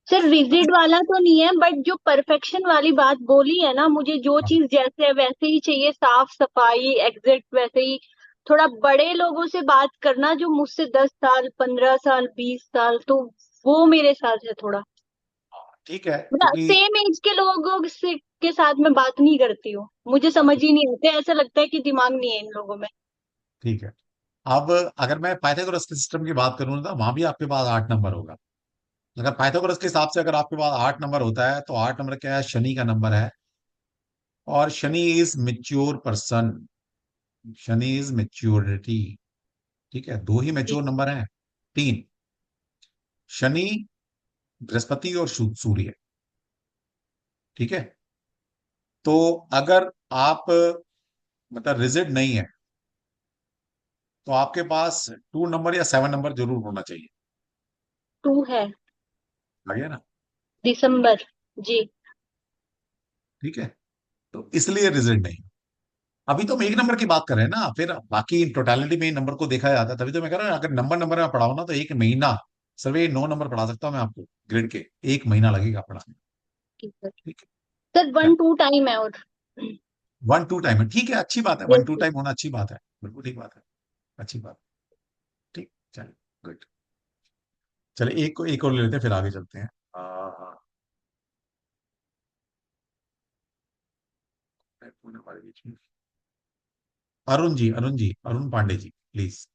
S9: सर रिजिड वाला तो नहीं है, बट जो परफेक्शन वाली बात बोली है ना, मुझे जो
S1: हाँ,
S9: चीज जैसे है वैसे ही चाहिए, साफ सफाई एग्जैक्ट वैसे ही। थोड़ा बड़े लोगों से बात करना, जो मुझसे 10 साल 15 साल 20 साल, तो वो मेरे साथ है थोड़ा।
S1: ठीक है,
S9: मतलब
S1: क्योंकि
S9: सेम एज के लोगों से के साथ मैं बात नहीं करती हूँ, मुझे समझ ही नहीं आते, ऐसा लगता है कि दिमाग नहीं है इन लोगों में।
S1: ठीक है। अब अगर मैं पाइथागोरस के सिस्टम की बात करूँ ना, वहां भी आपके पास 8 नंबर होगा। अगर पाइथागोरस के हिसाब से अगर आपके पास 8 नंबर होता है, तो 8 नंबर क्या है, शनि का नंबर है। और Shani is mature person, Shani is maturity. ठीक है, दो ही
S9: जी।
S1: मेच्योर नंबर हैं। तीन, शनि, बृहस्पति और सूर्य। ठीक है। तो अगर आप मतलब रिजिड नहीं है, तो आपके पास 2 नंबर या 7 नंबर जरूर होना चाहिए।
S9: 2 है।
S1: आ गया ना?
S9: दिसंबर। जी।
S1: ठीक है, तो इसलिए रिजल्ट नहीं। अभी तो हम 1 नंबर की बात कर रहे हैं ना, फिर बाकी टोटालिटी में नंबर को देखा जाता है। तभी तो मैं कह रहा हूँ, अगर नंबर नंबर में पढ़ाऊँ ना तो 1 महीना, सर्वे 9 नंबर पढ़ा सकता हूँ मैं आपको ग्रिड के। 1 महीना लगेगा पढ़ाने।
S9: ठीक है
S1: ठीक है,
S9: सर, 1-2 टाइम है और
S1: 1-2 टाइम है, ठीक है, अच्छी बात है, one
S9: yes
S1: two
S9: sir.
S1: Time होना अच्छी बात है, बिल्कुल ठीक बात है, अच्छी बात। ठीक, चलिए, गुड। चलिए एक और ले लेते हैं, फिर आगे चलते हैं। कौन है हमारे बीच में? अरुण जी, अरुण जी, अरुण पांडे जी, प्लीज।
S10: सर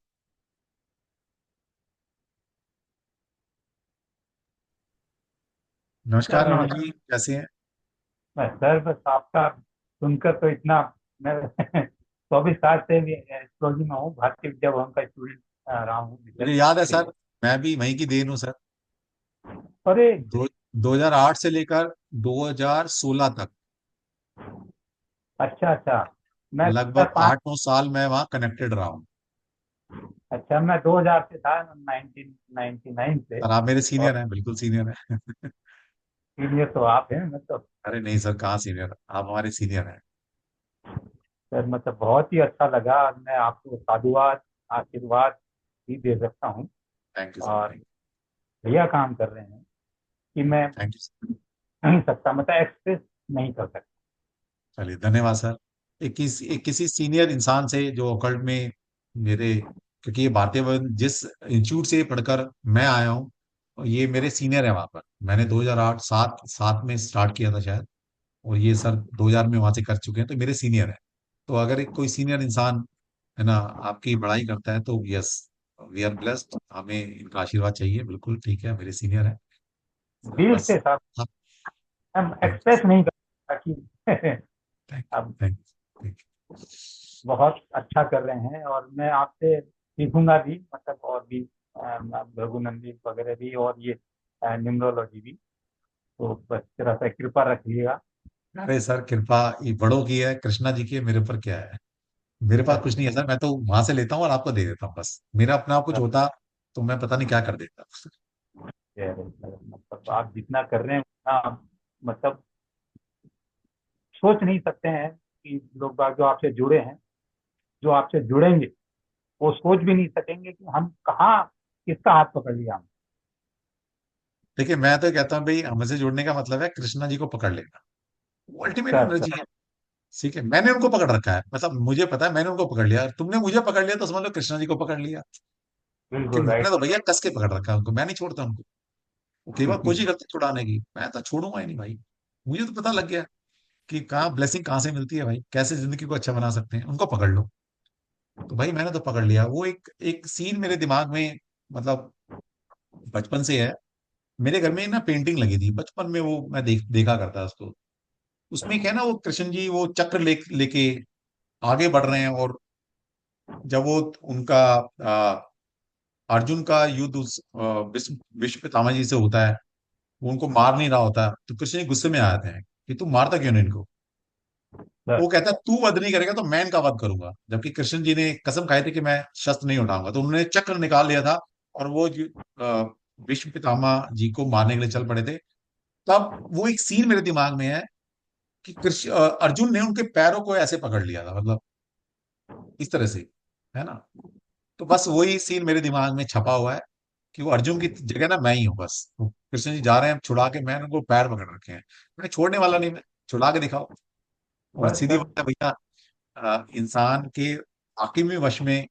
S1: नमस्कार अरुण
S10: नमस्कार।
S1: जी, कैसे हैं?
S10: सर बस आपका सुनकर तो इतना, मैं 24 साल से भी एस्ट्रोलॉजी में हूँ, भारतीय विद्या भवन का स्टूडेंट रहा हूँ
S1: मुझे
S10: विद्यार्थी
S1: याद है
S10: से।
S1: सर, मैं भी वहीं की देन हूँ सर।
S10: अरे,
S1: दो 2008 से लेकर 2016 तक,
S10: अच्छा अच्छा। मैं
S1: लगभग
S10: 2005।
S1: 8-9 साल मैं वहाँ कनेक्टेड रहा हूँ।
S10: अच्छा, मैं 2000 से था, 1999 से।
S1: सर आप मेरे
S10: और
S1: सीनियर हैं, बिल्कुल सीनियर हैं।
S10: सीनियर तो आप हैं, मतलब।
S1: अरे नहीं सर, कहाँ सीनियर, आप हमारे सीनियर हैं।
S10: सर मतलब बहुत ही अच्छा लगा, और मैं आपको साधुवाद, आशीर्वाद भी दे सकता हूँ।
S1: थैंक यू सर,
S10: और
S1: थैंक
S10: भैया काम कर रहे हैं कि मैं
S1: यू, थैंक यू।
S10: नहीं सकता, मतलब एक्सप्रेस नहीं कर सकता।
S1: चलिए, धन्यवाद सर। एक किसी सीनियर इंसान से जो ओकल्ट में मेरे, क्योंकि ये भारतीय वन जिस इंस्टीट्यूट से पढ़कर मैं आया हूँ, ये मेरे सीनियर है वहां पर। मैंने 2008 सात सात में स्टार्ट किया था शायद, और ये सर 2000 में वहां से कर चुके हैं, तो मेरे सीनियर है। तो अगर एक कोई सीनियर इंसान है ना आपकी बड़ाई करता है, तो यस, वी आर ब्लेस्ड, हमें इनका आशीर्वाद चाहिए, बिल्कुल ठीक है, मेरे सीनियर है। तो
S10: दिल
S1: बस।
S10: से साहब,
S1: हाँ,
S10: हम
S1: थैंक यू,
S10: एक्सप्रेस नहीं कर सकता कि
S1: थैंक
S10: अब
S1: यू, थैंक यू।
S10: बहुत अच्छा कर रहे हैं, और मैं आपसे सीखूंगा भी, मतलब और भी भृगुनंदी वगैरह भी, और ये न्यूमरोलॉजी भी। तो बस थोड़ा सा कृपा रखिएगा।
S1: अरे सर, कृपा ये बड़ों की है, कृष्णा जी की है, मेरे ऊपर क्या है? मेरे पास कुछ नहीं है सर, मैं तो वहां से लेता हूँ और आपको दे देता हूँ बस। मेरा अपना आप कुछ होता तो मैं पता नहीं क्या कर देता।
S10: मतलब आप जितना कर रहे हैं उतना, मतलब सोच नहीं सकते हैं कि लोग बाग जो आपसे जुड़े हैं, जो आपसे जुड़ेंगे, वो सोच भी नहीं सकेंगे कि हम कहाँ किसका हाथ पकड़ लिया हम।
S1: देखिए, मैं तो कहता हूँ भाई, हमसे जुड़ने का मतलब है कृष्णा जी को पकड़ लेना, वो अल्टीमेट
S10: सर
S1: एनर्जी
S10: सर।
S1: है। ठीक है, मैंने उनको पकड़ रखा है, मतलब मुझे पता है मैंने उनको पकड़ लिया, तुमने मुझे पकड़ लिया तो समझ लो कृष्णा जी को पकड़ लिया। कि
S10: बिल्कुल
S1: मैंने
S10: राइट।
S1: तो भैया कस के पकड़ रखा है उनको, मैं नहीं छोड़ता उनको। वो कई बार कोशिश करते हैं छुड़ाने की, मैं तो छोड़ूंगा ही नहीं भाई। मुझे तो पता लग गया कि कहाँ ब्लेसिंग कहाँ से मिलती है भाई, कैसे जिंदगी को अच्छा बना सकते हैं, उनको पकड़ लो। तो भाई मैंने तो पकड़ लिया। वो एक एक सीन मेरे दिमाग में, मतलब बचपन से है। मेरे घर में ना पेंटिंग लगी थी बचपन में, वो मैं देखा करता उसको। उसमें क्या है ना, वो कृष्ण जी वो चक्र लेके आगे बढ़ रहे हैं, और जब वो उनका अर्जुन का युद्ध उस विश्व पितामह जी से होता है, वो उनको मार नहीं रहा होता, तो कृष्ण जी गुस्से में आ जाते हैं कि तू मारता क्यों नहीं इनको।
S10: सर
S1: वो कहता है तू वध नहीं करेगा तो मैं इनका वध करूंगा, जबकि कृष्ण जी ने कसम खाई थी कि मैं शस्त्र नहीं उठाऊंगा, तो उन्होंने चक्र निकाल लिया था। और वो भीष्म पितामह जी को मारने के लिए चल पड़े थे। तब वो एक सीन मेरे दिमाग में है कि अर्जुन ने उनके पैरों को ऐसे पकड़ लिया था, मतलब इस तरह से, है ना। तो बस वही सीन मेरे दिमाग में छपा हुआ है कि वो अर्जुन की जगह ना मैं ही हूँ बस। वो कृष्ण जी जा रहे हैं छुड़ा के, मैंने उनको पैर पकड़ रखे हैं, मैं छोड़ने वाला नहीं, मैं छुड़ा के दिखाओ। और
S10: बस
S1: सीधी
S10: सर।
S1: बात है भैया, इंसान के हाकिमी वश में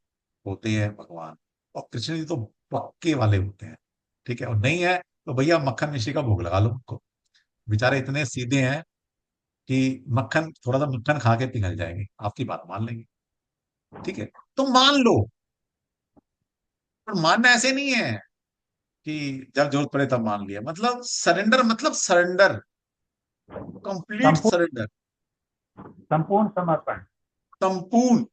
S1: होते हैं भगवान, और कृष्ण जी तो पक्के वाले होते हैं। ठीक है, और नहीं है तो भैया मक्खन मिश्री का भोग लगा लो उनको। बेचारे इतने सीधे हैं कि मक्खन, थोड़ा सा मक्खन खा के पिघल जाएंगे, आपकी बात मान लेंगे। ठीक है, तो मान लो। पर मानना ऐसे नहीं है कि जब जरूरत पड़े तब मान लिया, मतलब सरेंडर, मतलब सरेंडर, कंप्लीट
S10: संपूर्ण,
S1: सरेंडर,
S10: संपूर्ण समर्पण।
S1: संपूर्ण।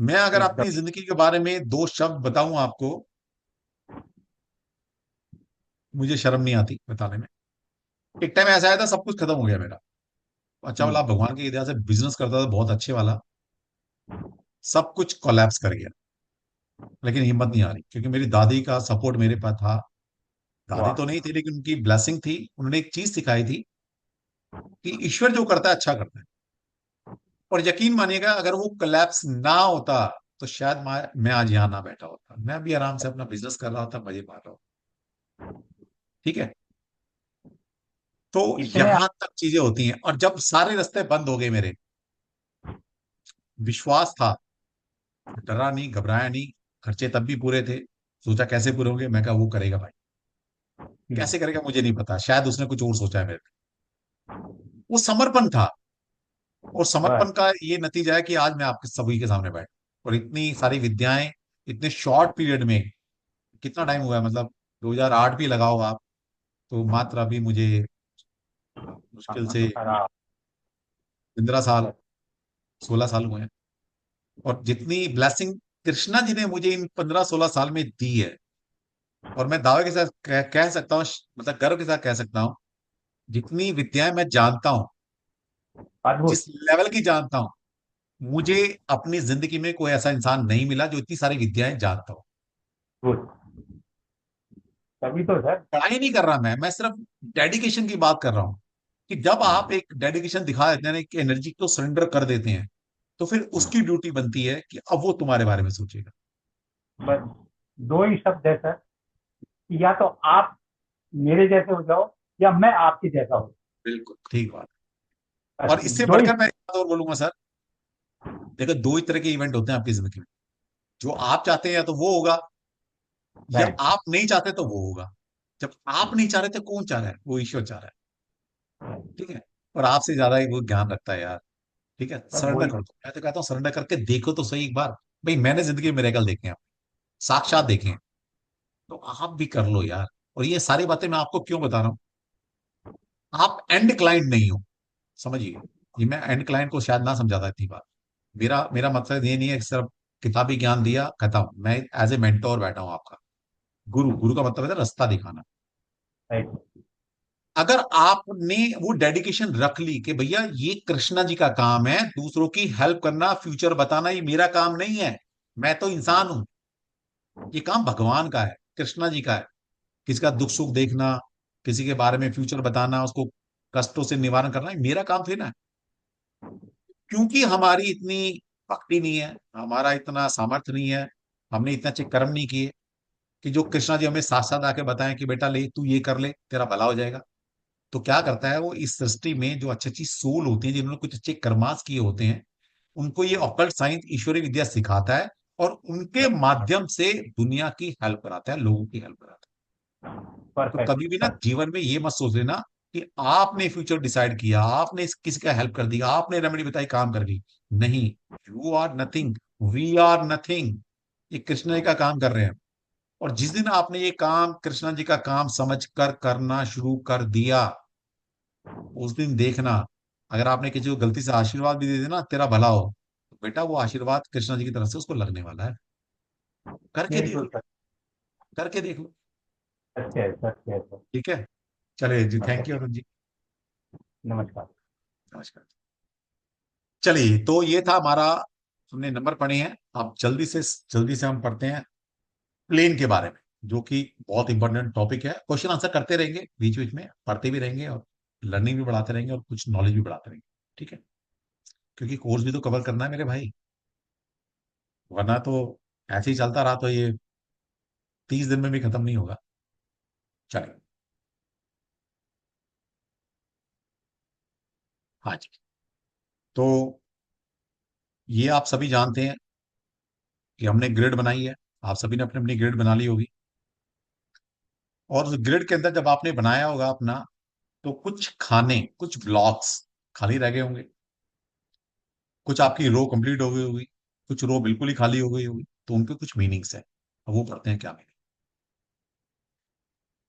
S1: मैं अगर
S10: एकदम।
S1: अपनी जिंदगी के बारे में 2 शब्द बताऊं आपको, मुझे शर्म नहीं आती बताने में। एक टाइम ऐसा आया था, सब कुछ खत्म हो गया मेरा, अच्छा वाला भगवान की दया से बिजनेस करता था बहुत अच्छे वाला, सब कुछ कोलैप्स कर गया। लेकिन हिम्मत नहीं आ रही, क्योंकि मेरी दादी का सपोर्ट मेरे पास था। दादी
S10: वाह।
S1: तो नहीं थी, लेकिन उनकी ब्लेसिंग थी। उन्होंने एक चीज सिखाई थी कि ईश्वर जो करता है अच्छा करता है। और यकीन मानिएगा, अगर वो कोलैप्स ना होता तो शायद मैं आज यहाँ ना बैठा होता, मैं भी आराम से अपना बिजनेस कर रहा होता, मजे मार रहा हूँ। ठीक है। तो
S10: इतने
S1: यहां तक चीजें होती हैं। और जब सारे रास्ते बंद हो गए मेरे, विश्वास था, डरा नहीं, घबराया नहीं। खर्चे तब भी पूरे थे। सोचा कैसे पूरे होंगे, मैं कहा वो करेगा भाई। कैसे करेगा मुझे नहीं पता, शायद उसने कुछ और सोचा है मेरे लिए। वो समर्पण था। और
S10: बस
S1: समर्पण का ये नतीजा है कि आज मैं आपके सभी के सामने बैठ, और इतनी सारी विद्याएं इतने शॉर्ट पीरियड में। कितना टाइम हुआ है, मतलब 2008 भी लगाओ आप, तो मात्र अभी मुझे मुश्किल से
S10: खराब।
S1: 15 साल, 16 साल हुए हैं। और जितनी ब्लेसिंग कृष्णा जी ने मुझे इन 15-16 साल में दी है, और मैं दावे के साथ कह सकता हूँ, मतलब गर्व के साथ कह सकता हूँ, जितनी विद्याएं मैं जानता हूँ,
S10: अद्भुत।
S1: जिस लेवल की जानता हूँ, मुझे अपनी जिंदगी में कोई ऐसा इंसान नहीं मिला जो इतनी सारी विद्याएं जानता हो।
S10: गुड। तभी तो सर।
S1: पढ़ाई नहीं कर रहा मैं सिर्फ डेडिकेशन की बात कर रहा हूं। कि जब आप एक डेडिकेशन दिखा देते हैं ना, एक एनर्जी को सरेंडर कर देते हैं, तो फिर उसकी ड्यूटी बनती है कि अब वो तुम्हारे बारे में सोचेगा।
S10: बस दो ही शब्द है सर, या तो आप मेरे जैसे हो जाओ या मैं आपके जैसा हो।
S1: बिल्कुल ठीक बात।
S10: बस
S1: और इससे
S10: दो ही।
S1: बढ़कर मैं एक बात और बोलूंगा सर। देखो, दो ही तरह के इवेंट होते हैं आपकी जिंदगी में। जो आप चाहते हैं या तो वो होगा, या
S10: राइट।
S1: आप नहीं चाहते तो वो होगा। जब आप नहीं चाह रहे तो कौन चाह रहा है? वो ईश्वर चाह रहा है। ठीक है। और आपसे ज्यादा ही वो ज्ञान रखता है यार। ठीक है,
S10: बस
S1: सरेंडर
S10: वही।
S1: कर दो। मैं तो कहता हूँ सरेंडर करके देखो तो सही एक बार। भाई मैंने जिंदगी में मिरेकल देखे हैं, साक्षात देखे हैं, तो आप भी कर लो यार। और ये सारी बातें मैं आपको क्यों बता रहा हूँ? आप एंड क्लाइंट नहीं हो, समझिए। ये मैं एंड क्लाइंट को शायद ना समझाता इतनी बात। मेरा मेरा मतलब ये नहीं है कि सिर्फ किताबी ज्ञान दिया खत्म। मैं एज ए मेंटोर बैठा हूँ आपका। गुरु, गुरु का मतलब है रास्ता दिखाना।
S10: राइट।
S1: अगर आपने वो डेडिकेशन रख ली कि भैया ये कृष्णा जी का काम है, दूसरों की हेल्प करना, फ्यूचर बताना, ये मेरा काम नहीं है। मैं तो इंसान हूं। ये काम भगवान का है, कृष्णा जी का है। किसी का दुख सुख देखना, किसी के बारे में फ्यूचर बताना, उसको कष्टों से निवारण करना, ये मेरा काम थे ना। क्योंकि हमारी इतनी भक्ति नहीं है, हमारा इतना सामर्थ्य नहीं है, हमने इतने अच्छे कर्म नहीं किए कि जो कृष्णा जी हमें साथ साथ आके बताएं कि बेटा ले तू ये कर ले, तेरा भला हो जाएगा। तो क्या करता है वो, इस सृष्टि में जो अच्छी अच्छी सोल होती है, जिन्होंने कुछ अच्छे कर्मास किए होते हैं, उनको ये ऑकल्ट साइंस, ईश्वरीय विद्या सिखाता है। और उनके माध्यम से दुनिया की हेल्प कराता है, लोगों की हेल्प कराता है। तो
S10: परफेक्ट
S1: कभी भी ना
S10: सर।
S1: जीवन में ये मत सोच लेना कि आपने फ्यूचर डिसाइड किया, आपने किसी का हेल्प कर दिया, आपने रेमेडी बताई, काम कर गई। नहीं, you are nothing, we are nothing. ये कृष्ण जी का काम कर रहे हैं। और जिस दिन आपने ये काम कृष्ण जी का काम समझ कर करना शुरू कर दिया, उस दिन देखना, अगर आपने किसी को गलती से आशीर्वाद भी दे देना तेरा भला हो, तो बेटा वो आशीर्वाद कृष्ण जी की तरफ से उसको लगने वाला है। करके देख
S10: बिल्कुल
S1: लो,
S10: सर।
S1: करके देख लो।
S10: सत्य है, सत्य है सर।
S1: ठीक है। चलिए जी, thank you
S10: perfect.
S1: Arun ji.
S10: नमस्कार।
S1: नमस्कार। चलिए, तो ये था हमारा, हमने नंबर पढ़े हैं। अब जल्दी से हम पढ़ते हैं प्लेन के बारे में, जो कि बहुत इंपॉर्टेंट टॉपिक है। क्वेश्चन आंसर करते रहेंगे, बीच बीच में पढ़ते भी रहेंगे, और लर्निंग भी बढ़ाते रहेंगे, और कुछ नॉलेज भी बढ़ाते रहेंगे। ठीक है। क्योंकि कोर्स भी तो कवर करना है मेरे भाई, वरना तो ऐसे ही चलता रहा तो ये 30 दिन में भी खत्म नहीं होगा। चलिए। हाँ जी। तो ये आप सभी जानते हैं कि हमने ग्रिड बनाई है। आप सभी ने अपनी अपनी ग्रिड बना ली होगी। और उस ग्रिड के अंदर जब आपने बनाया होगा अपना, तो कुछ खाने, कुछ ब्लॉक्स खाली रह गए होंगे। कुछ आपकी रो कंप्लीट हो गई होगी, कुछ रो बिल्कुल ही खाली हो गई होगी। तो उनके कुछ मीनिंग्स है। अब वो पढ़ते हैं क्या meaning.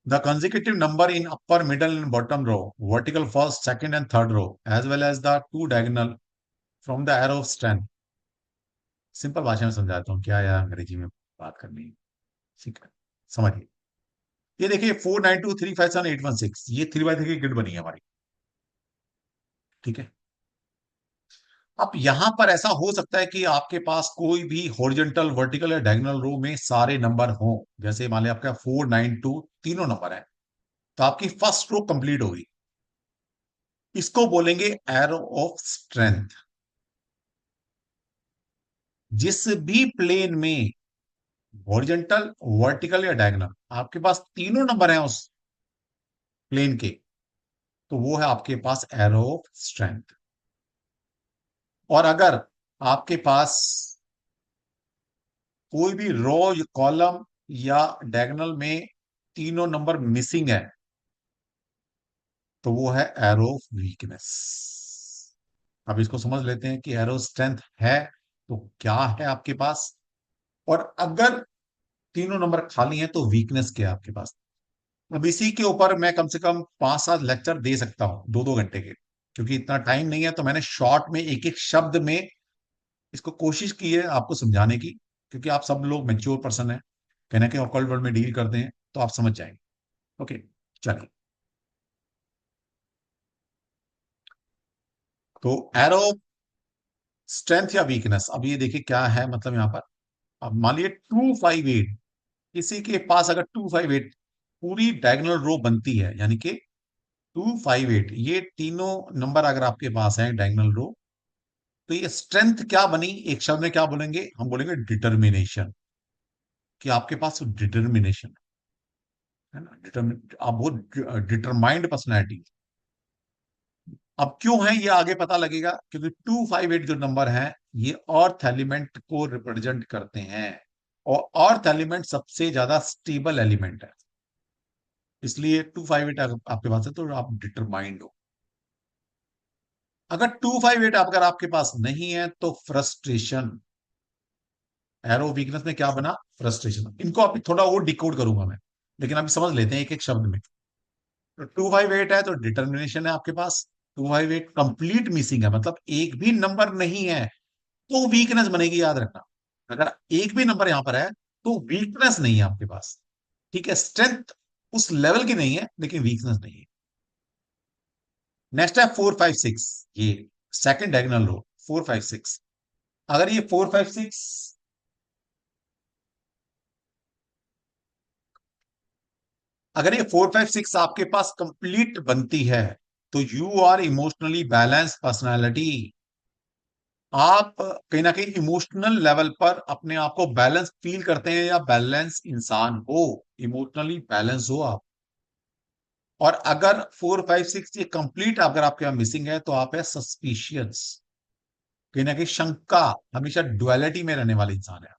S1: The consecutive number in upper, middle and bottom row, vertical first, second and third row, as well as the two diagonal from the arrow of strength। Simple भाषा में समझाता हूँ, क्या यार अंग्रेजी में बात करनी है। ठीक है, समझिए। ये देखिए 492357816, ये 3x3 की ग्रिड बनी है हमारी। ठीक है। अब यहां पर ऐसा हो सकता है कि आपके पास कोई भी हॉरिजॉन्टल, वर्टिकल या डायगोनल रो में सारे नंबर हो। जैसे मान लिया आपका 492 तीनों नंबर है, तो आपकी फर्स्ट रो कंप्लीट होगी। इसको बोलेंगे एरो ऑफ स्ट्रेंथ। जिस भी प्लेन में हॉरिजॉन्टल, वर्टिकल या डायगोनल आपके पास तीनों नंबर हैं उस प्लेन के, तो वो है आपके पास एरो ऑफ स्ट्रेंथ। और अगर आपके पास कोई भी रो, कॉलम या डायगोनल में तीनों नंबर मिसिंग है, तो वो है एरो ऑफ वीकनेस। अब इसको समझ लेते हैं कि एरो स्ट्रेंथ है तो क्या है आपके पास, और अगर तीनों नंबर खाली हैं तो वीकनेस क्या है आपके पास। अब इसी के ऊपर मैं कम से कम 5-7 लेक्चर दे सकता हूं, 2-2 घंटे के, क्योंकि इतना टाइम नहीं है। तो मैंने शॉर्ट में एक एक शब्द में इसको कोशिश की है आपको समझाने की, क्योंकि आप सब लोग मेच्योर पर्सन है, कहीं ना कहीं ऑकल्ट वर्ल्ड में डील करते हैं, तो आप समझ जाएंगे। ओके, चलिए। तो एरो स्ट्रेंथ या वीकनेस, अब ये देखिए क्या है मतलब यहां पर। अब मान लीजिए 258, किसी के पास अगर 258 पूरी डायगोनल रो बनती है, यानी कि 258 ये तीनों नंबर अगर आपके पास है डायगोनल रो, तो ये स्ट्रेंथ क्या बनी, एक शब्द में क्या बोलेंगे, हम बोलेंगे डिटर्मिनेशन। कि आपके पास डिटर्मिनेशन है ना, आप बहुत डिटरमाइंड पर्सनैलिटी। अब क्यों है ये आगे पता लगेगा, क्योंकि 258 जो नंबर है ये अर्थ एलिमेंट को रिप्रेजेंट करते हैं, और अर्थ एलिमेंट सबसे ज्यादा स्टेबल एलिमेंट है। इसलिए 258 आपके पास है तो आप डिटरमाइंड हो। अगर 258 अगर आपके पास नहीं है तो फ्रस्ट्रेशन। एरो वीकनेस में क्या बना, फ्रस्ट्रेशन। इनको अभी थोड़ा और डिकोड करूंगा मैं, लेकिन अभी समझ लेते हैं एक एक शब्द में। तो 258 है तो डिटर्मिनेशन है आपके पास। 258 कंप्लीट मिसिंग है, मतलब एक भी नंबर नहीं है तो वीकनेस बनेगी, याद रखना। अगर एक भी नंबर यहां पर है तो वीकनेस नहीं है आपके पास। ठीक है, स्ट्रेंथ उस लेवल की नहीं है लेकिन वीकनेस नहीं है। नेक्स्ट है 456, ये सेकंड डायगोनल रो 456। अगर ये 456 अगर ये 456 आपके पास कंप्लीट बनती है, तो you are emotionally balance personality. आप कहीं ना कहीं इमोशनल लेवल पर अपने आप को बैलेंस फील करते हैं, या बैलेंस इंसान हो, इमोशनली बैलेंस हो आप। और अगर 456 ये कंप्लीट अगर आपके यहाँ मिसिंग है तो आप है सस्पिशियस, कहीं ना कहीं शंका, हमेशा डुअलिटी में रहने वाले इंसान है।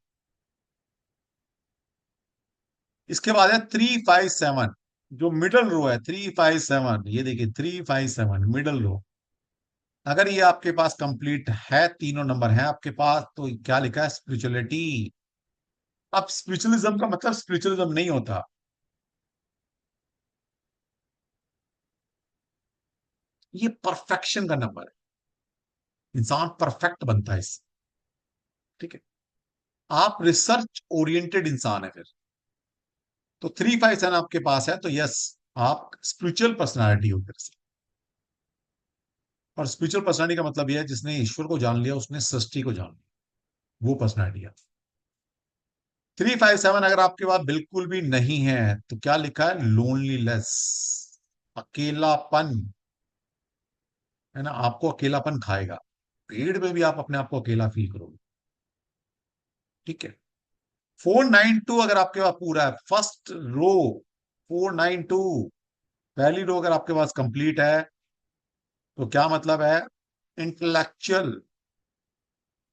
S1: इसके बाद है 357, जो मिडल रो है 357, ये देखिए 357 मिडल रो। अगर ये आपके पास कंप्लीट है, तीनों नंबर है आपके पास, तो क्या लिखा है, स्पिरिचुअलिटी। अब स्पिरिचुअलिज्म का मतलब स्पिरिचुअलिज्म नहीं होता, ये परफेक्शन का नंबर है। इंसान परफेक्ट बनता है इससे। ठीक है, आप रिसर्च ओरिएंटेड इंसान है फिर। तो 357 आपके पास है तो यस, आप स्पिरिचुअल पर्सनालिटी हो फिर से। और स्पिरिचुअल पर्सनालिटी का मतलब यह है जिसने ईश्वर को जान लिया, उसने सृष्टि को जान लिया, वो पर्सनालिटी है। 357 अगर आपके पास बिल्कुल भी नहीं है तो क्या लिखा है, लोनलीनेस, अकेलापन, है ना, आपको अकेलापन खाएगा। भीड़ में भी आप अपने आप को अकेला फील करोगे। ठीक है, 492 अगर आपके पास पूरा है, फर्स्ट रो 492 पहली रो अगर आपके पास कंप्लीट है, तो क्या मतलब है, इंटेलेक्चुअल।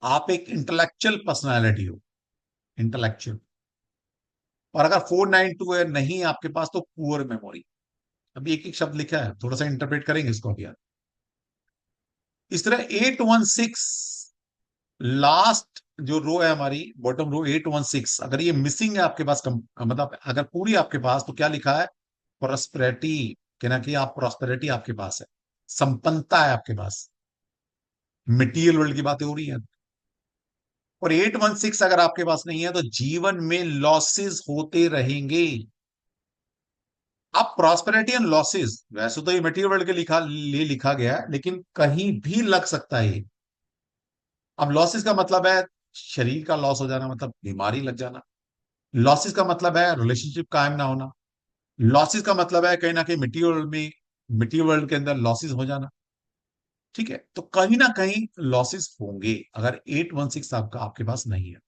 S1: आप एक इंटेलेक्चुअल पर्सनालिटी हो, इंटेलेक्चुअल। और अगर 492 है नहीं आपके पास तो पुअर मेमोरी। अभी एक एक शब्द लिखा है, थोड़ा सा इंटरप्रेट करेंगे इसको अभी यार। इस तरह 816 लास्ट जो रो है हमारी, बॉटम रो 816, अगर ये मिसिंग है आपके पास मतलब अगर पूरी आपके पास, तो क्या लिखा है, प्रोस्पेरिटी। कहना कि आप प्रोस्पेरिटी आपके पास है, संपन्नता है आपके पास, मटेरियल वर्ल्ड की बातें हो रही हैं। और 816 अगर आपके पास नहीं है तो जीवन में लॉसेस होते रहेंगे। अब प्रॉस्पेरिटी एंड लॉसेस, वैसे तो ये मटेरियल वर्ल्ड के लिए लिखा गया है, लेकिन कहीं भी लग सकता है। अब लॉसेस का मतलब है शरीर का लॉस हो जाना, मतलब बीमारी लग जाना। लॉसेस का मतलब है रिलेशनशिप कायम ना होना। लॉसेस का मतलब है कहीं ना कहीं मटीरियल वर्ल्ड के अंदर लॉसेस हो जाना। ठीक है, तो कहीं ना कहीं लॉसेस होंगे अगर 816 आपका आपके पास नहीं है।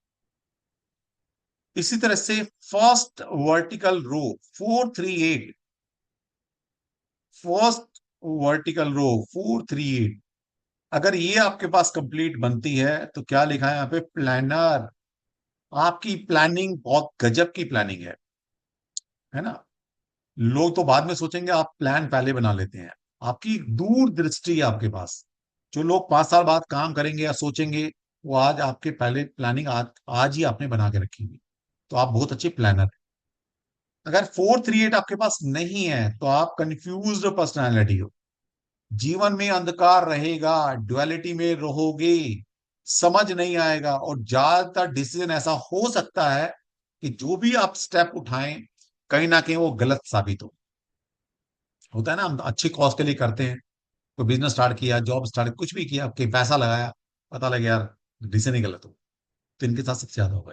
S1: इसी तरह से फर्स्ट वर्टिकल रो 438, फर्स्ट वर्टिकल रो 438, अगर ये आपके पास कंप्लीट बनती है तो क्या लिखा है यहाँ पे, प्लानर। आपकी प्लानिंग बहुत गजब की प्लानिंग है ना। लोग तो बाद में सोचेंगे, आप प्लान पहले बना लेते हैं। आपकी दूर दृष्टि है आपके पास। जो लोग 5 साल बाद काम करेंगे या सोचेंगे, वो आज आपके पहले प्लानिंग आज ही आपने बना के रखी हुई। तो आप बहुत अच्छे प्लानर हैं। अगर 438 आपके पास नहीं है तो आप कंफ्यूज्ड पर्सनालिटी हो। जीवन में अंधकार रहेगा, ड्युअलिटी में रहोगे, समझ नहीं आएगा, और ज्यादातर डिसीजन ऐसा हो सकता है कि जो भी आप स्टेप उठाएं कहीं ना कहीं वो गलत साबित होता है ना। हम अच्छी कॉज के लिए करते हैं, कोई बिजनेस स्टार्ट किया, जॉब स्टार्ट, कुछ भी किया, आपके पैसा लगाया, पता लगे यार डिसीजन ही गलत हो। तो इनके साथ सबसे ज्यादा होगा।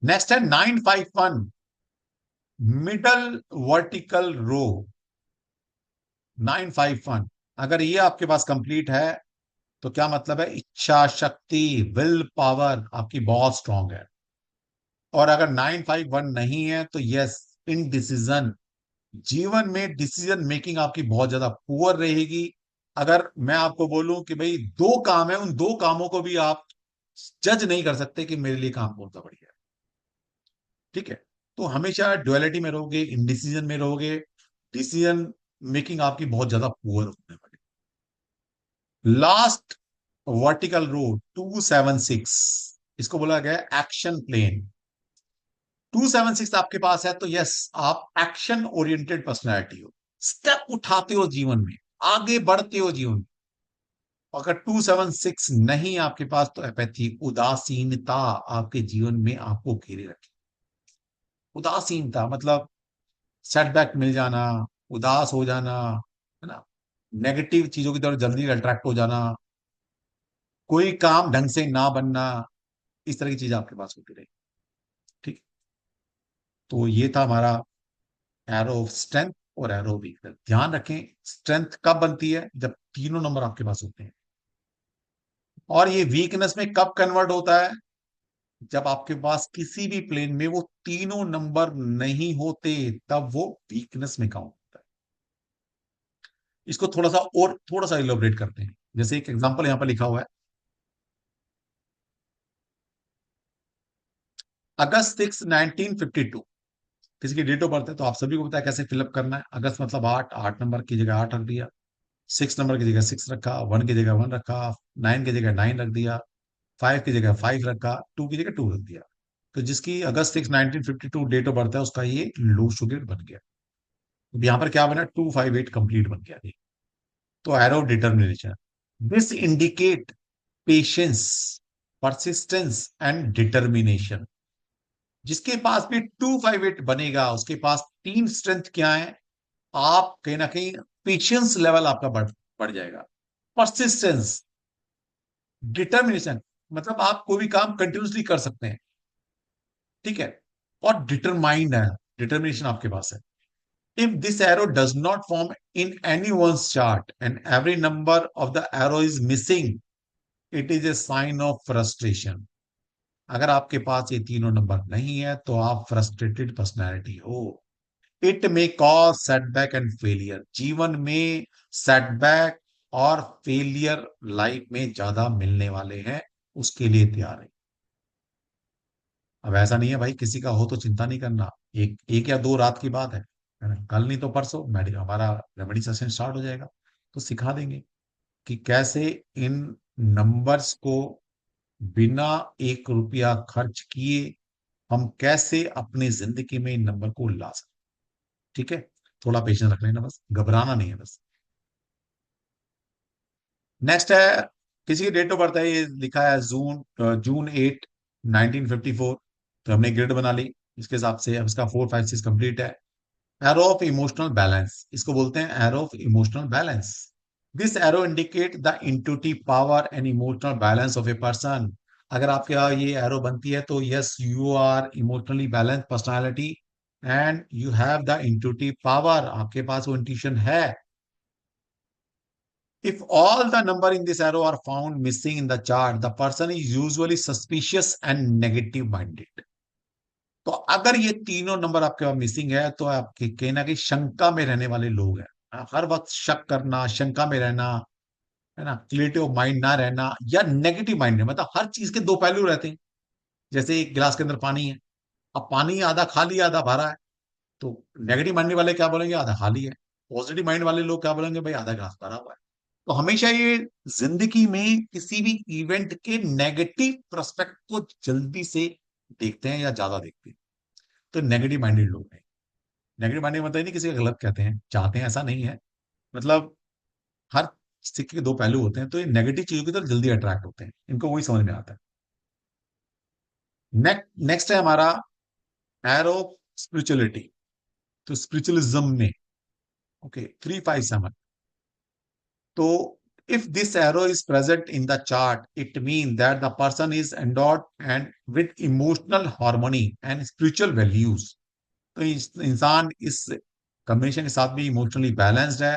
S1: नेक्स्ट है 951, मिडल वर्टिकल रो 951। अगर ये आपके पास कंप्लीट है तो क्या मतलब है, इच्छा शक्ति, विल पावर आपकी बहुत स्ट्रांग है। और अगर 951 नहीं है तो यस, इनडिसीजन, जीवन में डिसीजन मेकिंग आपकी बहुत ज्यादा पुअर रहेगी। अगर मैं आपको बोलूं कि भाई 2 काम है, उन 2 कामों को भी आप जज नहीं कर सकते कि मेरे लिए काम कौन सा बढ़िया है। ठीक है, तो हमेशा ड्युअलिटी में रहोगे, इनडिसीजन में रहोगे, डिसीजन मेकिंग आपकी बहुत ज्यादा पुअर होने वाली। लास्ट वर्टिकल रो 276, इसको बोला गया एक्शन प्लेन। 276 आपके पास है तो यस, आप एक्शन ओरिएंटेड पर्सनैलिटी हो, स्टेप उठाते हो जीवन में, आगे बढ़ते हो जीवन में। अगर 276 नहीं आपके पास तो एपैथी, उदासीनता आपके जीवन में आपको घेरे रखे। उदासीनता मतलब सेटबैक मिल जाना, उदास हो जाना, है ना, नेगेटिव चीजों की तरफ जल्दी अट्रैक्ट हो जाना, कोई काम ढंग से ना बनना, इस तरह की चीज आपके पास होती रही। ठीक, तो ये था हमारा एरो ऑफ स्ट्रेंथ और एरो ऑफ वीकनेस। ध्यान रखें, स्ट्रेंथ कब बनती है, जब तीनों नंबर आपके पास होते हैं। और ये वीकनेस में कब कन्वर्ट होता है, जब आपके पास किसी भी प्लेन में वो तीनों नंबर नहीं होते, तब वो वीकनेस में काउंट होता है। इसको थोड़ा सा इलोबरेट करते हैं। जैसे एक एग्जांपल यहां पर लिखा हुआ है, अगस्त 6 1952 किसी की डेट ऑफ बर्थ है, तो आप सभी को पता है कैसे फिलअप करना है। अगस्त मतलब 8, 8 नंबर की जगह 8 रख दिया, 6 नंबर की जगह 6 रखा, 1 की जगह 1 रखा, 9 की जगह 9 रख दिया, 5 की जगह 5 रखा, 2 की जगह 2 रख दिया। तो जिसकी अगस्त 6 1952 डेट ऑफ बर्थ है, उसका ये लो शुगर बन गया। अब यहां पर क्या बना, 258 कंप्लीट बन गया। तो arrow determination, this indicate patience, persistence and determination. जिसके पास भी 258 बनेगा उसके पास 3 स्ट्रेंथ क्या है, आप कहीं ना कहीं पेशेंस लेवल आपका बढ़ जाएगा, परसिस्टेंस, डिटर्मिनेशन, मतलब आप कोई भी काम कंटिन्यूसली कर सकते हैं। ठीक है, और डिटरमाइंड है, डिटर्मिनेशन आपके पास है। If this arrow does not form in any one's chart and every number of the arrow is missing, it is a sign of frustration. अगर आपके पास ये तीनों नंबर नहीं है तो आप फ्रस्ट्रेटेड पर्सनैलिटी हो। It may cause setback and failure, जीवन में सेटबैक और फेलियर लाइफ में ज्यादा मिलने वाले हैं, उसके लिए तैयार है। अब ऐसा नहीं है भाई किसी का हो तो चिंता नहीं करना, एक या 2 रात की बात है ना? कल नहीं तो परसों मेडिकल हमारा रेमेडी सेशन स्टार्ट हो जाएगा, तो सिखा देंगे कि कैसे इन नंबर्स को बिना 1 रुपया खर्च किए हम कैसे अपनी जिंदगी में इन नंबर को ला सकते। ठीक है, थोड़ा पेशेंस रख लेना, बस घबराना नहीं है बस। नेक्स्ट है, किसी की डेट ऑफ बर्थ है, ये लिखा है जून 8 1954। तो हमने ग्रिड बना ली इसके हिसाब से। अब इसका 4 5 6 कंप्लीट है। एरो ऑफ इमोशनल बैलेंस, इसको बोलते हैं arrow of emotional balance. This arrow indicate the intuitive power and emotional balance of a person. अगर आपके यहाँ ये एरो बनती है तो yes, you are emotionally balance personality and you have the intuitive power, आपके पास वो इंट्यूशन है। If all the number in this arrow are found missing in the chart, the person is usually suspicious and negative minded. तो अगर ये तीनों नंबर आपके पास मिसिंग है तो आपके कहीं ना कहीं शंका में रहने वाले लोग हैं। हर वक्त शक करना, शंका में रहना, है ना, क्रिएटिव माइंड ना रहना, या नेगेटिव माइंड है, मतलब हर चीज के दो पहलू रहते हैं। जैसे एक गिलास के अंदर पानी है, अब पानी आधा खाली आधा भरा है, तो नेगेटिव माइंड वाले क्या बोलेंगे, आधा खाली है। पॉजिटिव माइंड वाले लोग क्या बोलेंगे, भाई आधा गिलास भरा हुआ है। तो हमेशा ये जिंदगी में किसी भी इवेंट के नेगेटिव प्रोस्पेक्ट को जल्दी से देखते हैं या ज्यादा देखते हैं, तो नेगेटिव माइंडेड लोग हैं। नेगेटिव माइंडेड मतलब नहीं किसी का गलत कहते हैं चाहते हैं, ऐसा नहीं है, मतलब हर सिक्के के दो पहलू होते हैं, तो ये नेगेटिव चीजों की तरफ जल्दी अट्रैक्ट होते हैं, इनको वही समझ में आता है। नेक्स्ट है हमारा एरो स्पिरिचुअलिटी, तो स्पिरिचुअलिज्म में ओके 357। तो if this arrow is present in the chart, it means that the person is endowed and with emotional harmony and spiritual values. तो इंसान इस कॉम्बिनेशन के साथ भी इमोशनली बैलेंस्ड है,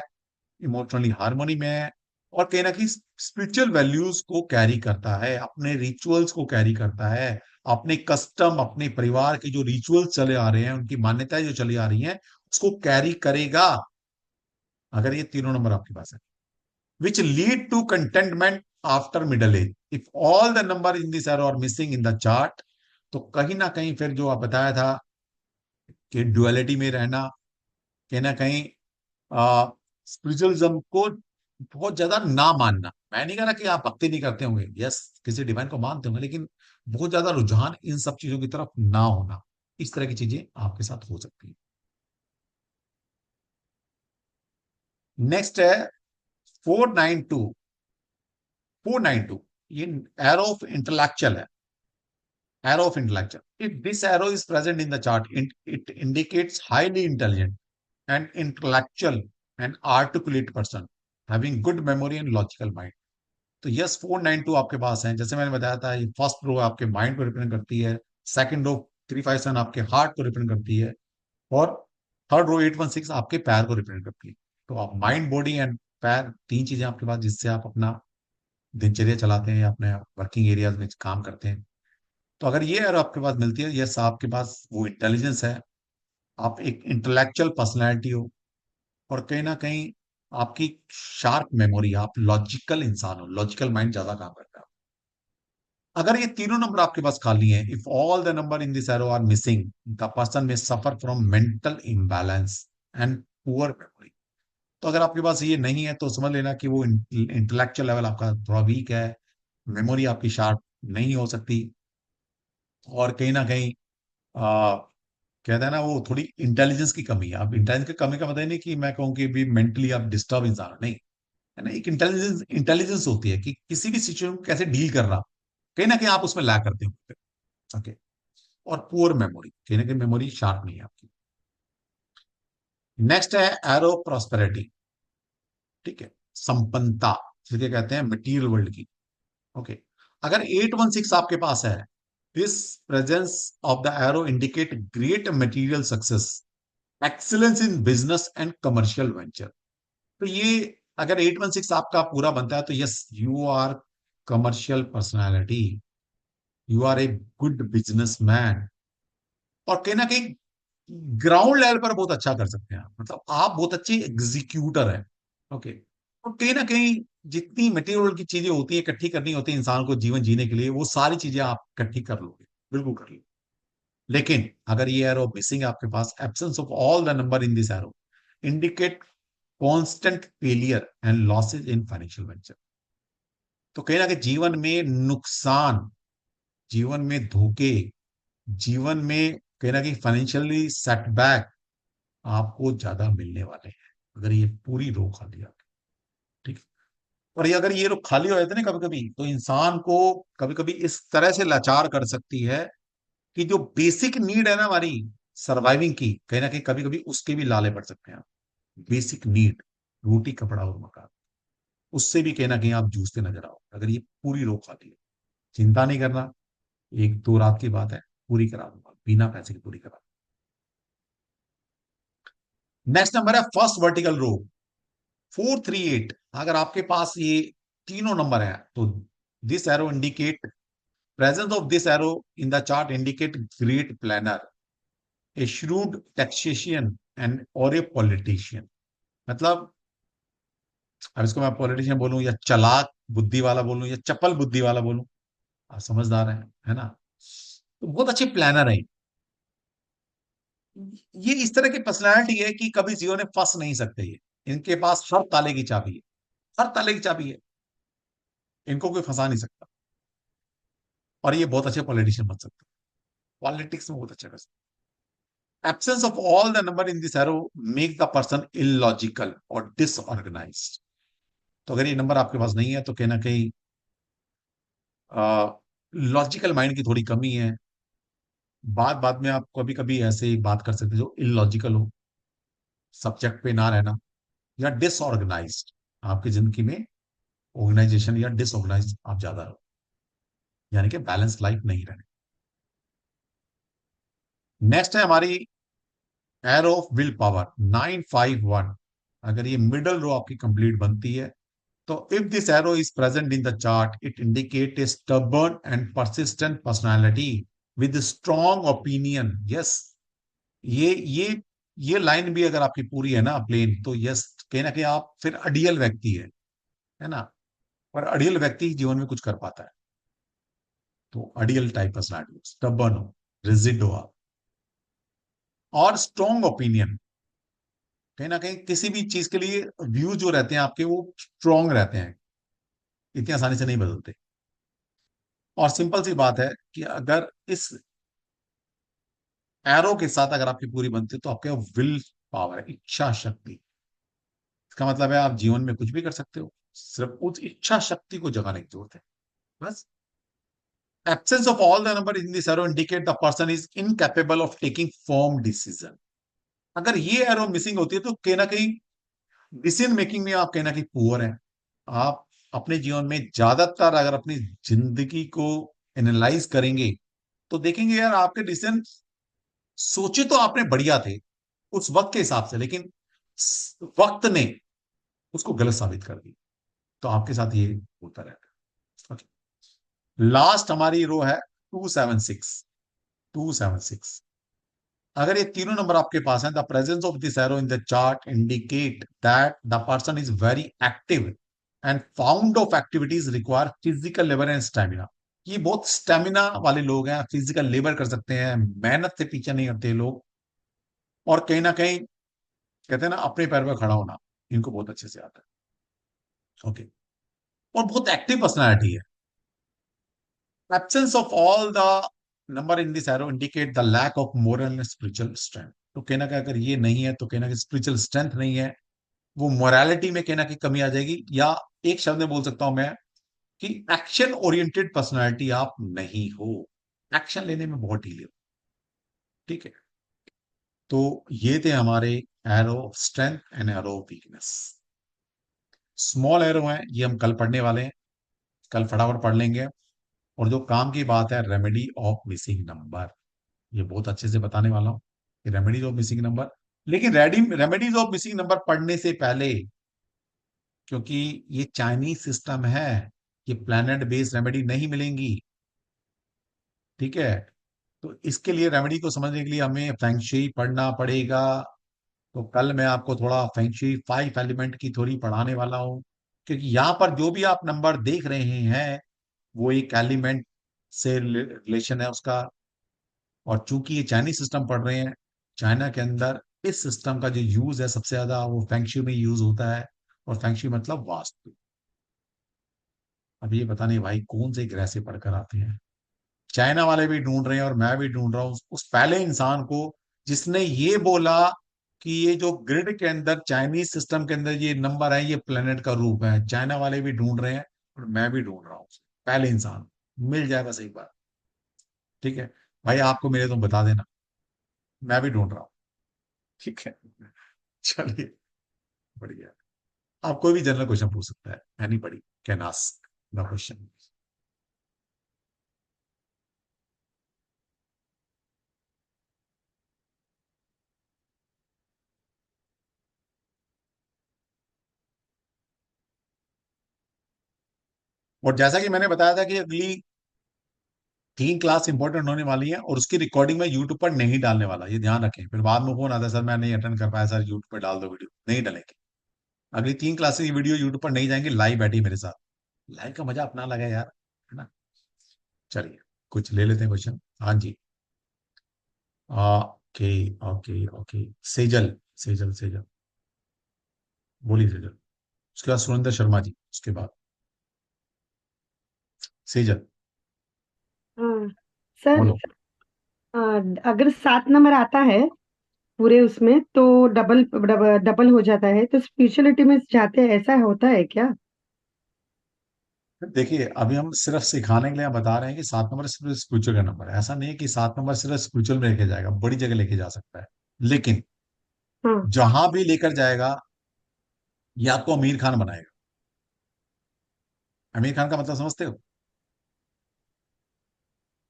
S1: इमोशनली हार्मोनी में है, और कहीं ना कहीं स्पिरिचुअल वैल्यूज को कैरी करता है, अपने रिचुअल्स को कैरी करता है, अपने कस्टम, अपने परिवार के जो रिचुअल्स चले आ रहे हैं, उनकी मान्यताएं जो चली आ रही हैं, उसको कैरी करेगा अगर ये तीनों नंबर आपके पास है। which lead to contentment after middle age. If all the number in this arrow are missing in the chart, तो कहीं ना कहीं फिर जो आप बताया था कि ड्युअलिटी में रहना, कहीं ना कहीं स्पिरिचुअलिज्म को बहुत ज्यादा ना मानना। मैं नहीं कह रहा कि आप भक्ति नहीं करते होंगे, यस किसी डिवाइन को मानते होंगे, लेकिन बहुत ज्यादा रुझान इन सब चीजों की तरफ ना होना, इस तरह की चीजें आपके साथ हो सकती है। नेक्स्ट है 492। 492 ये एरो ऑफ इंटेलेक्चुअल है, arrow of intellectual. If this arrow is present in the chart, it indicates highly intelligent and intellectual and articulate person having good memory and logical mind. तो यस 492 आपके पास है, जैसे मैंने बताया था, ये फर्स्ट रो आपके माइंड को रिप्रेजेंट करती है, सेकंड रो 357 आपके हार्ट को रिप्रेजेंट करती है, और थर्ड रो 816 आपके पैर को रिप्रेजेंट करती है। तो आप माइंड, बॉडी एंड पैर, तीन चीजें आपके पास जिससे आप अपना दिनचर्या चलाते हैं या अपने वर्किंग एरियाज में काम करते हैं। तो अगर ये एरो आपके पास मिलती है, यस आपके पास वो इंटेलिजेंस है, आप एक इंटेलेक्चुअल पर्सनैलिटी हो, और कहीं ना कहीं आपकी शार्प मेमोरी, आप लॉजिकल इंसान हो, लॉजिकल माइंड ज्यादा काम करता है। अगर ये तीनों नंबर आपके पास खाली हैं, if all the number in this arrow are missing, the person may suffer from mental imbalance and poor memory. तो अगर आपके पास ये नहीं है तो समझ लेना कि वो इंटेलेक्चुअल लेवल आपका थोड़ा वीक है, मेमोरी आपकी शार्प नहीं हो सकती, और कहीं ना कहीं कहते हैं ना वो थोड़ी इंटेलिजेंस की कमी है। अब इंटेलिजेंस की कमी का मतलब नहीं कि मैं कहूँ कि भी मेंटली आप डिस्टर्ब इंसान हो, नहीं, है ना, एक इंटेलिजेंस इंटेलिजेंस होती है कि किसी भी सिचुएशन को कैसे डील करना, कहीं ना कहीं आप उसमें ला करते हो। ओके, और पुअर मेमोरी, कहीं ना कहीं मेमोरी शार्प नहीं है आपकी। नेक्स्ट है एरो प्रॉस्पेरिटी, ठीक है, संपन्नता जिसे कहते हैं मटीरियल वर्ल्ड की। ओके, अगर 816 आपके पास है, this presence of the arrow indicate great material success, excellence in business and commercial venture. तो ये अगर 816 आपका पूरा बनता है तो yes you are commercial personality, you are a good businessman, और कहीं ना कहीं ग्राउंड लेवल पर बहुत अच्छा कर सकते हैं आप, मतलब आप बहुत अच्छे एग्जीक्यूटर हैं। ओके, तो कहीं ना कहीं जितनी मटेरियल की चीजें होती है, इकट्ठी करनी होती है इंसान को जीवन जीने के लिए, वो सारी चीजें आप इकट्ठी कर लोगे, बिल्कुल कर लोगे। लेकिन अगर ये एरो मिसिंग है आपके पास, absence of all the number in this arrow indicate constant failure and losses in financial venture. तो कहीं ना कहीं जीवन में नुकसान, जीवन में धोखे, जीवन में कहीं ना कहीं फाइनेंशियली सेटबैक आपको ज्यादा मिलने वाले हैं अगर ये पूरी रो खाली आती, ठीक है। और ये अगर ये रो खाली हो जाते ना कभी कभी, तो इंसान को कभी कभी इस तरह से लाचार कर सकती है कि जो बेसिक नीड है ना हमारी सर्वाइविंग की, कहीं ना कहीं कभी कभी उसके भी लाले पड़ सकते हैं। बेसिक नीड, रोटी कपड़ा और मकान, उससे भी कहीं ना कहीं आप जूझते नजर आओ अगर ये पूरी रो खाली है। चिंता नहीं करना, एक दो रात की बात है, पूरी करा दूंगा, बिना पैसे की पूरी करा। नेक्स्ट नंबर है फर्स्ट वर्टिकल रो 438। अगर आपके पास ये तीनों नंबर है तो this arrow indicate presence of this arrow in the chart indicate great planner, a shrewd taxation and or a politician। मतलब अब इसको मैं पॉलिटिशियन बोलूं या चालाक बुद्धि वाला बोलूं या चपल बुद्धि वाला बोलूं, आप समझदार हैं, है ना। तो बहुत अच्छे प्लानर हैं ये। इस तरह की पर्सनैलिटी है कि कभी जीवन में फंस नहीं सकते ये। इनके पास हर ताले की चाबी है, हर ताले की चाबी है, इनको कोई फंसा नहीं सकता। और ये बहुत अच्छे पॉलिटिशियन बन सकते हैं, पॉलिटिक्स में बहुत अच्छा कर सकते हैं। Absence of all the number in this arrow make the person illogical और डिसऑर्गेनाइज्ड। तो अगर ये नंबर आपके पास नहीं है तो कहीं ना कहीं लॉजिकल माइंड की थोड़ी कमी है। बात बात में आप कभी कभी ऐसे ही बात कर सकते हो जो इलॉजिकल हो, सब्जेक्ट पे ना रहना, या डिसऑर्गेनाइज्ड, आपकी जिंदगी में ऑर्गेनाइजेशन या डिसऑर्गेनाइज आप ज्यादा रहो, यानी कि बैलेंस लाइफ नहीं रहने। नेक्स्ट है हमारी एरो ऑफ विल पावर 951। अगर ये मिडल रो आपकी कंप्लीट बनती है तो if this arrow is present in the chart it indicate a stubborn and persistent personality with strong opinion. Yes, ये लाइन भी अगर आपकी पूरी है ना प्लेन, तो यस कहीं ना कहीं आप फिर अडियल व्यक्ति है ना। और अडियल व्यक्ति जीवन में कुछ कर पाता है। तो अडियल टाइप पर्सनालिटी, स्टबर्न हो, रिजिड हो आप, और स्ट्रॉन्ग ओपिनियन। कहीं ना कहीं किसी भी चीज के लिए व्यू जो रहते हैं आपके वो स्ट्रॉन्ग रहते हैं, इतनी आसानी से नहीं बदलते। और सिंपल सी बात है कि अगर इस एरो के साथ अगर आपकी पूरी बनती है तो आपके विल पावर है, इच्छा शक्ति। इसका मतलब है आप जीवन में कुछ भी कर सकते हो, सिर्फ उस इच्छा शक्ति को जगाने की जरूरत है, बस। Absence of all the number in this arrow indicate the person is incapable of taking firm decision. अगर ये एरो मिसिंग होती है तो कहीं ना कहीं डिसीजन मेकिंग में आप कहीं ना कहीं पुअर हैं। आप अपने जीवन में ज्यादातर अगर अपनी जिंदगी को एनालाइज करेंगे तो देखेंगे यार आपके डिसीजन सोचे तो आपने बढ़िया थे उस वक्त के हिसाब से, लेकिन वक्त ने उसको गलत साबित कर दिया। तो आपके साथ ये होता रहता है। लास्ट हमारी रो है 276। 276 अगर ये तीनों नंबर आपके पास हैं, the presence of this arrow in the chart indicate that the person is very active and found of activities require physical labour and stamina. ये बहुत स्टेमिना वाले लोग हैं, फिजिकल लेबर कर सकते हैं, मेहनत से पीछे नहीं हटते लोग, और कहीं ना कहीं कहते हैं ना अपने पैर पर खड़ा होना, इनको बहुत अच्छे से आता है। ओके, और बहुत एक्टिव पर्सनैलिटी है। Absence of all the number in this arrow indicate the lack of moral and spiritual strength. तो कहना कि अगर ये नहीं है तो कहना कि स्पिरिचुअल स्ट्रेंथ नहीं है, वो मोरालिटी में कहना कि कमी आ जाएगी, या एक शब्द में बोल सकता हूं मैं कि एक्शन ओरिएंटेड पर्सनालिटी आप नहीं हो, एक्शन लेने में बहुत ढीले हो। ठीक है, तो ये थे हमारे arrow of strength and arrow of weakness. Small arrow है, ये हम कल पढ़ने वाले हैं, कल फटाफट पढ़ लेंगे। और जो काम की बात है रेमेडी ऑफ मिसिंग नंबर, ये बहुत अच्छे से बताने वाला हूं कि रेमेडीज ऑफ मिसिंग नंबर। लेकिन रेमेडीज ऑफ मिसिंग नंबर पढ़ने से पहले, क्योंकि ये चाइनीज सिस्टम है, ये प्लैनेट बेस्ड रेमेडी नहीं मिलेंगी, ठीक है। तो इसके लिए रेमेडी को समझने के लिए हमें फेंगशुई पढ़ना पड़ेगा। तो कल मैं आपको थोड़ा फेंगशुई 5 एलिमेंट की थ्योरी पढ़ाने वाला हूं, क्योंकि यहां पर जो भी आप नंबर देख रहे हैं वो एक एलिमेंट से रिलेशन है उसका। और चूंकि ये चाइनीज सिस्टम पढ़ रहे हैं, चाइना के अंदर इस सिस्टम का जो यूज है सबसे ज्यादा वो फेंगशुई में यूज होता है। और फेंगशुई मतलब वास्तु। अब ये पता नहीं भाई कौन से ग्रह से पढ़कर आते हैं, चाइना वाले भी ढूंढ रहे हैं और मैं भी ढूंढ रहा हूं उस पहले इंसान को जिसने ये बोला कि ये जो ग्रिड के अंदर चाइनीज सिस्टम के अंदर ये नंबर है ये प्लेनेट का रूप है। चाइना वाले भी ढूंढ रहे हैं और मैं भी ढूंढ रहा हूँ, पहले इंसान मिल जाए बस एक बार। ठीक है भाई, आपको मिले तो बता देना, मैं भी ढूंढ रहा हूँ। ठीक है, चलिए, बढ़िया। आप कोई भी जनरल क्वेश्चन पूछ सकता है, anybody can ask the question. और जैसा कि मैंने बताया था कि अगली 3 क्लास इंपॉर्टेंट होने वाली है, और उसकी रिकॉर्डिंग में यूट्यूब पर नहीं डालने वाला, ये ध्यान रखें। फिर बाद में फोन आता है, सर मैं नहीं अटेंड कर पाया, सर यूट्यूब पर डाल दो वीडियो। नहीं डालेंगे। अगली 3 क्लासेस की वीडियो यूट्यूब पर नहीं जाएंगे, लाइव बैठी मेरे साथ। लाइव का मजा अपना लगा यार, है ना। चलिए कुछ ले लेते हैं क्वेश्चन। हाँ जी। Okay okay okay. Sejal, Sejal Sejal, बोलिए सेजल। उसके बाद सुरेंद्र शर्मा जी, उसके बाद सेजल,
S11: हाँ सर।
S1: बोलो।
S11: अगर 7 नंबर आता है पूरे उसमें तो डबल डबल डबल हो जाता है, तो स्पिरिचुअलिटी में जाते हैं, ऐसा होता है क्या?
S1: देखिए अभी हम सिर्फ सिखाने के लिए बता रहे हैं कि 7 नंबर सिर्फ स्पिरिचुअल का नंबर है। ऐसा नहीं है कि 7 नंबर सिर्फ स्पिरिचुअल में लेके जाएगा, बड़ी जगह लेके जा सकता है। लेकिन
S11: हाँ।
S1: जहां भी लेकर जाएगा, ये आपको अमीर खान बनाएगा। अमीर खान का मतलब समझते हो?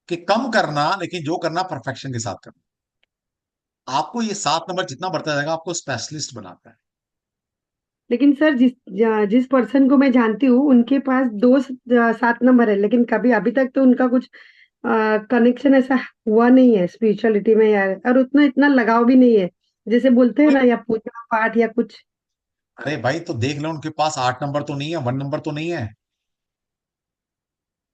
S1: कि कम करना, लेकिन जो करना परफेक्शन के साथ करना। आपको ये 7 नंबर जितना बढ़ता जाएगा, आपको स्पेशलिस्ट बनाता है।
S11: लेकिन सर जिस पर्सन को मैं जानती हूँ उनके पास 7 नंबर है, लेकिन कभी अभी तक तो उनका कुछ कनेक्शन ऐसा हुआ नहीं है स्पिरिचुअलिटी में यार, और उतना इतना लगाव भी नहीं है जैसे बोलते हैं
S1: कोई-
S11: ना, या पूजा पाठ या कुछ।
S1: अरे भाई तो देख लो, उनके पास 8 नंबर तो नहीं है, 1 नंबर तो नहीं है।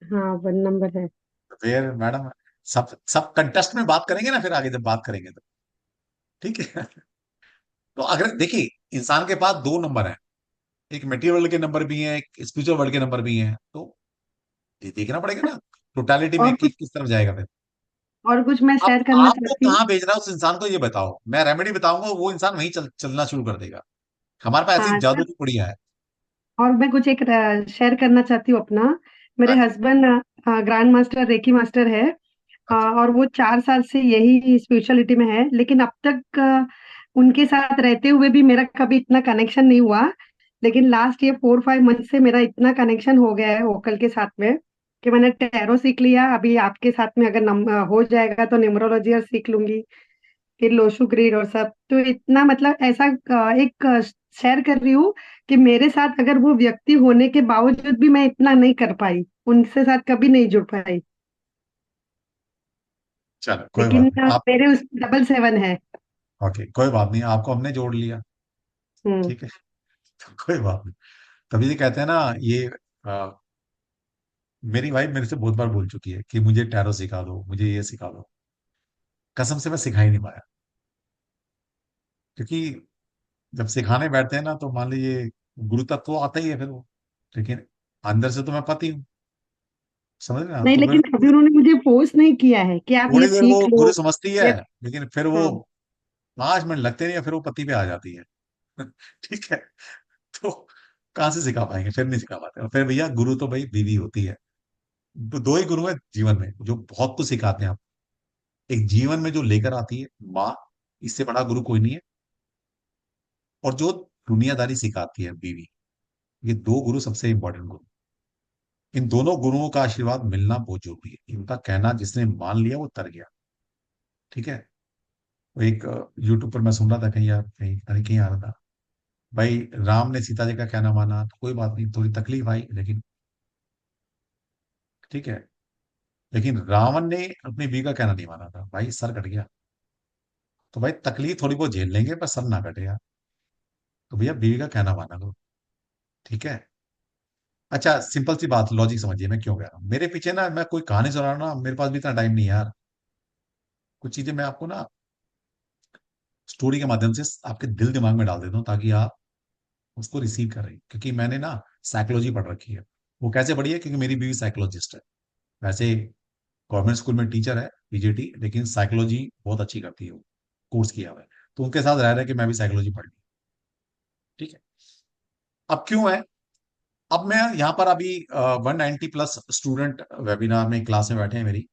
S11: हाँ 1 नंबर है।
S1: तो फिर मैडम, सब सब कंटेस्ट में बात करेंगे ना, फिर आगे जब बात करेंगे तो। ठीक है। तो अगर देखिए, इंसान के पास 2 नंबर है, एक मटेरियल वर्ल्ड के नंबर भी है, एक स्पिरिचुअल वर्ल्ड के नंबर भी है। तो ये देखना पड़ेगा ना, टोटालिटी में
S11: और कुछ
S1: किस तरफ जाएगा फिर।
S11: और कुछ मैं
S1: आप
S11: शेयर करना
S1: आपको
S11: चाहती हूँ।
S1: कहाँ भेज रहा है उस इंसान को, ये बताओ। मैं रेमेडी बताऊंगा, वो इंसान वहीं चलना शुरू कर देगा। हमारे पास ऐसी
S11: हाँ
S1: जादू
S11: सर,
S1: की पुड़िया है।
S11: और मैं कुछ एक शेयर करना चाहती हूँ अपना। मेरे
S1: हाँ जी।
S11: Husband grand master reiki master है।
S1: अच्छा।
S11: और वो 4 साल से यही स्पिरिचुअलिटी में है, लेकिन अब तक उनके साथ रहते हुए भी मेरा कभी इतना कनेक्शन नहीं हुआ। लेकिन लास्ट ये 4-5 मंथ से मेरा इतना कनेक्शन हो गया है वोकल के साथ में कि मैंने टैरो सीख लिया। अभी आपके साथ में अगर हो जाएगा तो न्यूमरोलॉजी और सीख लूंगी, फिर लोशु ग्रीड और सब। तो इतना मतलब ऐसा एक शेयर कर रही हूँ कि मेरे साथ अगर वो व्यक्ति होने के बावजूद भी मैं इतना नहीं कर पाई, उनसे साथ कभी नहीं जुड़ पाई।
S1: चलो कोई
S11: लेकिन
S1: बात नहीं आप।
S11: मेरे उस 777 है।
S1: ओके कोई बात नहीं, आपको हमने जोड़ लिया।
S11: हम्म।
S1: ठीक है। तो कोई बात नहीं। तभी से कहते हैं ना, ये मेरी वाइफ मेरे से बहुत बार बोल चुकी है कि मुझे टैरो सिखा दो, मुझे ये सिखा दो। कसम से मैं सिखा ही नहीं पाया। क्योंकि जब सिखाने बैठते हैं ना, तो मान लीजिए गुरु तत्व तो आता ही है फिर वो, लेकिन अंदर से तो मैं पति हूँ। समझ रहे हैं आप?
S11: नहीं,
S1: तो फिर
S11: लेकिन कभी उन्होंने मुझे फोर्स नहीं किया है कि आप ये
S1: थोड़ी देर वो
S11: सीख लो।
S1: गुरु समझती है,
S11: ये।
S1: लेकिन फिर वो
S11: हाँ।
S1: 5 मिनट लगते नहीं है, फिर वो पति पे आ जाती है। ठीक है। तो कहाँ से सिखा पाएंगे, फिर नहीं सिखा पाते। और फिर भैया गुरु तो भाई बीवी होती है। तो 2 ही गुरु है जीवन में जो बहुत कुछ सिखाते हैं आप। एक जीवन में जो लेकर आती है माँ, इससे बड़ा गुरु कोई नहीं है। और जो दुनियादारी सिखाती है बीवी, ये 2 गुरु सबसे इंपॉर्टेंट गुरु। इन दोनों गुरुओं का आशीर्वाद मिलना बहुत जरूरी है। इनका कहना जिसने मान लिया वो तर गया। ठीक है। वो एक यूट्यूब पर मैं सुन रहा था, कहीं यार कहीं पता नहीं कहीं आ रहा था, भाई राम ने सीता जी का कहना माना तो कोई बात नहीं, थोड़ी तकलीफ आई, लेकिन ठीक है। लेकिन रावण ने अपनी बीवी का कहना नहीं माना था, भाई सर कट गया। तो भाई तकलीफ थोड़ी बहुत झेल लेंगे, पर सर ना कटेगा। तो भैया बीवी का कहना माना करो। ठीक है। अच्छा सिंपल सी बात, लॉजिक समझिए मैं क्यों कह रहा हूँ। मेरे पीछे ना मैं कोई कहानी सुना रहा हूँ ना, मेरे पास भी इतना टाइम नहीं है यार। कुछ चीजें मैं आपको ना स्टोरी के माध्यम से आपके दिल दिमाग में डाल देता हूँ, ताकि आप उसको रिसीव करें। क्योंकि मैंने ना साइकोलॉजी पढ़ रखी है। वो कैसे पढ़ी है? क्योंकि मेरी बीवी साइकोलॉजिस्ट है। वैसे गवर्नमेंट स्कूल में टीचर है, पीजीटी, लेकिन साइकोलॉजी बहुत अच्छी करती है वो, कोर्स किया हुआ है। तो उनके साथ रह रहे कि मैं भी साइकोलॉजी पढ़ ली। ठीक है। अब क्यों है? अब मैं यहाँ पर अभी 190+ स्टूडेंट वेबिनार में क्लास में बैठे हैं मेरी।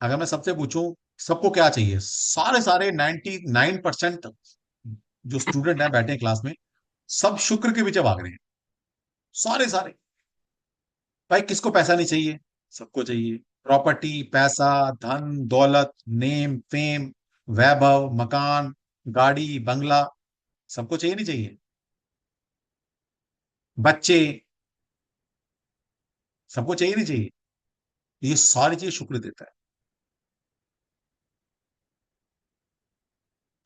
S1: अगर मैं सबसे पूछूं सबको क्या चाहिए, सारे सारे 99% जो स्टूडेंट हैं बैठे हैं क्लास में, सब शुक्र के पीछे भाग रहे हैं, सारे सारे। भाई किसको पैसा नहीं चाहिए? सबको चाहिए। प्रॉपर्टी, पैसा, धन दौलत, नेम फेम, वैभव, मकान, गाड़ी, बंगला, सबको चाहिए नहीं चाहिए? बच्चे, सबको चाहिए नहीं चाहिए? ये सारी चीज शुक्र देता है।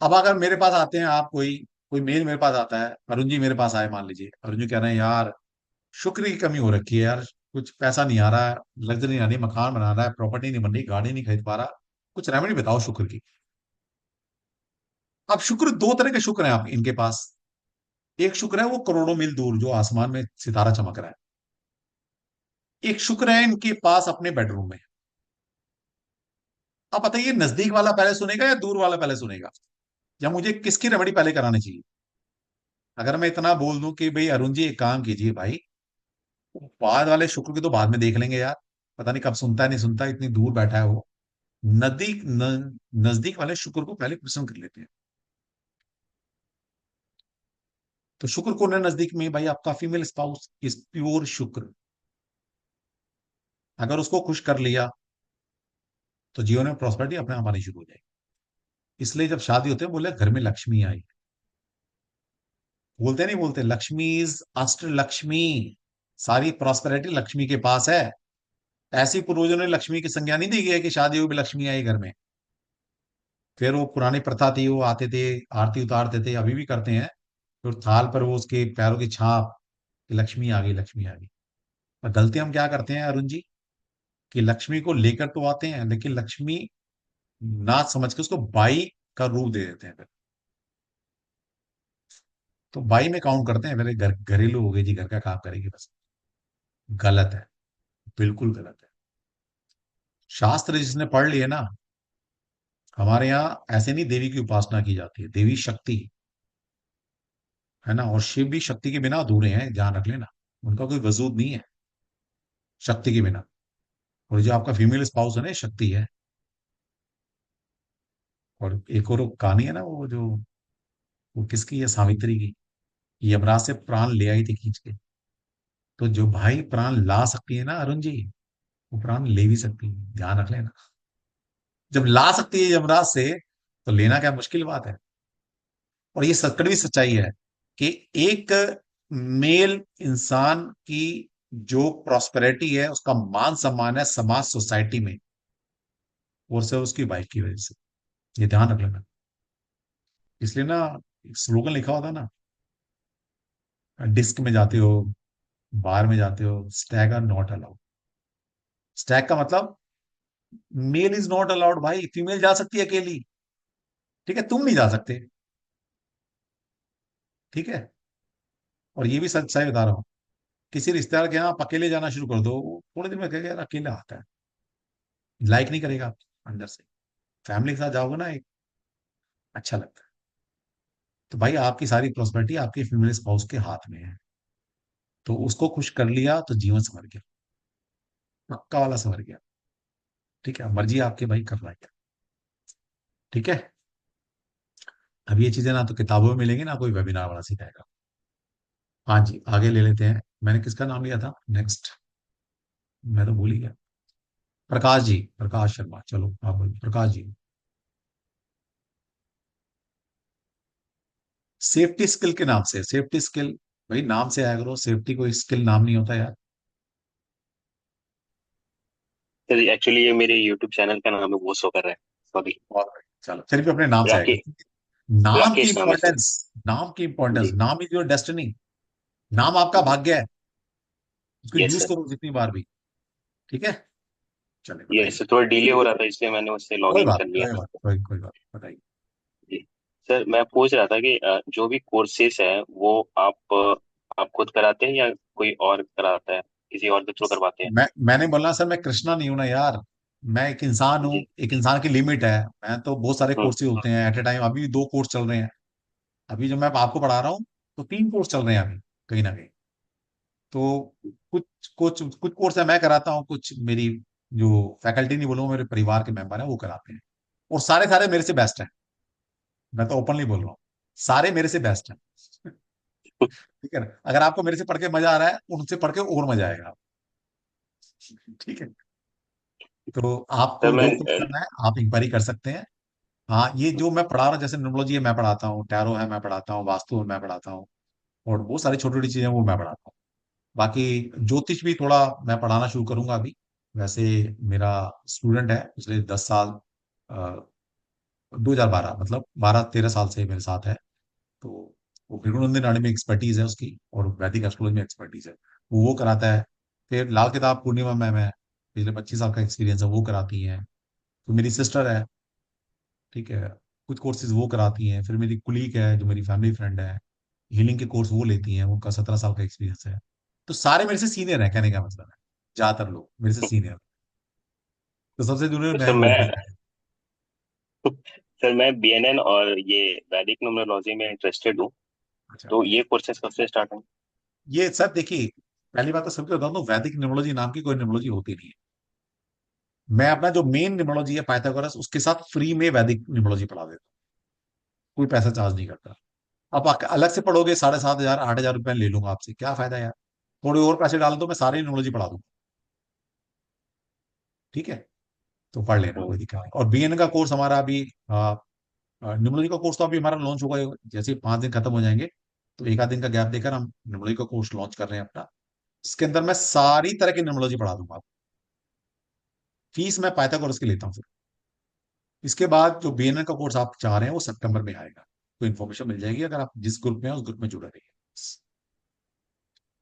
S1: अब अगर मेरे पास आते हैं आप, कोई कोई मेल मेरे पास आता है, अरुण जी मेरे पास आए, मान लीजिए अरुण जी कह रहे हैं यार शुक्र की कमी हो रखी है यार, कुछ पैसा नहीं आ रहा है, लग्जरी नहीं आ रही, मकान बना रहा है, प्रॉपर्टी नहीं बन रही, गाड़ी नहीं खरीद पा रहा, कुछ रेमेडी बताओ शुक्र की। अब शुक्र, दो तरह के शुक्र हैं आप इनके पास। एक शुक्र है वो करोड़ों मील दूर जो आसमान में सितारा चमक रहा है। एक शुक्र है इनके पास अपने बेडरूम में। अब बताइए नजदीक वाला पहले सुनेगा या दूर वाला पहले सुनेगा, या मुझे किसकी रेमेडी पहले करानी चाहिए? अगर मैं इतना बोल दूं कि भाई अरुण जी एक काम कीजिए भाई, बाद वाले शुक्र की तो बाद में देख लेंगे यार, पता नहीं कब सुनता है नहीं सुनता, इतनी दूर बैठा है वो, नजदीक वाले शुक्र को पहले प्रसन्न कर लेते हैं। तो शुक्र कौन है नजदीक में? भाई आपका फीमेल स्पाउस इज प्योर शुक्र। अगर उसको खुश कर लिया तो जीवन में प्रॉस्पेरिटी अपने आप आनी शुरू हो जाएगी। इसलिए जब शादी होते हैं बोले घर में लक्ष्मी आई, बोलते नहीं बोलते, लक्ष्मी इज अष्ट लक्ष्मी, सारी प्रॉस्पेरिटी लक्ष्मी के पास है। ऐसी पूर्वजों ने लक्ष्मी की संज्ञा नहीं दी गई है कि शादी हुई भी लक्ष्मी आई घर में। फिर वो पुरानी प्रथा थी, वो आते थे आरती उतारते थे, अभी भी करते हैं, फिर थाल पर वो उसके पैरों की छाप कि लक्ष्मी आ गई लक्ष्मी आ गई। और गलती हम क्या करते हैं अरुण जी, कि लक्ष्मी को लेकर तो आते हैं लेकिन लक्ष्मी ना समझ के उसको बाई का रूप दे देते हैं फिर। तो बाई में काउंट करते हैं, मेरे घर घरेलू हो गई जी, घर का काम करेगी बस। गलत है, बिल्कुल गलत है। शास्त्र जिसने पढ़ लिए ना, हमारे यहाँ ऐसे नहीं देवी की उपासना की जाती है, देवी शक्ति है ना, और शिव भी शक्ति के बिना अधूरे हैं, ध्यान रख लेना, उनका कोई वजूद नहीं है शक्ति के बिना। और जो आपका फीमेल स्पाउस है ना, ये शक्ति है। और एक और कहानी है ना, वो जो, वो किसकी है, सावित्री की, यमराज से प्राण ले आई थी खींच के। तो जो भाई प्राण ला सकती है ना अरुण जी, वो प्राण ले भी सकती है, ध्यान रख लेना। जब ला सकती है यमराज से, तो लेना क्या मुश्किल बात है। और ये कड़वी सच्चाई है कि एक मेल इंसान की जो प्रॉस्पेरिटी है, उसका मान सम्मान है समाज सोसाइटी में, और सिर्फ उसकी वाइफ की वजह से। ये ध्यान रख लेना। इसलिए ना एक स्लोगन लिखा होता है ना, डिस्क में जाते हो, बार में जाते हो, stag are not allowed. Stag का मतलब मेल इज नॉट अलाउड भाई, फीमेल जा सकती है अकेली, ठीक है, तुम नहीं जा सकते, ठीक है। और ये भी सच सही बता रहा हूँ, किसी रिश्तेदार के यहाँ आप अकेले जाना शुरू कर दो, वो थोड़े दिन में कहेगा यार अकेला आता है, लाइक नहीं करेगा आप अंदर से। फैमिली के साथ जाओगे ना, एक अच्छा लगता है। तो भाई आपकी सारी प्रॉस्पेरिटी आपके फीमेल स्पाउस के हाथ में है, तो उसको खुश कर लिया तो जीवन संवर गया, पक्का वाला संवर गया। ठीक है, मर्जी आपके भाई कर रहा है, ठीक है। अब ये चीजें ना तो किताबों में मिलेंगी ना कोई वेबिनार वाला सिखाएगा। हाँ जी, आगे ले लेते हैं। मैंने किसका नाम लिया था नेक्स्ट, मैं तो भूल ही गया। प्रकाश जी, प्रकाश शर्मा, चलो आप बोलिए प्रकाश जी। सेफ्टी स्किल के नाम से, सेफ्टी स्किल, भाई नाम से आया करो, सेफ्टी कोई स्किल नाम नहीं होता यार।
S12: सर एक्चुअली ये मेरे यूट्यूब चैनल का नाम है, वो शो कर रहा है, सॉरी।
S1: और चलो फिर भी अपने नाम से आएगा।
S12: राकेश,
S1: नाम की
S12: राकेश नाम है सर।
S1: इंपॉर्टेंस, नाम की इंपॉर्टेंस,
S12: जी
S1: नाम इज योर डेस्टिनी। नाम आपका
S12: जी।
S1: भाग्य है, उसको
S12: यस
S1: यूज
S12: सर।
S1: करो जितनी बार भी, ठीक है। चलिए
S12: यस
S1: बताइए।
S12: सर, थोड़ा डिले हो रहा था इसलिए मैंने उससे लॉग
S1: कोई
S12: इन
S1: बात
S12: कर लिया।
S1: कोई बात कोई बात, बताइए।
S12: जी सर, मैं पूछ रहा था कि जो भी कोर्सेज है वो आप खुद कराते हैं या कोई और कराता है, किसी और के थ्रू करवाते हैं?
S1: मैंने बोला सर, मैं कृष्णा नहीं हूं ना यार, मैं एक इंसान हूँ,
S12: जी।
S1: एक इंसान की लिमिट है। मैं तो बहुत सारे
S12: हम्म।
S1: कोर्सेज होते हैं एट ए टाइम, अभी भी दो कोर्स चल रहे हैं। अभी जो मैं आपको पढ़ा रहा हूँ तो तीन कोर्स चल रहे हैं अभी, कहीं ना कहीं। तो कुछ कुछ कुछ कोर्स है मैं कराता हूँ, कुछ मेरी जो फैकल्टी नहीं बोलूंगा, मेरे परिवार के मेंबर हैं वो कराते हैं। और सारे सारे मेरे से बेस्ट हैं, मैं तो ओपनली बोल रहा हूँ, सारे मेरे से बेस्ट हैं। ठीक है ना? अगर आपको मेरे से पढ़ के मजा आ रहा है, उनसे पढ़ के और मजा आएगा। ठीक है, तो
S12: सर
S1: आपको
S12: मैं
S1: जो कुछ करना है आप इंक्वायरी कर सकते हैं। हाँ, ये जो मैं पढ़ा रहा हूँ, जैसे न्यूमरोलॉजी है मैं पढ़ाता हूँ, टैरो है मैं पढ़ाता हूँ, वास्तु है मैं पढ़ाता हूँ, और वो सारी छोटी छोटी चीजें वो मैं पढ़ाता हूँ। बाकी ज्योतिष भी थोड़ा मैं पढ़ाना शुरू करूंगा अभी। वैसे मेरा स्टूडेंट है पिछले 10 साल, 2012 मतलब 12-13 साल से मेरे साथ है। तो वो भृगुनंदन राणी में एक्सपर्टीज है उसकी, और वैदिक एस्ट्रोलॉजी में एक्सपर्टीज है, वो कराता है। फिर लाल किताब पूर्णिमा मैम है, पिछले 25 साल का एक्सपीरियंस है, वो कराती हैं। तो मेरी सिस्टर है, ठीक है, कुछ कोर्सेज वो कराती हैं। फिर मेरी कुलीग है जो मेरी फैमिली फ्रेंड है, हीलिंग के कोर्स वो लेती हैं, उनका 17 साल का एक्सपीरियंस है। तो सारे मेरे से सीनियर है, कहने का मतलब है ज्यादातर लोग मेरे से सीनियर। तो सबसे जूनियर
S12: तो
S1: मैं
S12: सर
S1: हूँ
S12: मैं
S1: लड़के।
S12: सर मैं बीएनएन और ये वैदिक न्यूमरोलॉजी में इंटरेस्टेड हूँ।
S1: अच्छा,
S12: तो ये कोर्सेज कब से स्टार्ट है?
S1: ये सर देखिए, पहली बात तो सबको बता दूं, वैदिक न्यूमरोलॉजी नाम की कोई न्यूमरोलॉजी होती नहीं है। मैं अपना जो मेन न्यूमरोलॉजी है पाइथागोरस, उसके साथ फ्री में वैदिक न्यूमरोलॉजी पढ़ा देता हूँ, कोई पैसा चार्ज नहीं करता। अब अलग से पढ़ोगे 7,500 8,000 रुपए ले लूंगा आपसे, क्या फायदा यार? थोड़े और पैसे डाल दो, मैं सारी न्यूमरोलॉजी पढ़ा दूंगा। ठीक है, तो पढ़ लेना, कोई दिक्कत नहीं। और बीएन का कोर्स हमारा अभी, न्यूमरोलॉजी का कोर्स तो अभी हमारा लॉन्च होगा, जैसे ही 5 दिन खत्म हो जाएंगे तो एक आध दिन का गैप देकर हम न्यूमरोलॉजी का कोर्स लॉन्च कर रहे हैं अपना। इसके अंदर मैं सारी तरह की न्यूमरोलॉजी पढ़ा दूंगा। फीस मैं पाइथागोरस की लेता हूँ। इसके बाद जो बीएनएन का कोर्स आप चाह रहे हैं वो सितंबर में आएगा, तो इन्फॉर्मेशन मिल जाएगी, अगर आप जिस ग्रुप में हैं उस ग्रुप में जुड़े रहिए।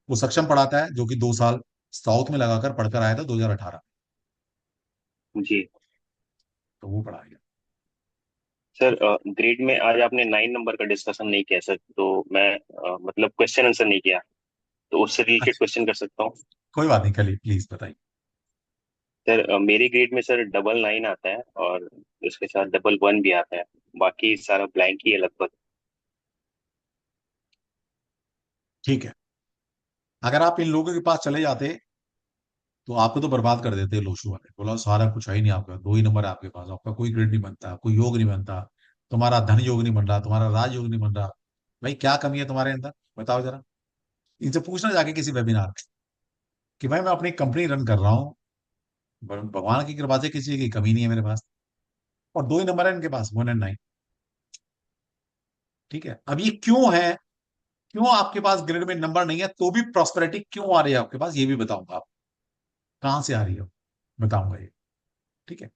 S1: वो सक्षम पढ़ाता है, जो कि 2 साल साउथ में लगाकर पढ़कर आया था 2018,
S12: जी
S1: तो वो पढ़ाएगा।
S12: सर, ग्रेड में आज आपने 9 नंबर का डिस्कशन नहीं किया सर, तो मैं मतलब क्वेश्चन आंसर नहीं किया, तो उससे रिलेटेड
S1: अच्छा,
S12: क्वेश्चन कर सकता हूँ?
S1: कोई बात नहीं, कल प्लीज बताइए।
S12: सर, मेरे ग्रेड में सर 99 आता है, और उसके साथ 11 भी आता है। बाकी सारा ब्लैंक ही है लगभग।
S1: ठीक है, अगर आप इन लोगों के पास चले जाते तो आपको तो बर्बाद कर देते लोशु वाले, बोला सारा कुछ है ही नहीं आपका, 2 ही नंबर है आपके पास, आपका कोई ग्रेड नहीं बनता, कोई योग नहीं बनता, तुम्हारा धन योग नहीं बन रहा, तुम्हारा राज योग नहीं बन रहा। भाई क्या कमी है तुम्हारे अंदर, बताओ जरा। इनसे पूछना जाके किसी वेबिनार में कि भाई मैं अपनी कंपनी रन कर रहा हूँ, भगवान की कृपा से किसी की कमी नहीं है मेरे पास, और 2 ही नंबर है इनके पास, 1 और 9। ठीक है, अब ये क्यों है, क्यों आपके पास ग्रेड में नंबर नहीं है तो भी प्रॉस्पेरिटी क्यों आ रही है आपके पास, ये भी बताऊंगा। आप कहाँ से आ रही है बताऊंगा ये। ठीक है,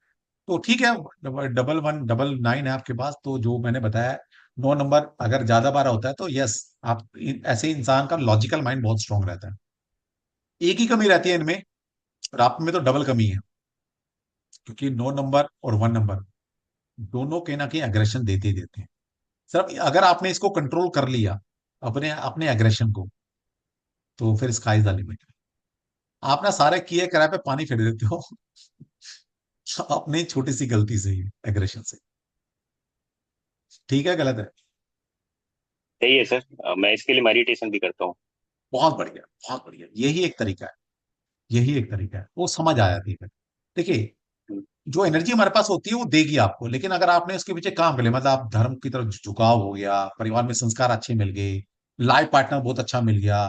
S1: तो ठीक है, 11 9 है आपके पास, तो जो मैंने बताया 9 नंबर अगर ज्यादा बार होता है तो यस, आप ऐसे इंसान का लॉजिकल माइंड बहुत स्ट्रांग रहता है। एक ही कमी रहती है इनमें, और आप में तो डबल कमी है, क्योंकि 9 नंबर और 1 नंबर दोनों कहीं ना कहीं अग्रेशन देते ही देते हैं। सिर्फ अगर आपने इसको कंट्रोल कर लिया, अपने अपने एग्रेशन को, तो फिर स्काई इज द लिमिट। आप ना सारे किए कराए पे पानी फेर देते हो अपनी छोटी सी गलती से ही, एग्रेशन से। ठीक है, गलत है?
S12: सही है सर, मैं इसके लिए मेडिटेशन भी करता हूँ।
S1: बहुत बढ़िया, बहुत बढ़िया, यही एक तरीका है, यही एक तरीका है, वो समझ आ जाती है। देखिए,
S12: हम्म,
S1: जो एनर्जी हमारे पास होती है वो देगी आपको, लेकिन अगर आपने उसके पीछे काम कर लिया, मतलब आप धर्म की तरफ झुकाव हो गया, परिवार में संस्कार अच्छे मिल गए, लाइफ पार्टनर बहुत अच्छा मिल गया,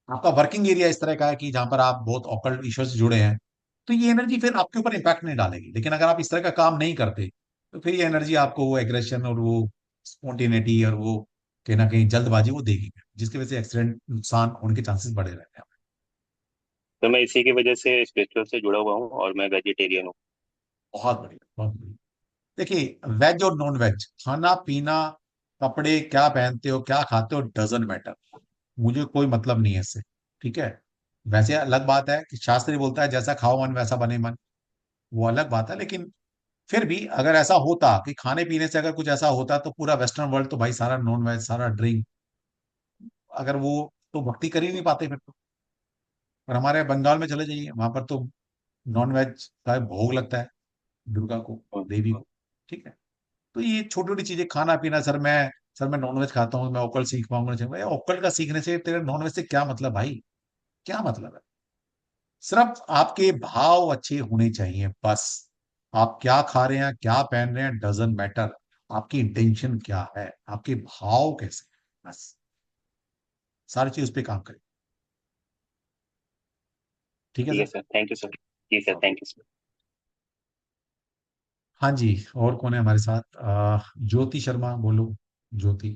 S1: आपका वर्किंग एरिया इस तरह का है कि जहां पर आप बहुत ऑकल्ट ईश्वर से जुड़े हैं, तो ये एनर्जी फिर आपके ऊपर इंपैक्ट नहीं डालेगी। लेकिन अगर आप इस तरह का काम नहीं करते तो फिर ये एनर्जी आपको वो एग्रेशन और वो स्पॉन्टेनिटी और वो कहीं ना कहीं जल्दबाजी वो देगी, जिसकी वजह से एक्सीडेंट नुकसान होने के चांसेस बढ़े रहते हैं।
S12: तो मैं इसी की वजह से स्पिरिचुअल से जुड़ा हुआ हूँ, और मैं वेजिटेरियन हूँ।
S1: बहुत बढ़िया, बहुत बढ़िया। देखिए, वेज और नॉन वेज, खाना पीना, कपड़े क्या पहनते हो क्या खाते हो, डजेंट मैटर, मुझे कोई मतलब नहीं है इससे। ठीक है, वैसे अलग बात है कि शास्त्री बोलता है जैसा खाओ मन वैसा बने मन, वो अलग बात है। लेकिन फिर भी अगर ऐसा होता कि खाने पीने से अगर कुछ ऐसा होता तो पूरा वेस्टर्न वर्ल्ड तो भाई सारा नॉन वेज सारा ड्रिंक, अगर वो, तो भक्ति कर ही नहीं पाते फिर तो। और हमारे बंगाल में चले जाइए, वहां पर तो नॉन वेज का भोग लगता है दुर्गा को, देवी को। ठीक है, तो ये छोटी छोटी चीजें, खाना पीना, सर मैं नॉनवेज खाता हूँ, मैं ओकल सीख पाऊंगा, नहीं भाई ओकल का सीखने से तेरे नॉनवेज से क्या मतलब भाई, क्या मतलब है? सिर्फ आपके भाव अच्छे होने चाहिए बस। आप क्या खा रहे हैं क्या पहन रहे हैं डजेंट मैटर, आपकी इंटेंशन क्या है, आपके भाव कैसे हैं, बस। सारी चीज उस पर काम करें। ठीक है
S12: ठीक है
S1: sir.
S12: Sir, thank you sir. जी सर, थैंक यू सर।
S1: हाँ जी, और कौन है हमारे साथ? ज्योति शर्मा, बोलो ज्योति।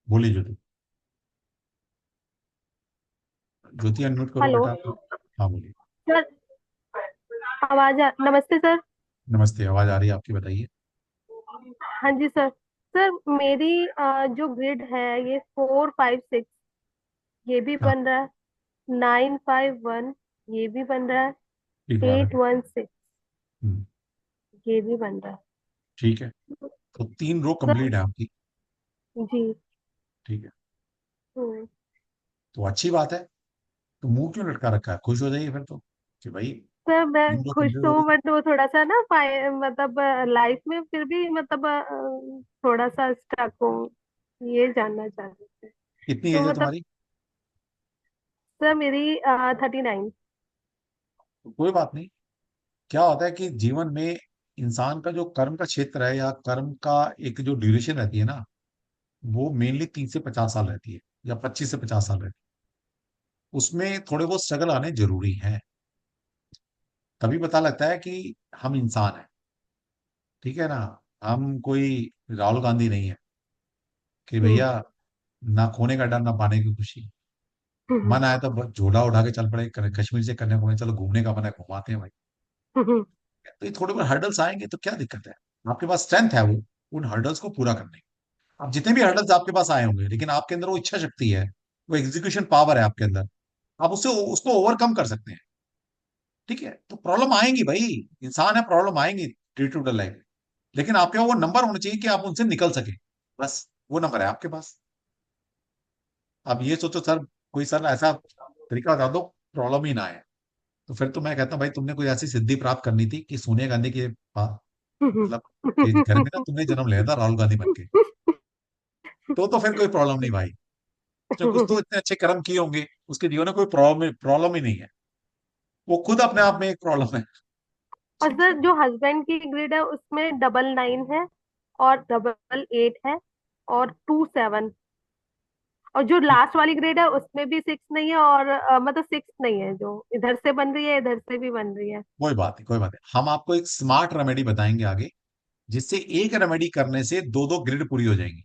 S1: बोलिए ज्योति। ज्योति अनम्यूट करो
S13: हेलो
S1: बेटा। हाँ बोलिए।
S13: सर। नमस्ते सर।
S1: नमस्ते, आवाज आ रही है आपकी, बताइए।
S13: हाँ जी सर। सर मेरी जो ग्रिड है ये 4, 5, 6 ये भी
S1: हाँ,
S13: बन रहा है, 9, 5, 1 ये भी बन रहा है,
S1: ठीक बात है।
S13: 8, 1, 6
S1: हम्म,
S13: ये भी बन रहा
S1: ठीक है, तो 3 रो
S13: है
S1: कंप्लीट है आपकी।
S13: सर जी।
S1: ठीक है,
S13: हम्म।
S1: तो अच्छी बात है। तो मुंह क्यों लटका रखा है? खुश हो जाइए फिर तो, कि भाई
S13: सर मैं
S1: 3 रो
S13: खुश
S1: कंप्लीट
S13: तो
S1: हो
S13: हूँ
S1: गई।
S13: बट वो थोड़ा सा ना मतलब लाइफ में फिर भी मतलब थोड़ा सा स्टक हूँ, ये जानना चाह रहे थे।
S1: कितनी
S13: तो
S1: एज है
S13: मतलब
S1: तुम्हारी?
S13: सर मेरी 39।
S1: तो कोई बात नहीं। क्या होता है कि जीवन में इंसान का जो कर्म का क्षेत्र है, या कर्म का एक जो ड्यूरेशन रहती है ना, वो मेनली 30 से 50 साल रहती है, या 25 से 50 साल रहती है। उसमें थोड़े बहुत स्ट्रगल आने जरूरी हैं, तभी पता लगता है कि हम इंसान हैं। ठीक है ना? हम कोई राहुल गांधी नहीं है कि
S13: हम्म।
S1: भैया ना खोने का डर ना पाने की खुशी। मन आया तो बस झोला उठा के चल पड़े, कश्मीर से कन्याकुमारी चलो, घूमने का मन है घुमाते हैं भाई। तो ये थोड़े बहुत हर्डल्स आएंगे तो क्या दिक्कत है? आपके पास स्ट्रेंथ है वो, उन हर्डल्स को पूरा करने की। अब जितने भी हर्डल्स आपके पास आए होंगे, लेकिन आपके अंदर वो इच्छा शक्ति है, वो एग्जीक्यूशन पावर है आपके अंदर, आप उससे उसको ओवरकम कर सकते हैं। ठीक है, तो प्रॉब्लम आएंगी भाई, इंसान है, प्रॉब्लम आएंगी डे टू डे लाइफ में। लेकिन आपके पास वो नंबर होना चाहिए कि आप उनसे निकल सके, बस वो नंबर है आपके पास। अब ये सोचो सर, कोई सर ऐसा तरीका बता दो प्रॉब्लम ही ना आए, तो फिर तो मैं कहता हूँ भाई तुमने कोई ऐसी सिद्धि प्राप्त करनी थी कि सोनिया गांधी के मतलब के घर में ना तुमने जन्म लिया था राहुल गांधी बन के। तो फिर कोई प्रॉब्लम नहीं भाई। उसने कुछ तो इतने अच्छे कर्म किए होंगे, उसके जीवन में कोई प्रॉब्लम प्रॉब्लम ही नहीं है। वो खुद अपने आप में एक प्रॉब्लम है।
S13: और सर जो हस्बैंड की ग्रिड है उसमें 99 है और 88 है और 27, और जो लास्ट वाली ग्रेड है उसमें भी 6 नहीं है और मतलब 6 नहीं है, जो इधर से बन रही है इधर से भी बन रही है।
S1: कोई बात नहीं, कोई बात नहीं, हम आपको एक स्मार्ट रेमेडी बताएंगे आगे, जिससे एक रेमेडी करने से दो दो ग्रिड पूरी हो जाएंगी,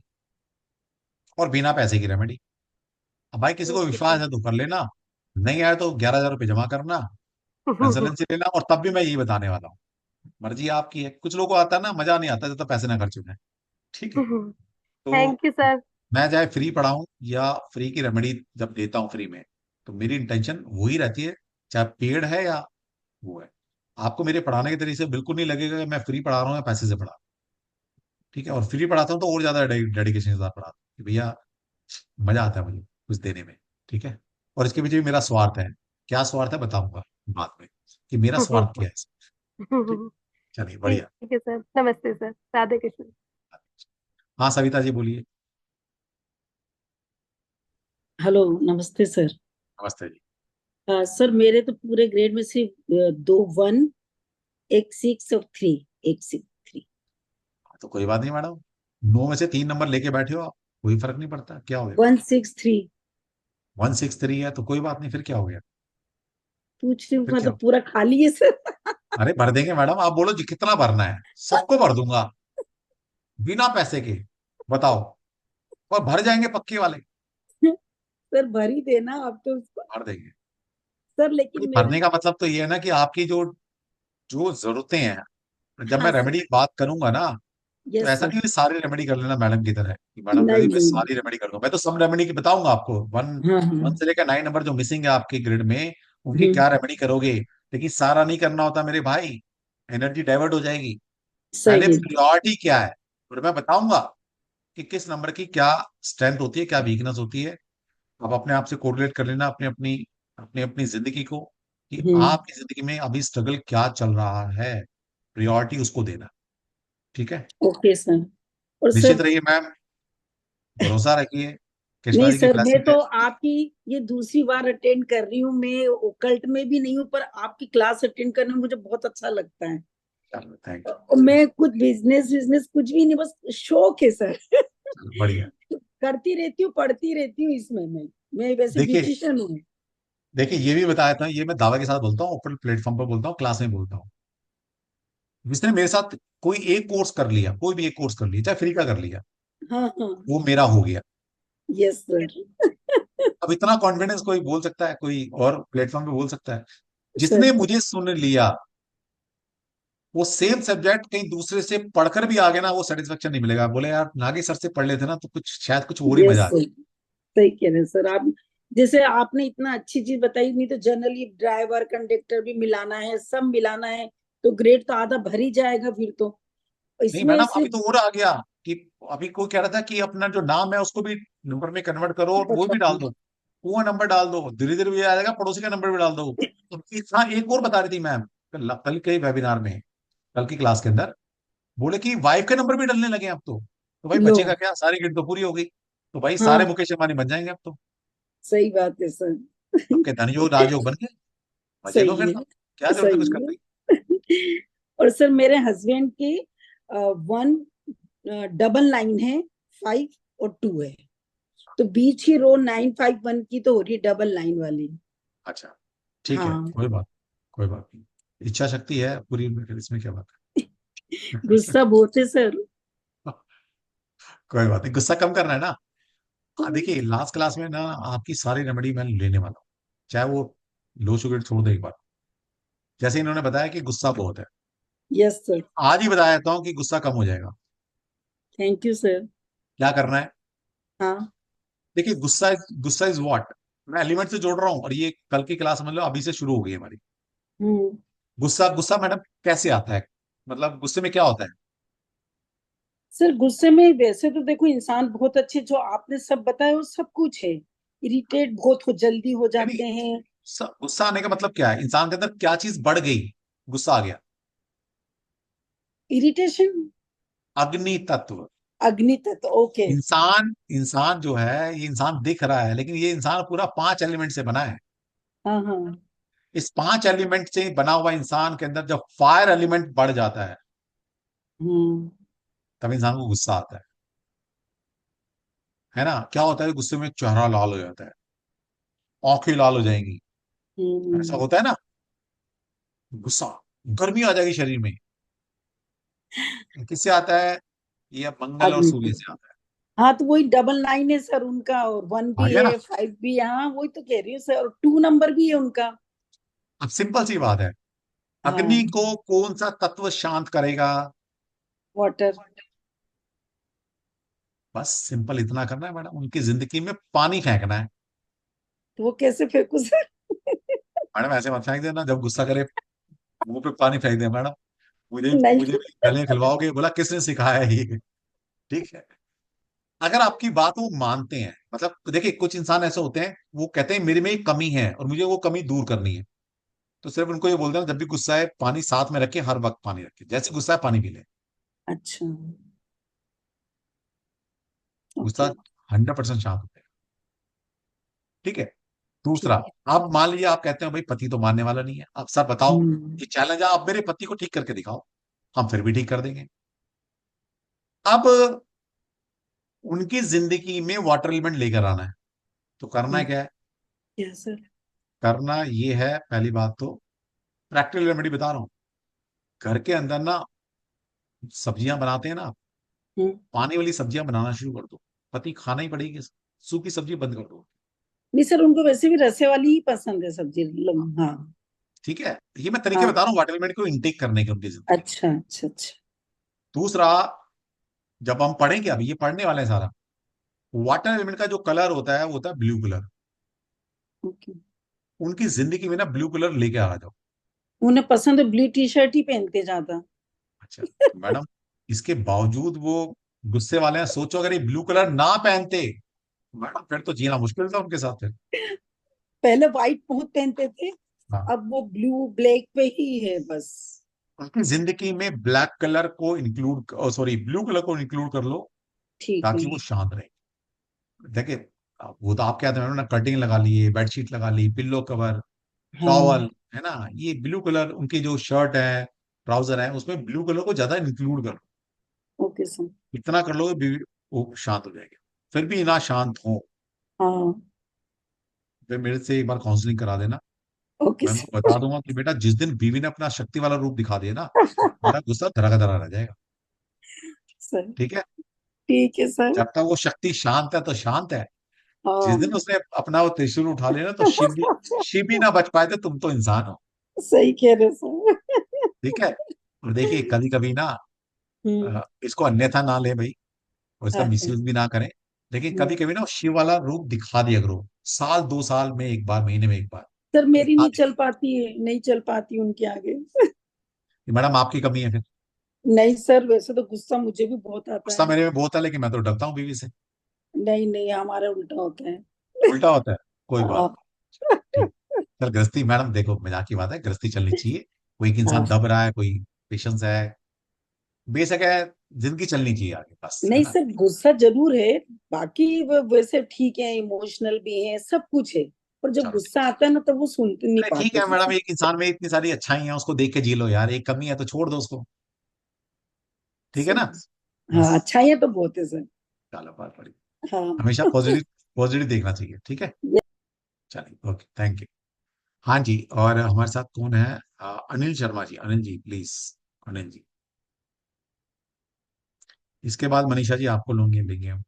S1: और बिना पैसे की रेमेडी। अब भाई किसी को
S13: ओके सर।
S1: विश्वास है तो कर लेना, नहीं आया तो 11,000 रुपये जमा करना, कंसल्टेंसी लेना। और तब भी मैं यही बताने वाला हूँ, मर्जी आपकी है। कुछ लोगों को आता है ना, मजा नहीं आता जब तक पैसे ना खर्च हो जाए। ठीक है, तो
S13: थैंक यू सर।
S1: मैं चाहे फ्री पढ़ाऊं या फ्री की रेमेडी जब देता हूं फ्री में, तो मेरी इंटेंशन वही रहती है, चाहे पेड है या वो है। आपको मेरे पढ़ाने के तरीके से बिल्कुल नहीं लगेगा कि मैं फ्री पढ़ा रहा हूँ या पैसे से पढ़ा रहा हूँ। ठीक है, और फ्री पढ़ाता हूँ तो और ज्यादा डेडिकेशन के साथ पढ़ाता हूँ कि भैया मजा आता है मुझे कुछ देने में। ठीक है, और इसके पीछे भी मेरा स्वार्थ है। क्या स्वार्थ है बताऊंगा बाद में, कि मेरा स्वार्थ क्या है इसमें। ठीक, चलिए बढ़िया।
S13: ठीक है सर, नमस्ते सर, राधे कृष्ण।
S1: हाँ सविता जी बोलिए।
S14: हेलो, नमस्ते सर।
S1: नमस्ते जी।
S14: सर मेरे तो पूरे ग्रेड में सिर्फ 2 1, एक 6 और 3, एक 6 3।
S1: तो कोई बात नहीं मैडम, 9 में से 3 नंबर लेके बैठे हो आप, कोई फर्क नहीं पड़ता, क्या हो गया?
S14: 1 6 3।
S1: 1 6 3 है तो कोई बात नहीं, फिर क्या हो गया?
S14: पूछ रही हूँ,
S1: फिर क्या
S14: मतलब
S1: हो?
S14: पूरा खाली है सर।
S1: अरे भर देंगे मैडम, आप बोलो जी कितना भरना है, सबको भर दूंगा बिना पैसे के, बताओ। और भर जाएंगे पक्के वाले,
S14: सर भर ही देना आप तो उसको।
S1: भर देंगे।
S14: सर
S1: भाई
S14: लेकिन मेरे।
S1: भरने का मतलब तो ये है ना कि आपकी जो जो जरूरतें हैं, जब
S14: हाँ
S1: मैं
S14: सर।
S1: रेमेडी की बात करूंगा ना, तो
S14: यस
S1: ऐसा
S14: सर।
S1: नहीं है सारी रेमेडी कर लेना मैडम की तरह कि मैडम कह
S14: नहीं
S1: दी मैं
S14: नहीं।
S1: सारी रेमेडी कर दूं। मैं तो सब रेमेडी की बताऊंगा आपको, वन
S14: हाँ
S1: वन
S14: हाँ।
S1: से लेकर 9 नंबर जो मिसिंग है आपके ग्रिड में, उनकी
S14: हम्म।
S1: क्या रेमेडी करोगे। लेकिन सारा नहीं करना होता मेरे भाई, एनर्जी डाइवर्ट हो जाएगी। पहले
S14: सही है।
S1: प्रियोरिटी क्या है, और मैं बताऊंगा कि किस नंबर की क्या स्ट्रेंथ होती है, क्या वीकनेस होती है। आप अपने आप से कोरिलेट कर लेना अपनी अपनी जिंदगी को, कि
S14: हम्म।
S1: आपकी जिंदगी में अभी स्ट्रगल क्या चल रहा है, प्रायोरिटी उसको देना। ठीक है,
S14: ओके सर। और
S1: निश्चित
S14: सर।
S1: रहिए मैम, भरोसा रखिए, कृष्णा
S14: नहीं
S1: जी की
S14: सर, मैं
S1: ब्लेसिंग है।
S14: तो आपकी ये दूसरी बार अटेंड कर रही हूँ। मैं ओकल्ट में भी नहीं हूँ, पर आपकी क्लास अटेंड करने में मुझे बहुत अच्छा लगता है।
S1: चलो थैंक यू।
S14: मैं कुछ बिजनेस बिजनेस कुछ भी नहीं, बस शौक है सर।
S1: बढ़िया।
S14: करती रहती हूँ, पढ़ती रहती हूँ इसमें। मैं वैसे
S1: देखिए
S14: ब्यूटिशियन हूँ।
S1: देखिए, ये भी बताया था, ये मैं दावा के साथ बोलता हूँ, ओपन प्लेटफॉर्म पर बोलता हूँ, क्लास में बोलता हूँ। जिसने मेरे साथ कोई एक कोर्स कर लिया, कोई भी एक कोर्स कर लिया, चाहे फ्री का कर लिया,
S14: हाँ हाँ।
S1: वो मेरा हो गया।
S14: Yes sir.
S1: अब इतना कॉन्फिडेंस कोई बोल सकता है, कोई और प्लेटफॉर्म पे बोल सकता है?
S14: सर
S1: जिसने मुझे सुन लिया, वो सेम सब्जेक्ट कहीं दूसरे से पढ़कर भी आगे ना, वो सेटिस्फेक्शन नहीं मिलेगा, बोले यार नागे सर से पढ़ लेते ना तो कुछ शायद कुछ और ही
S14: यस
S1: मजा आता।
S14: सर, सही कह रहे हैं सर आप। जैसे आपने इतना अच्छी चीज बताई, नहीं तो जनरली ड्राइवर कंडक्टर भी मिलाना है, सब मिलाना है, तो ग्रेड तो आधा भर ही जाएगा फिर तो।
S1: नहीं
S14: इसमें
S1: मैडम, अभी
S14: सिर्फ
S1: तो और आ गया कि अभी कोई कह रहा था कि अपना जो नाम है उसको भी नंबर में कन्वर्ट करो और वो भी डाल दो, वो नंबर डाल दो, धीरे धीरे भी आ जाएगा, पड़ोसी का नंबर भी डाल दो। तो हाँ, एक और बता रही थी मैम कल के वेबिनार में, कल की क्लास के अंदर, बोले कि वाइफ के नंबर भी डलने लगे अब तो भाई
S14: लो।
S1: बचेगा क्या, सारी गिनती तो पूरी हो गई, तो भाई सारे
S14: हाँ,
S1: मुकेश अंबानी बन जाएंगे अब तो।
S14: सही बात है सर।
S1: आपके धनयोग राजयोग बन गए, मजे लो
S14: सही
S1: फिर
S14: है,
S1: तो, क्या जरूरत है कुछ
S14: सही
S1: करने की।
S14: है। और सर मेरे हस्बैंड के 199 है, 5 और 2 है, तो बीच ही रो 951 की तो हो रही है, 99 वाली।
S1: अच्छा ठीक है,
S14: हाँ।
S1: कोई बात नहीं, इच्छा शक्ति है पूरी, इसमें क्या बात है।
S14: गुस्सा बहुत है सर।
S1: कोई बात नहीं, गुस्सा कम करना है ना। देखिए लास्ट क्लास में ना आपकी सारी रेमेडी मैं लेने वाला हूँ, चाहे वो लो शुगर छोड़ दे एक बार। जैसे इन्होंने बताया कि गुस्सा बहुत है,
S14: यस सर।
S1: आज ही बताया देता हूँ कि गुस्सा कम हो जाएगा।
S14: Thank you sir.
S1: क्या करना है?
S14: हाँ।
S1: देखिए गुस्सा इज व्हाट, मैं एलिमेंट से जोड़ रहा हूँ, और ये कल की क्लास मतलब अभी से शुरू हो गई हमारी।
S14: हम्म।
S1: गुस्सा गुस्सा मैडम कैसे आता है, मतलब गुस्से में क्या होता है?
S14: सर गुस्से में वैसे तो देखो, इंसान बहुत अच्छे, जो आपने सब बताया वो सब कुछ है। इरिटेट बहुत हो जल्दी हो
S1: नहीं,
S14: जाते हैं।
S1: गुस्सा आने का मतलब क्या है, इंसान के अंदर क्या चीज बढ़ गई, गुस्सा आ गया?
S14: इरिटेशन।
S1: अग्नि तत्व।
S14: अग्नि तत्व, ओके।
S1: इंसान इंसान जो है, ये इंसान दिख रहा है, लेकिन ये इंसान पूरा 5 एलिमेंट से बना है।
S14: हाँ हाँ।
S1: इस 5 एलिमेंट से बना हुआ इंसान के अंदर जब फायर एलिमेंट बढ़ जाता है,
S14: हम्म।
S1: तब इंसान को गुस्सा आता है ना? क्या होता है गुस्से में? चेहरा लाल हो जाता है, आंखें लाल हो जाएंगी, ऐसा
S14: हम्म।
S1: होता है ना गुस्सा, गर्मी आ जाएगी शरीर में। किससे आता है? ये मंगल और
S14: अग्नि
S1: सूर्य
S14: तत्व।
S1: से आता है।
S14: हाँ, तो वही 99 है सर उनका, और 1
S1: आ
S14: भी
S1: गया ना?
S14: है, 5 भी है। हाँ, वही तो कह रही हूँ सर, और 2 नंबर भी है उनका।
S1: अब सिंपल सी बात है, अग्नि
S14: हाँ।
S1: को कौन सा तत्व शांत करेगा?
S14: वाटर।
S1: बस सिंपल इतना करना है मैडम, उनकी जिंदगी में पानी फेंकना है।
S14: तो वो कैसे फेंकू सर?
S1: मैडम ऐसे मत फेंक देना, जब गुस्सा करे मुंह पे पानी फेंक दे मैडम, मुझे मुझे
S14: नहीं।
S1: भी गले खिलवाओगे, बोला किसने सिखाया है ये? ठीक है, अगर आपकी बात वो मानते हैं, मतलब देखिए कुछ इंसान ऐसे होते हैं, वो कहते हैं मेरे में एक कमी है और मुझे वो कमी दूर करनी है, तो सिर्फ उनको ये बोल देना जब भी गुस्सा है पानी साथ में रखे, हर वक्त पानी रखे, जैसे गुस्सा है पानी पी ले।
S14: अच्छा।
S1: गुस्सा
S14: ओके।
S1: 100% शांत होता है। ठीक है। दूसरा,
S14: ठीक है।
S1: आप मान लीजिए आप कहते हैं भाई पति तो मानने वाला नहीं है, आप सर बताओ,
S14: हम्म।
S1: ये चैलेंज है, आप मेरे पति को ठीक करके दिखाओ, हम फिर भी ठीक कर देंगे। अब उनकी जिंदगी में वाटर एलिमेंट लेकर आना है, तो करना क्या है?
S14: क्या सर?
S1: करना ये है, पहली बात तो प्रैक्टिकल रेमेडी बता रहा हूं, घर के अंदर ना सब्जियां बनाते हैं ना,
S14: हम्म।
S1: पानी वाली सब्जियां बनाना शुरू कर दो, पति खाना ही पड़ेगी, सूखी सब्जी बंद कर दो।
S14: नहीं सर, उनको वैसे भी रसे वाली ही पसंद है सब्जी। हाँ।
S1: ठीक है, ये मैं तरीके
S14: हाँ।
S1: बता रहा हूँ वाटर एलिमेंट को इनटेक करने के उनकी जिंदगी।
S14: अच्छा अच्छा अच्छा।
S1: दूसरा, जब हम पढ़ेंगे, अभी ये पढ़ने वाले हैं सारा, वाटर एलिमेंट का जो कलर होता है वो होता है ब्लू कलर।
S14: ओके।
S1: उनकी जिंदगी में ना ब्लू कलर लेके आ जाओ।
S14: उन्हें पसंद है, ब्लू टी शर्ट ही पहनते ज्यादा।
S1: अच्छा, तो मैडम इसके बावजूद वो गुस्से वाले हैं, सोचो अगर ये ब्लू कलर ना पहनते, मैडम फिर तो जीना मुश्किल था उनके साथ फिर।
S14: पहले व्हाइट बहुत पहनते थे,
S1: हाँ,
S14: अब वो ब्लू ब्लैक पे ही है बस।
S1: उनकी जिंदगी में ब्लैक कलर को इंक्लूड, सॉरी ब्लू कलर को इंक्लूड कर लो,
S14: ठीक है।
S1: ताकि वो शांत रहे। देखिए वो तो आप क्या थे ना, कर्टिंग लगा लिए, बेडशीट लगा ली, पिल्लो कवर,
S14: हाँ।
S1: टॉवल, है ना, ये ब्लू कलर उनकी जो शर्ट है, ट्राउजर है, उसमें ब्लू कलर को ज्यादा इंक्लूड कर लो।
S14: Okay sir.
S1: इतना कर लोगे वो शांत हो जाएगी। फिर भी ना शांत हो,
S14: हाँ।
S1: फिर मेरे से एक बार काउंसलिंग करा देना।
S14: ओके
S1: मैं उनको बता
S14: सर।
S1: दूंगा कि बेटा जिस दिन बीवी ने अपना शक्ति वाला रूप दिखा दिया ना, मेरा गुस्सा धरा का धरा रह जाएगा।
S14: सर
S1: ठीक है,
S14: ठीक है सर।
S1: जब तक वो शक्ति शांत है तो शांत है। जिस दिन
S14: हाँ।
S1: उसने अपना वो त्रिशूल उठा लिया ना, तो शिव भी ना बच पाए थे, तुम तो इंसान हो।
S14: सही कह रहे सर।
S1: ठीक है, और देखिए कभी कभी ना
S14: हम्म।
S1: इसको अन्यथा ना ले भाई, और इसका
S14: अच्छा।
S1: मिसयूज भी ना करें। लेकिन कभी
S14: हम्म।
S1: कभी ना शिव वाला रूप दिखा दिया करो, साल 2 साल में एक बार, महीने में एक बार
S14: सर मेरी
S1: दिखा
S14: नहीं
S1: दिया।
S14: चल पाती है, नहीं चल पाती उनके आगे।
S1: मैडम आपकी कमी है फिर।
S14: नहीं सर, वैसे तो गुस्सा मुझे भी बहुत आता
S1: गुस्सा
S14: है।
S1: मेरे में बहुत है, लेकिन मैं तो डरता हूँ बीवी से।
S14: नहीं नहीं, हमारा उल्टा होता है।
S1: उल्टा होता है, कोई बात
S14: हाँ।
S1: नहीं। ठीक। सर गृहस्थी, मैडम देखो मजाक की बात है, गृहस्थी चलनी चाहिए। कोई एक इंसान
S14: हाँ।
S1: दब रहा है, कोई पेशेंस है, बेशक है, जिंदगी चलनी चाहिए आगे, बस, है
S14: नहीं
S1: ना।
S14: सर, गुस्सा जरूर है। बाकी वैसे ठीक है, इमोशनल भी है, सब कुछ है। पर जब
S1: चलो ठीक।
S14: गुस्सा आता है ना, तब वो सुनते नहीं
S1: अरे ठीक
S14: पाते
S1: है
S14: किसी
S1: मैडम,
S14: की।
S1: एक इंसान में इतनी सारी अच्छाई हैं, उसको देख के जी लो यार, एक कमी है तो छोड़ दो उसको। ठीक है ना,
S14: सही।
S1: बस।
S14: हाँ, अच्छाइयाँ तो बहुत है सर।
S1: चलो बात बड़ी,
S14: हाँ।
S1: हमेशा पॉजिटिव, पॉजिटिव देखना चाहिए। ठीक है, चलिए, ओके, थैंक यू। हाँ जी, और हमारे साथ कौन है? अनिल शर्मा जी, अनिल जी प्लीज, अनिल जी। इसके बाद मनीषा जी आपको लोगे लेंगे हम।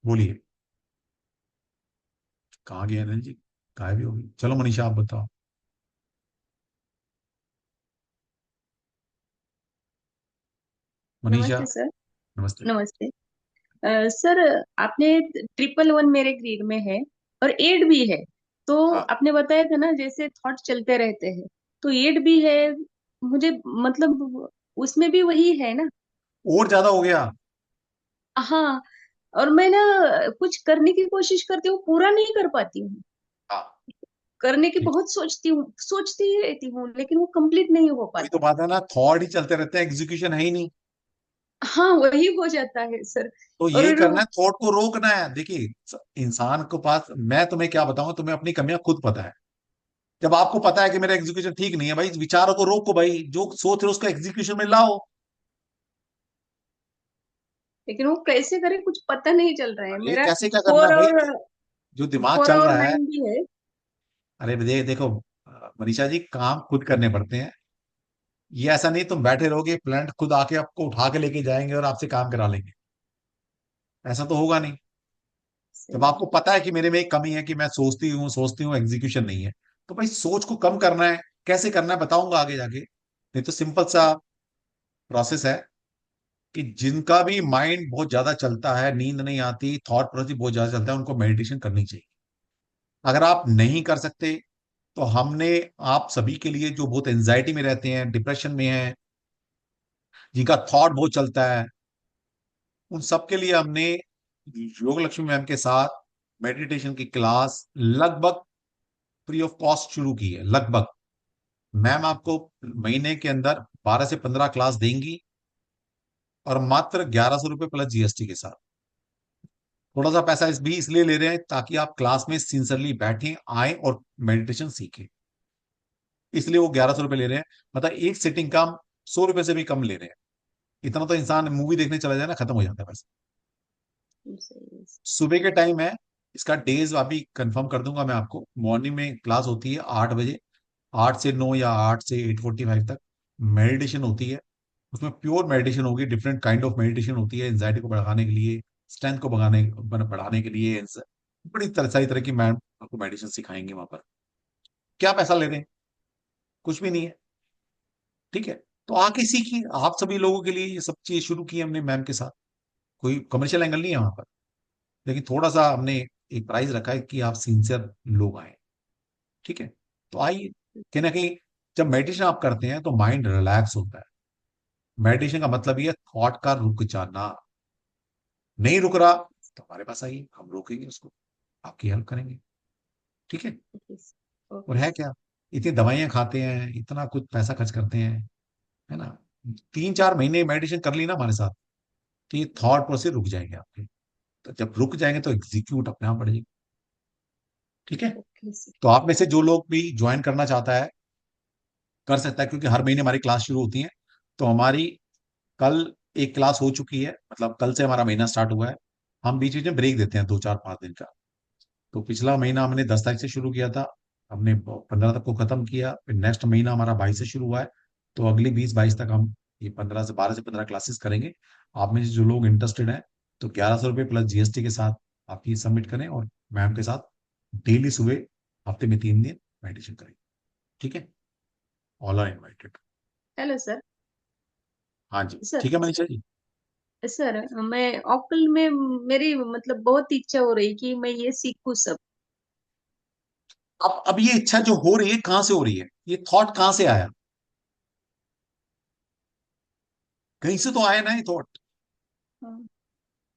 S1: बोलिए, कहाँ गए अनिल जी, गायब भी होगी। चलो मनीषा आप बताओ। मनीषा,
S15: नमस्ते सर।
S1: नमस्ते।
S15: नमस्ते। सर, आपने 111 मेरे ग्रेड में है और 8 भी है। तो
S1: हाँ,
S15: आपने बताया था ना, जैसे थॉट चलते रहते हैं, तो 8 भी है मुझे, मतलब उसमें भी वही है ना।
S1: और ज्यादा हो गया।
S15: हाँ। और मैं ना कुछ करने की कोशिश करती हूँ, पूरा नहीं कर पाती हूँ।
S1: हाँ,
S15: करने की बहुत सोचती ही रहती हूँ, लेकिन वो कंप्लीट नहीं हो
S1: वही तो
S15: पाता।
S1: बात है ना, थॉट ही चलते रहते हैं, एग्जीक्यूशन है ही नहीं।
S15: हाँ, वही हो जाता है सर।
S1: तो
S15: और
S1: यही करना है, थॉट को रोकना है। देखिए, इंसान को पास, मैं तुम्हें क्या बताऊं, तुम्हें अपनी कमियां खुद पता है। जब आपको पता है कि मेरा एग्जीक्यूशन ठीक नहीं है, भाई विचारों को रोको, भाई जो सोच रहे हो उसको एग्जीक्यूशन में लाओ।
S15: लेकिन वो कैसे करें, कुछ पता नहीं चल रहा है
S1: अरे
S15: मेरा।
S1: कैसे क्या करना है
S15: फोर
S1: भाई,
S15: और
S1: जो दिमाग
S15: फोर
S1: चल
S15: और
S1: रहा है।
S15: 9 भी है।
S1: अरे देखो, मनीषा जी, काम खुद करने पड़ते हैं। ये ऐसा नहीं तुम बैठे रहोगे, प्लांट खुद आके आपको उठा के लेके जाएंगे और आपसे काम करा लेंगे, ऐसा तो होगा नहीं। जब
S15: सही।
S1: आपको पता है कि मेरे में एक कमी है कि मैं सोचती हूँ एग्जीक्यूशन नहीं है, तो भाई सोच को कम करना है। कैसे करना है बताऊंगा आगे जाके। नहीं तो सिंपल सा प्रोसेस है कि जिनका भी माइंड बहुत ज्यादा चलता है, नींद नहीं आती, थॉट प्रोसेस बहुत ज्यादा चलता है, उनको मेडिटेशन करनी चाहिए। अगर आप नहीं कर सकते, तो हमने आप सभी के लिए, जो बहुत एंजाइटी में रहते हैं, डिप्रेशन में हैं, जिनका थॉट बहुत चलता है, उन सबके लिए हमने योग लक्ष्मी मैम के साथ मेडिटेशन की क्लास लगभग फ्री ऑफ कॉस्ट शुरू की है, लगभग। मैम आपको महीने के अंदर 12 से 15 क्लास देंगी, और मात्र 1100 रुपये प्लस जीएसटी के साथ। थोड़ा सा पैसा इस भी इसलिए ले रहे हैं ताकि आप क्लास में सिंसियरली बैठें, आए और मेडिटेशन सीखें। इसलिए वो 1100 रुपये ले रहे हैं। मतलब एक सिटिंग का 100 रुपये से भी कम ले रहे हैं। इतना तो इंसान मूवी देखने चला जाए ना, खत्म हो जाता है पैसा।
S15: सही।
S1: सुबह के टाइम है, इसका डेज अभी कंफर्म कर दूंगा मैं आपको। मॉर्निंग में क्लास होती है 8 बजे, 8 से 9 या 8 से 8:45 तक मेडिटेशन होती है। उसमें प्योर मेडिटेशन होगी, डिफरेंट काइंड ऑफ मेडिटेशन होती है, एंजाइटी को बढ़ाने के लिए, स्ट्रेंथ को बढ़ाने के लिए। बड़ी सारी तरह की मैम आपको मेडिटेशन सिखाएंगे वहां पर। क्या पैसा ले रहे हैं, कुछ भी नहीं है। ठीक है, तो आके सीखिए। आप सभी लोगों के लिए ये सब चीज शुरू की है हमने मैम के साथ। कोई कमर्शियल एंगल नहीं है वहां पर, लेकिन थोड़ा सा हमने एक प्राइस रखा है कि आप सिंसियर लोग आए। ठीक है, तो आइए। कहीं ना कहीं जब मेडिटेशन आप करते हैं तो माइंड रिलैक्स होता है। मेडिटेशन का मतलब ये थॉट का रुक जाना। नहीं रुक रहा तो हमारे पास आइए, हम रोकेंगे उसको, आपकी हेल्प करेंगे। ठीक है, और
S15: ओके।
S1: है क्या, इतनी दवाइयां खाते हैं, इतना कुछ पैसा खर्च करते हैं, है ना। 3-4 महीने मेडिटेशन कर ली ना हमारे साथ, तो ये थॉट प्रोसेस रुक जाएंगे आपके। तो जब रुक जाएंगे तो एग्जीक्यूट अपने आप बढ़ेगी। ठीक है,
S15: ओके सर।
S1: तो आप में से जो लोग भी ज्वाइन करना चाहता है, कर सकता है, क्योंकि हर महीने हमारी क्लास शुरू होती है। तो हमारी कल एक क्लास हो चुकी है, मतलब कल से हमारा महीना स्टार्ट हुआ है। हम बीच बीच में ब्रेक देते हैं 2 4 5 दिन का। तो पिछला महीना हमने 10 तारीख से शुरू किया था, हमने 15 तक को खत्म किया। फिर नेक्स्ट महीना हमारा 22 से शुरू हुआ है, तो अगले 20 22 तक हम ये 12 से 15 क्लासेस करेंगे। आप में से जो लोग इंटरेस्टेड हैं, तो 1100 रुपये प्लस जीएसटी के साथ आप ये सबमिट करें, और मैम के साथ डेली सुबह हफ्ते में 3 दिन मेडिटेशन करें। ठीक है, all are invited.
S15: Hello sir.
S1: हाँ जी,
S15: सर
S1: ठीक है मनीषा जी।
S15: सर मैं ऑक्टल में मेरी मतलब बहुत इच्छा हो रही कि मैं ये सीखूं सब।
S1: अब ये इच्छा जो हो रही है कहां से हो रही है, ये थॉट कहां से आया? कहीं से तो आया ना ये थॉट।
S15: हाँ।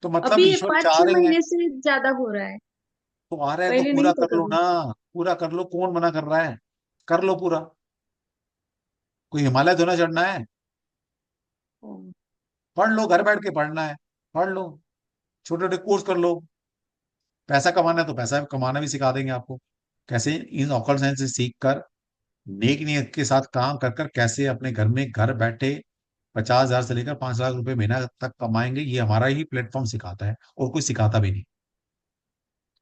S1: तो मतलब
S15: अभी ये
S1: ईश्वर
S15: पाँच
S1: चाह
S15: छह
S1: रहे हैं,
S15: महीने से ज्यादा हो रहा है,
S1: तो आ रहा है तो
S15: पहले
S1: पूरा
S15: नहीं
S1: कर
S15: था
S1: लो
S15: कभी।
S1: ना। पूरा कर लो, कौन मना कर रहा है? कर लो पूरा। कोई हिमालय तो ना चढ़ना है।
S15: हाँ।
S1: पढ़ लो, घर बैठ के पढ़ना है, पढ़ लो, छोटे छोटे कोर्स कर लो। पैसा कमाना है तो पैसा कमाना भी सिखा देंगे आपको, कैसे इन ऑकल्ट साइंस से सीख कर नेक नियत के साथ काम कर कर कैसे अपने घर में घर बैठे 50,000 से लेकर 5 लाख रुपए महीना तक कमाएंगे। ये हमारा ही प्लेटफॉर्म सिखाता है, और कोई सिखाता भी नहीं।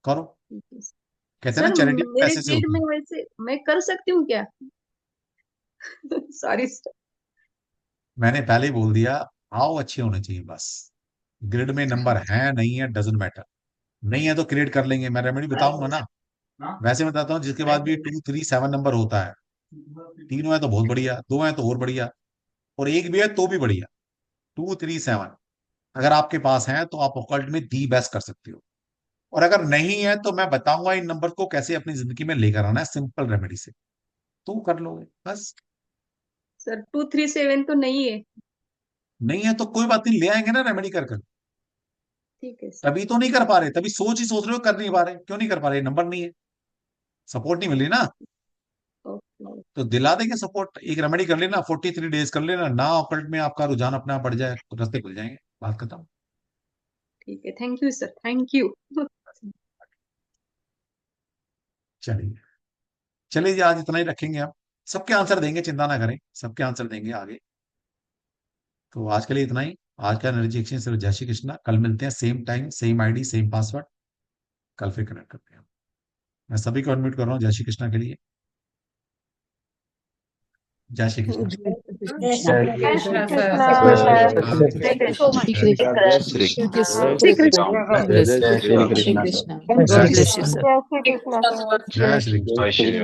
S1: करो।
S15: ठीक है सर।
S1: कहते हैं ना,
S15: सर
S1: चैरिटी
S15: मेरे
S1: पैसे से
S15: ग्रेड
S1: होती
S15: में
S1: है।
S15: वैसे मैं कर सकती हूँ क्या? Sorry sir.
S1: मैंने पहले ही बोल दिया, आओ अच्छे होने चाहिए बस। ग्रिड में नंबर है नहीं है डजेंट मैटर। नहीं है तो क्रिएट कर लेंगे, मैं रेमेडी बताऊंगा ना। वैसे बताता हूँ, जिसके बाद भी 2 3 7 नंबर होता है, 3 है तो बहुत बढ़िया, 2 है तो और बढ़िया, और 1 भी है तो भी बढ़िया। 2 3 7 अगर आपके पास है तो आप ऑकल्ट में दी बेस्ट कर सकते हो। और अगर नहीं है तो मैं बताऊंगा इन नंबर को कैसे अपनी जिंदगी में लेकर आना है, सिंपल रेमेडी से, तो कर लोगे बस।
S15: सर 2 3 7 तो नहीं है।
S1: नहीं है तो कोई बात नहीं, ले आएंगे ना रेमेडी कर कर।
S15: ठीक है सर।
S1: तभी तो नहीं कर पा रहे, तभी सोच ही सोच रहे हो, कर नहीं पा रहे। क्यों नहीं कर पा रहे? नंबर नहीं है, सपोर्ट नहीं मिल रही ना।
S15: ओके।
S1: तो दिला देंगे सपोर्ट। एक रेमेडी कर लेना, 43 डेज कर लेना ना, ऑकल्ट में आपका रुझान अपने आप बढ़ जाए, रास्ते खुल जाएंगे, बात खत्म।
S15: ठीक है, thank you sir, thank you.
S1: चलिए, चलिए जी, आज इतना ही रखेंगे हम। सबके आंसर देंगे, चिंता ना करें, सबके आंसर देंगे आगे। तो आज के लिए इतना ही। आज का एनर्जी एक्सचेंज सिर्फ जय श्री कृष्णा। कल मिलते हैं same time, same ID, same password. कल फिर कनेक्ट करते हैं। मैं सभी को अनम्यूट कर रहा हूँ जय श्री कृष्णा के लिए। जय श्री कृष्णा।
S13: जय
S9: जय
S13: Shri
S9: Shri
S13: Krishna.
S9: Krishna.
S13: Thank you so much.
S3: Shri Krishna.
S16: Shri
S3: Shri Krishna.
S16: Shri
S3: Krishna.
S16: Krishna. जय श्री
S3: श्री
S16: कृष्ण।
S3: कृष्ण।
S1: जय
S3: God
S1: Shri
S3: bless you
S1: Krishna.
S3: Sir.
S13: जय श्री कृष्ण सर।
S1: जय श्री कृष्ण।
S16: जय श्री